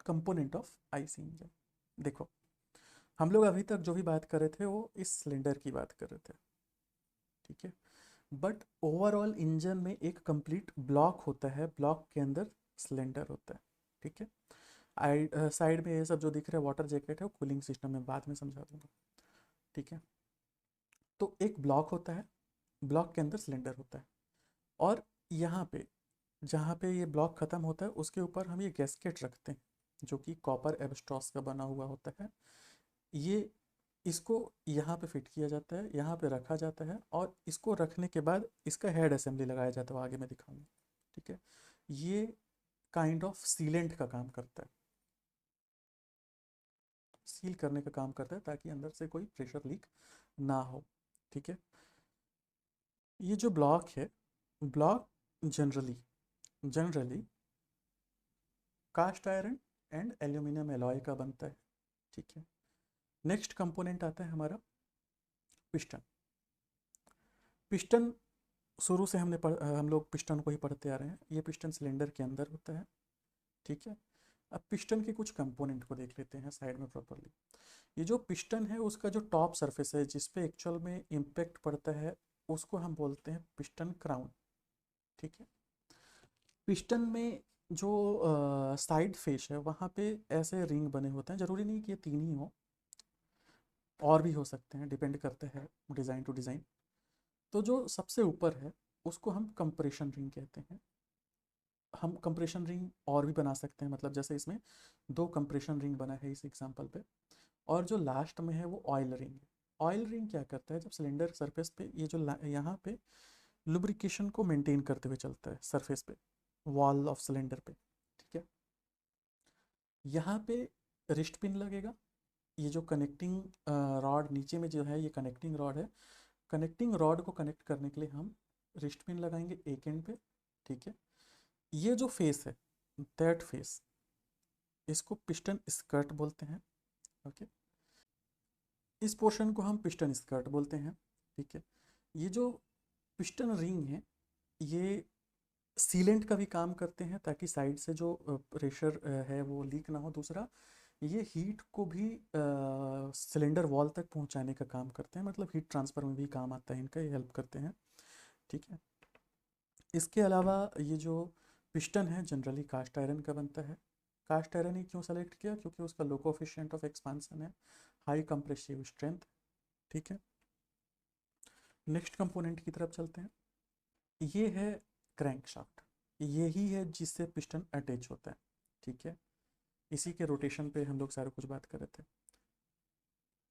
कंपोनेंट ऑफ आईसी इंजन। देखो, हम लोग अभी तक जो भी बात कर रहे थे वो इस सिलेंडर की बात कर रहे थे। ठीक है, बट ओवरऑल इंजन में एक कंप्लीट ब्लॉक होता है, ब्लॉक के अंदर सिलेंडर होता है। ठीक है, साइड में ये सब जो दिख रहा है वाटर जैकेट है, वो कूलिंग सिस्टम में बाद में समझा दूंगा। ठीक है, तो एक ब्लॉक होता है, ब्लॉक के अंदर सिलेंडर होता है, और यहाँ पे जहाँ पे ये ब्लॉक ख़त्म होता है उसके ऊपर हम ये गैस्केट रखते हैं जो कि कॉपर एब्स्ट्रॉस का बना हुआ होता है। ये इसको यहाँ पे फिट किया जाता है, यहाँ पे रखा जाता है, और इसको रखने के बाद इसका हेड असेंबली लगाया जाता है, वो आगे मैं दिखाऊंगा। ठीक है, ये काइंड ऑफ सीलेंट का काम करता है, सील करने का काम करता है ताकि अंदर से कोई प्रेशर लीक ना हो। ठीक है, ये जो ब्लॉक है, block generally generally cast iron and aluminium alloy का बनता है। ठीक है, नेक्स्ट कंपोनेंट आता है हमारा पिस्टन। पिस्टन शुरू से हम लोग पिस्टन को ही पढ़ते आ रहे हैं। ये पिस्टन सिलेंडर के अंदर होता है। ठीक है, अब पिस्टन के कुछ कंपोनेंट को देख लेते हैं साइड में प्रॉपरली। ये जो पिस्टन है उसका जो टॉप सरफेस है जिस पे एक्चुअल में इम्पेक्ट पड़ता है उसको हम बोलते हैं पिस्टन क्राउन। ठीक है, पिस्टन में जो साइड फेस है वहाँ पे ऐसे रिंग बने होते हैं, ज़रूरी नहीं कि ये तीन ही हो, और भी हो सकते हैं, डिपेंड करते हैं डिज़ाइन टू डिज़ाइन। तो जो सबसे ऊपर है उसको हम कंप्रेशन रिंग कहते हैं। हम कंप्रेशन रिंग और भी बना सकते हैं, मतलब जैसे इसमें दो कंप्रेशन रिंग बना है इस एग्जांपल पे, और जो लास्ट में है वो ऑयल रिंग है। ऑयल रिंग क्या करता है, जब सिलेंडर सरफेस पे ये जो यहाँ पे लुब्रिकेशन को मेंटेन करते हुए चलता है सरफेस पे, वॉल ऑफ सिलेंडर पे। ठीक है, यहाँ पे रिस्ट पिन लगेगा। ये जो कनेक्टिंग रॉड नीचे में जो है ये कनेक्टिंग रॉड है, कनेक्टिंग रॉड को कनेक्ट करने के लिए हम रिस्ट पिन लगाएंगे एक एंड पे। ठीक है, ये जो फेस है, दैट फेस, इसको पिस्टन स्कर्ट बोलते हैं। ओके, इस पोर्शन को हम पिस्टन स्कर्ट बोलते हैं। ठीक है, ये जो पिस्टन रिंग है ये सीलेंट का भी काम करते हैं ताकि साइड से जो प्रेशर है वो लीक ना हो। दूसरा, ये हीट को भी सिलेंडर वॉल तक पहुंचाने का काम करते हैं, मतलब हीट ट्रांसफ़र में भी काम आता है इनका, ये हेल्प करते हैं। ठीक है, इसके अलावा ये जो पिस्टन है जनरली कास्ट आयरन का बनता है। कास्ट आयरन ही क्यों सेलेक्ट किया, क्योंकि उसका लो कोफिशिएंट ऑफ एक्सपांसन है, हाई कंप्रेसिव स्ट्रेंथ। ठीक है, नेक्स्ट कंपोनेंट की तरफ चलते हैं। ये है क्रैंकशाफ्ट, यही है जिससे पिस्टन अटैच होता है। ठीक है, इसी के रोटेशन पे हम लोग सारा कुछ बात कर रहे थे।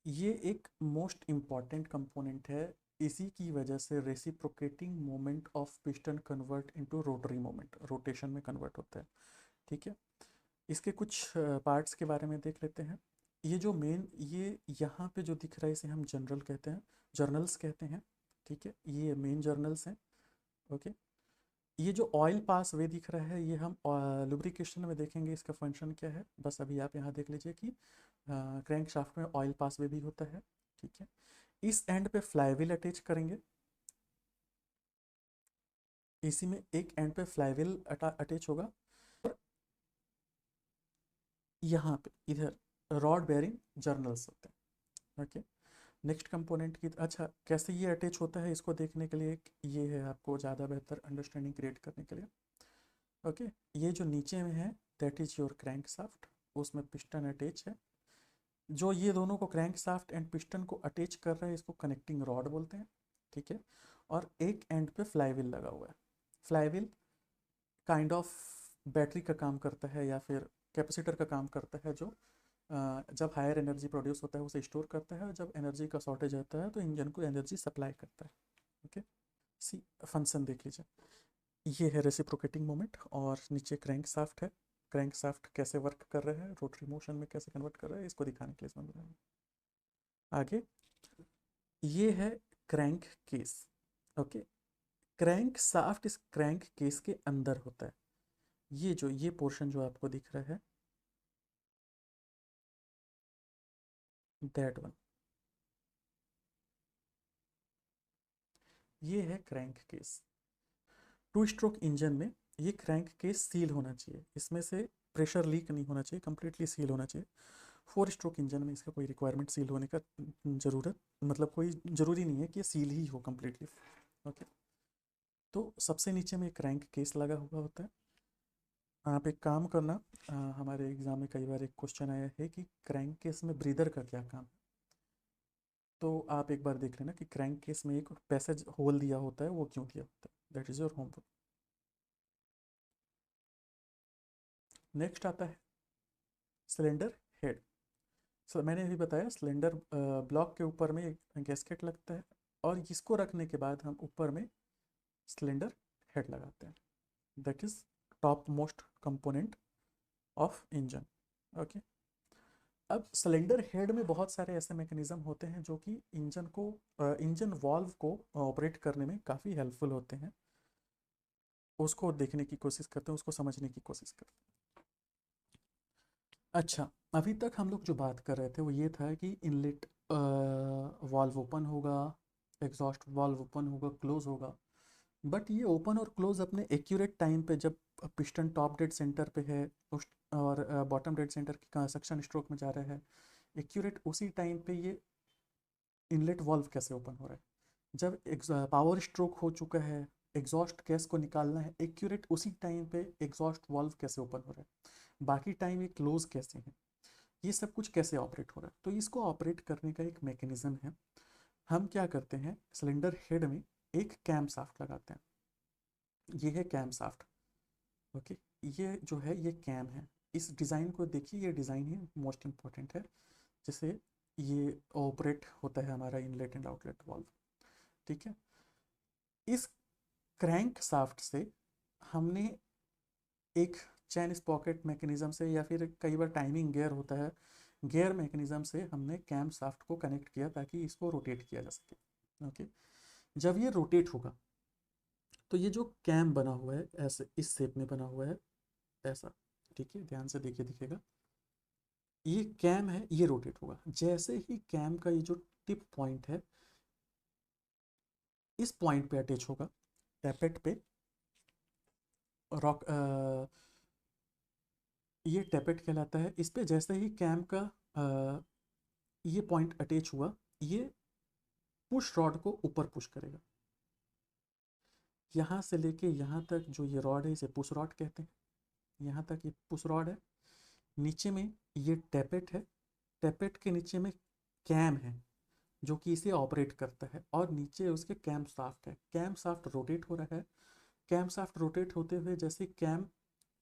ये एक मोस्ट इम्पॉर्टेंट कंपोनेंट है, इसी की वजह से reciprocating moment of piston convert into rotary moment, rotation में कन्वर्ट होता है। ठीक है, इसके कुछ पार्ट्स के बारे में देख लेते हैं। ये जो मेन ये यहाँ पे जो दिख रहा है इसे हम जनरल कहते हैं, जर्नल्स कहते हैं। ठीक है, ये मेन जर्नल्स हैं। ओके, ये जो ऑयल पास वे दिख रहा है ये हम लुब्रिकेशन में देखेंगे इसका फंक्शन क्या है। बस अभी आप यहाँ देख लीजिए कि क्रैंक शाफ्ट में ऑयल पास वे भी होता है। ठीक है, इस एंड पे फ्लाईव्हील अटैच करेंगे, इसी में एक एंड पे फ्लाईव्हील अटैच होगा। यहाँ पे इधर रॉड बेयरिंग जर्नल्स होते हैं। ओके, नेक्स्ट कंपोनेंट की, अच्छा कैसे ये अटैच होता है इसको देखने के लिए ये है आपको ज़्यादा बेहतर अंडरस्टैंडिंग क्रिएट करने के लिए। ओके, ये जो नीचे में है that is your crank shaft, उसमें पिस्टन अटैच है। जो ये दोनों को क्रैंक शाफ्ट एंड पिस्टन को अटैच कर रहा है इसको कनेक्टिंग रॉड बोलते हैं। ठीक है, और एक एंड पे फ्लाईव्हील लगा हुआ है। फ्लाईव्हील काइंड ऑफ बैटरी का काम करता है या फिर कैपेसिटर का काम करता है, जो जब हायर एनर्जी प्रोड्यूस होता है उसे स्टोर करता है, और जब एनर्जी का शॉर्टेज होता है तो इंजन को एनर्जी सप्लाई करता है। ओके, सी फंक्शन देख लीजिए, ये है रेसिप्रोकेटिंग मोमेंट और नीचे क्रैंक शाफ्ट है। क्रैंक शाफ्ट कैसे वर्क कर रहा है, रोटरी मोशन में कैसे कन्वर्ट कर रहा है, इसको दिखाने के लिए इसमें बनाया। आगे ये है crank case. Okay, crank shaft इस क्रैंक केस के अंदर होता है। ये पोर्शन जो आपको दिख रहा है दैट वन, ये है crank case. Two stroke engine में ये क्रैंक केस सील होना चाहिए, इसमें से प्रेशर लीक नहीं होना चाहिए, कंप्लीटली सील होना चाहिए। फोर स्ट्रोक इंजन में इसका कोई रिक्वायरमेंट सील होने का ज़रूरत, मतलब कोई ज़रूरी नहीं है कि ये सील ही हो कम्प्लीटली। ओके, तो सबसे नीचे में क्रैंक केस लगा हुआ होता है। आप एक काम करना, हमारे एग्ज़ाम में कई बार एक क्वेश्चन आया है कि क्रैंक केस में ब्रीदर का क्या काम है। तो आप एक बार देख लेना कि क्रैंक केस में एक पैसेज होल दिया होता है, वो क्यों दिया होता है। That is your homework. Next आता है सिलेंडर हेड। सो मैंने अभी बताया सिलेंडर ब्लॉक के ऊपर में एक गैस्केट लगता है, और इसको रखने के बाद हम ऊपर में सिलेंडर हेड लगाते हैं। That is top most component of engine. Okay, अब सिलेंडर हेड में बहुत सारे ऐसे मैकेनिज्म होते हैं जो कि इंजन वाल्व को ऑपरेट करने में काफ़ी हेल्पफुल होते हैं। उसको देखने की कोशिश करते हैं, उसको समझने की कोशिश करते हैं। अच्छा, अभी तक हम लोग जो बात कर रहे थे वो ये था कि इनलेट वाल्व ओपन होगा, एग्जॉस्ट वाल्व ओपन होगा, क्लोज होगा। बट ये ओपन और क्लोज अपने एक्यूरेट टाइम पे, जब पिस्टन टॉप डेड सेंटर पे है उस, और बॉटम डेड सेंटर की सक्शन स्ट्रोक में जा रहा है, एक्यूरेट उसी टाइम पे ये इनलेट वाल्व कैसे ओपन हो रहा है। जब पावर स्ट्रोक हो चुका है, एग्जॉस्ट गैस को निकालना है, एक्यूरेट उसी टाइम पे एग्जॉस्ट वाल्व कैसे ओपन हो रहा है, बाकी टाइम ये क्लोज कैसे है, ये सब कुछ कैसे ऑपरेट हो रहा है। तो इसको ऑपरेट करने का एक मैकेनिज्म है। हम क्या करते हैं, सिलेंडर हेड में एक कैम शाफ्ट लगाते हैं। ये है कैम शाफ्ट। ओके, ये जो है ये कैम है। इस डिज़ाइन को देखिए, ये डिज़ाइन ही मोस्ट इम्पॉर्टेंट है, जिससे ये ऑपरेट होता है हमारा इनलेट एंड आउटलेट वाल्व। ठीक है, इस क्रैंक शाफ्ट से हमने एक चैन स्पॉकेट मैकेनिज्म से, या फिर कई बार टाइमिंग गियर होता है, गियर मैकेनिज्म से हमने कैम शाफ्ट को कनेक्ट किया ताकि इसको रोटेट किया जा सके। ओके, जब ये रोटेट होगा तो ये जो कैम बना हुआ है ऐसे इस शेप में बना हुआ है ऐसा, ठीक है, ध्यान से देखिए दिखेगा, ये कैम है, ये रोटेट होगा। जैसे ही कैम का ये जो टिप पॉइंट है इस पॉइंट पे अटैच होगा, टैपेट पे रॉक, ये टैपेट कहलाता है। इस पे जैसे ही कैम का ये पॉइंट अटैच हुआ, ये पुश रॉड को ऊपर पुश करेगा। यहाँ से लेके यहाँ तक जो ये रॉड है इसे पुश रॉड कहते हैं। यहाँ तक ये पुश रॉड है, नीचे में ये टैपेट है, टैपेट के नीचे में कैम है जो कि इसे ऑपरेट करता है, और नीचे उसके कैम शाफ्ट है। कैम शाफ्ट रोटेट हो रहा है। कैम शाफ्ट रोटेट होते हुए जैसे कैम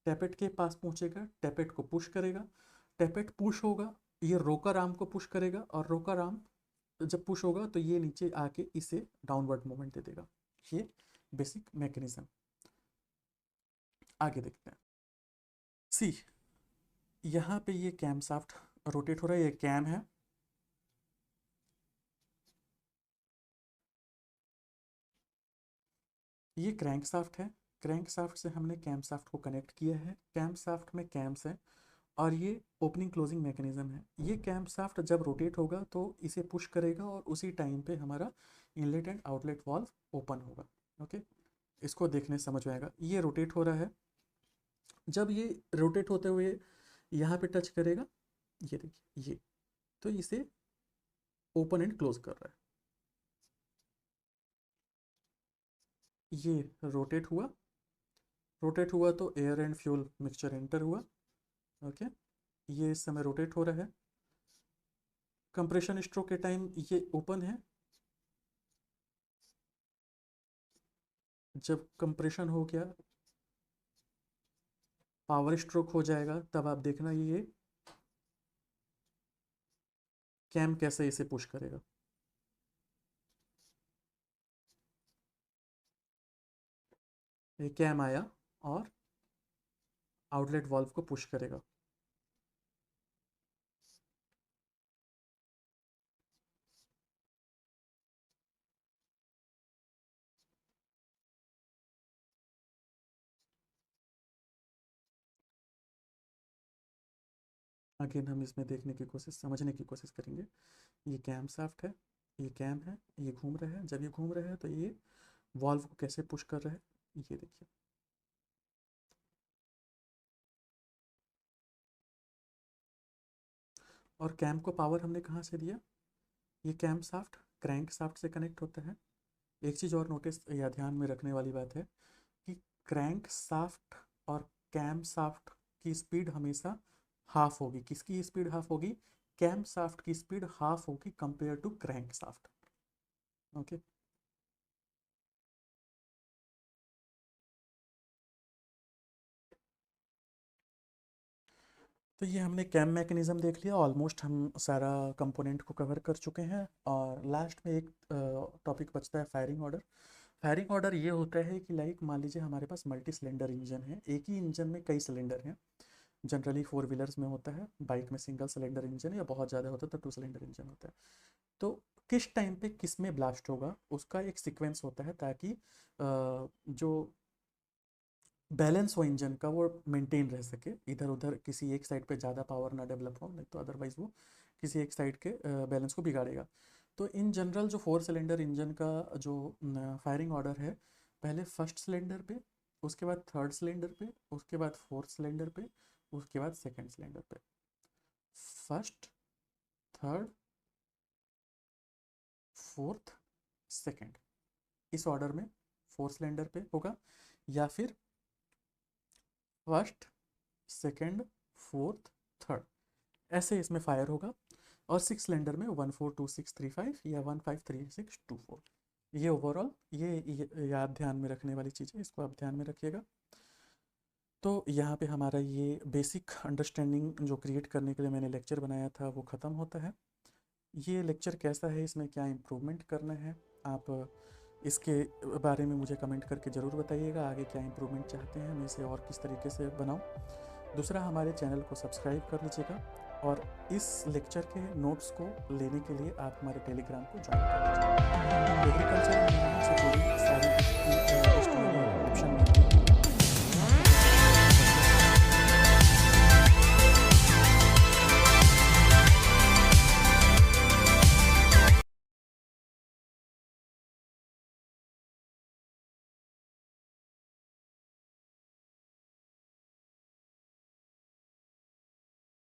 टैपेट के पास पहुंचेगा, टैपेट को पुश करेगा, टैपेट पुश होगा, ये रोकर आर्म को पुश करेगा, और रोकर आर्म जब पुश होगा तो ये नीचे आके इसे डाउनवर्ड मोमेंट दे देगा। ये बेसिक मैकेनिज्म। आगे देखते हैं। सी, यहाँ पे ये कैम शाफ्ट रोटेट हो रहा है, ये कैम है, ये क्रैंक शाफ्ट है। क्रैंक शाफ्ट से हमने कैम शाफ्ट को कनेक्ट किया है। कैम शाफ्ट में कैम्स हैं, और ये ओपनिंग क्लोजिंग मैकेनिज्म है। ये कैम शाफ्ट जब रोटेट होगा तो इसे पुश करेगा, और उसी टाइम पे हमारा inlet and outlet valve open होगा। ओके, इसको देखने समझ में आएगा, ये रोटेट हो रहा है। जब ये रोटेट होते हुए यहाँ पे टच करेगा, ये देखिए ये, तो इसे ओपन एंड क्लोज कर रहा है। ये रोटेट हुआ, रोटेट हुआ तो air and fuel mixture enter हुआ। ओके, ये इस समय रोटेट हो रहा है। कंप्रेशन स्ट्रोक के टाइम ये ओपन है, जब कंप्रेशन हो गया पावर स्ट्रोक हो जाएगा, तब आप देखना ये कैम कैसे इसे पुश करेगा। ये कैम आया और आउटलेट वाल्व को पुश करेगा। अगेन हम इसमें देखने की कोशिश, समझने की कोशिश करेंगे। ये कैम शाफ्ट है, ये कैम है, ये घूम रहा है। जब ये घूम रहा है तो ये वाल्व को कैसे पुश कर रहा है, ये देखिए। और कैम को पावर हमने कहाँ से दिया, ये कैम शाफ्ट क्रैंक शाफ्ट से कनेक्ट होता है। एक चीज़ और नोटिस या ध्यान में रखने वाली बात है कि क्रैंक शाफ्ट और कैम शाफ्ट की स्पीड हमेशा हाफ होगी। किसकी स्पीड हाफ होगी, कैम शाफ्ट की स्पीड हाफ होगी compare to crank shaft. Okay, तो ये हमने कैम मैकेनिज्म देख लिया। ऑलमोस्ट हम सारा कंपोनेंट को कवर कर चुके हैं और लास्ट में एक टॉपिक बचता है, फायरिंग ऑर्डर। फायरिंग ऑर्डर ये होता है कि लाइक मान लीजिए हमारे पास मल्टी सिलेंडर इंजन है, एक ही इंजन में कई सिलेंडर हैं। जनरली 4 व्हीलर्स में होता है, बाइक में सिंगल सिलेंडर इंजन, या बहुत ज़्यादा होता है तो 2 सिलेंडर इंजन होता है। तो किस टाइम पे किस में ब्लास्ट होगा उसका एक सीक्वेंस होता है, ताकि जो बैलेंस हो इंजन का वो मेंटेन रह सके, इधर उधर किसी एक साइड पे ज़्यादा पावर ना डेवलप हो, नहीं तो अदरवाइज़ वो किसी एक साइड के बैलेंस को बिगाड़ेगा। तो इन जनरल जो 4 सिलेंडर इंजन का जो फायरिंग ऑर्डर है, पहले फर्स्ट सिलेंडर पे, उसके बाद थर्ड सिलेंडर पे, उसके बाद फोर्थ सिलेंडर पे, उसके बाद सेकंड सिलेंडर पे। फर्स्ट, थर्ड, फोर्थ, सेकंड, इस ऑर्डर में 4 सिलेंडर पे होगा, या फिर फर्स्ट, सेकंड, फोर्थ, थर्ड, ऐसे इसमें फायर होगा। और 6 सिलेंडर में 142635 या 153624। ये ओवरऑल ये याद ध्यान में रखने वाली चीज़ है, इसको आप ध्यान में रखिएगा। तो यहाँ पे हमारा ये बेसिक अंडरस्टैंडिंग जो क्रिएट करने के लिए मैंने लेक्चर बनाया था वो ख़त्म होता है। ये लेक्चर कैसा है, इसमें क्या इम्प्रूवमेंट करना है, आप इसके बारे में मुझे कमेंट करके ज़रूर बताइएगा। आगे क्या इम्प्रूवमेंट चाहते हैं, मैं इसे और किस तरीके से बनाऊं। दूसरा, हमारे चैनल को सब्सक्राइब कर लीजिएगा और इस लेक्चर के नोट्स को लेने के लिए आप हमारे टेलीग्राम को ज्वाइन कर लीजिए। एग्रीकल्चर से जुड़ी सारी ऑप्शन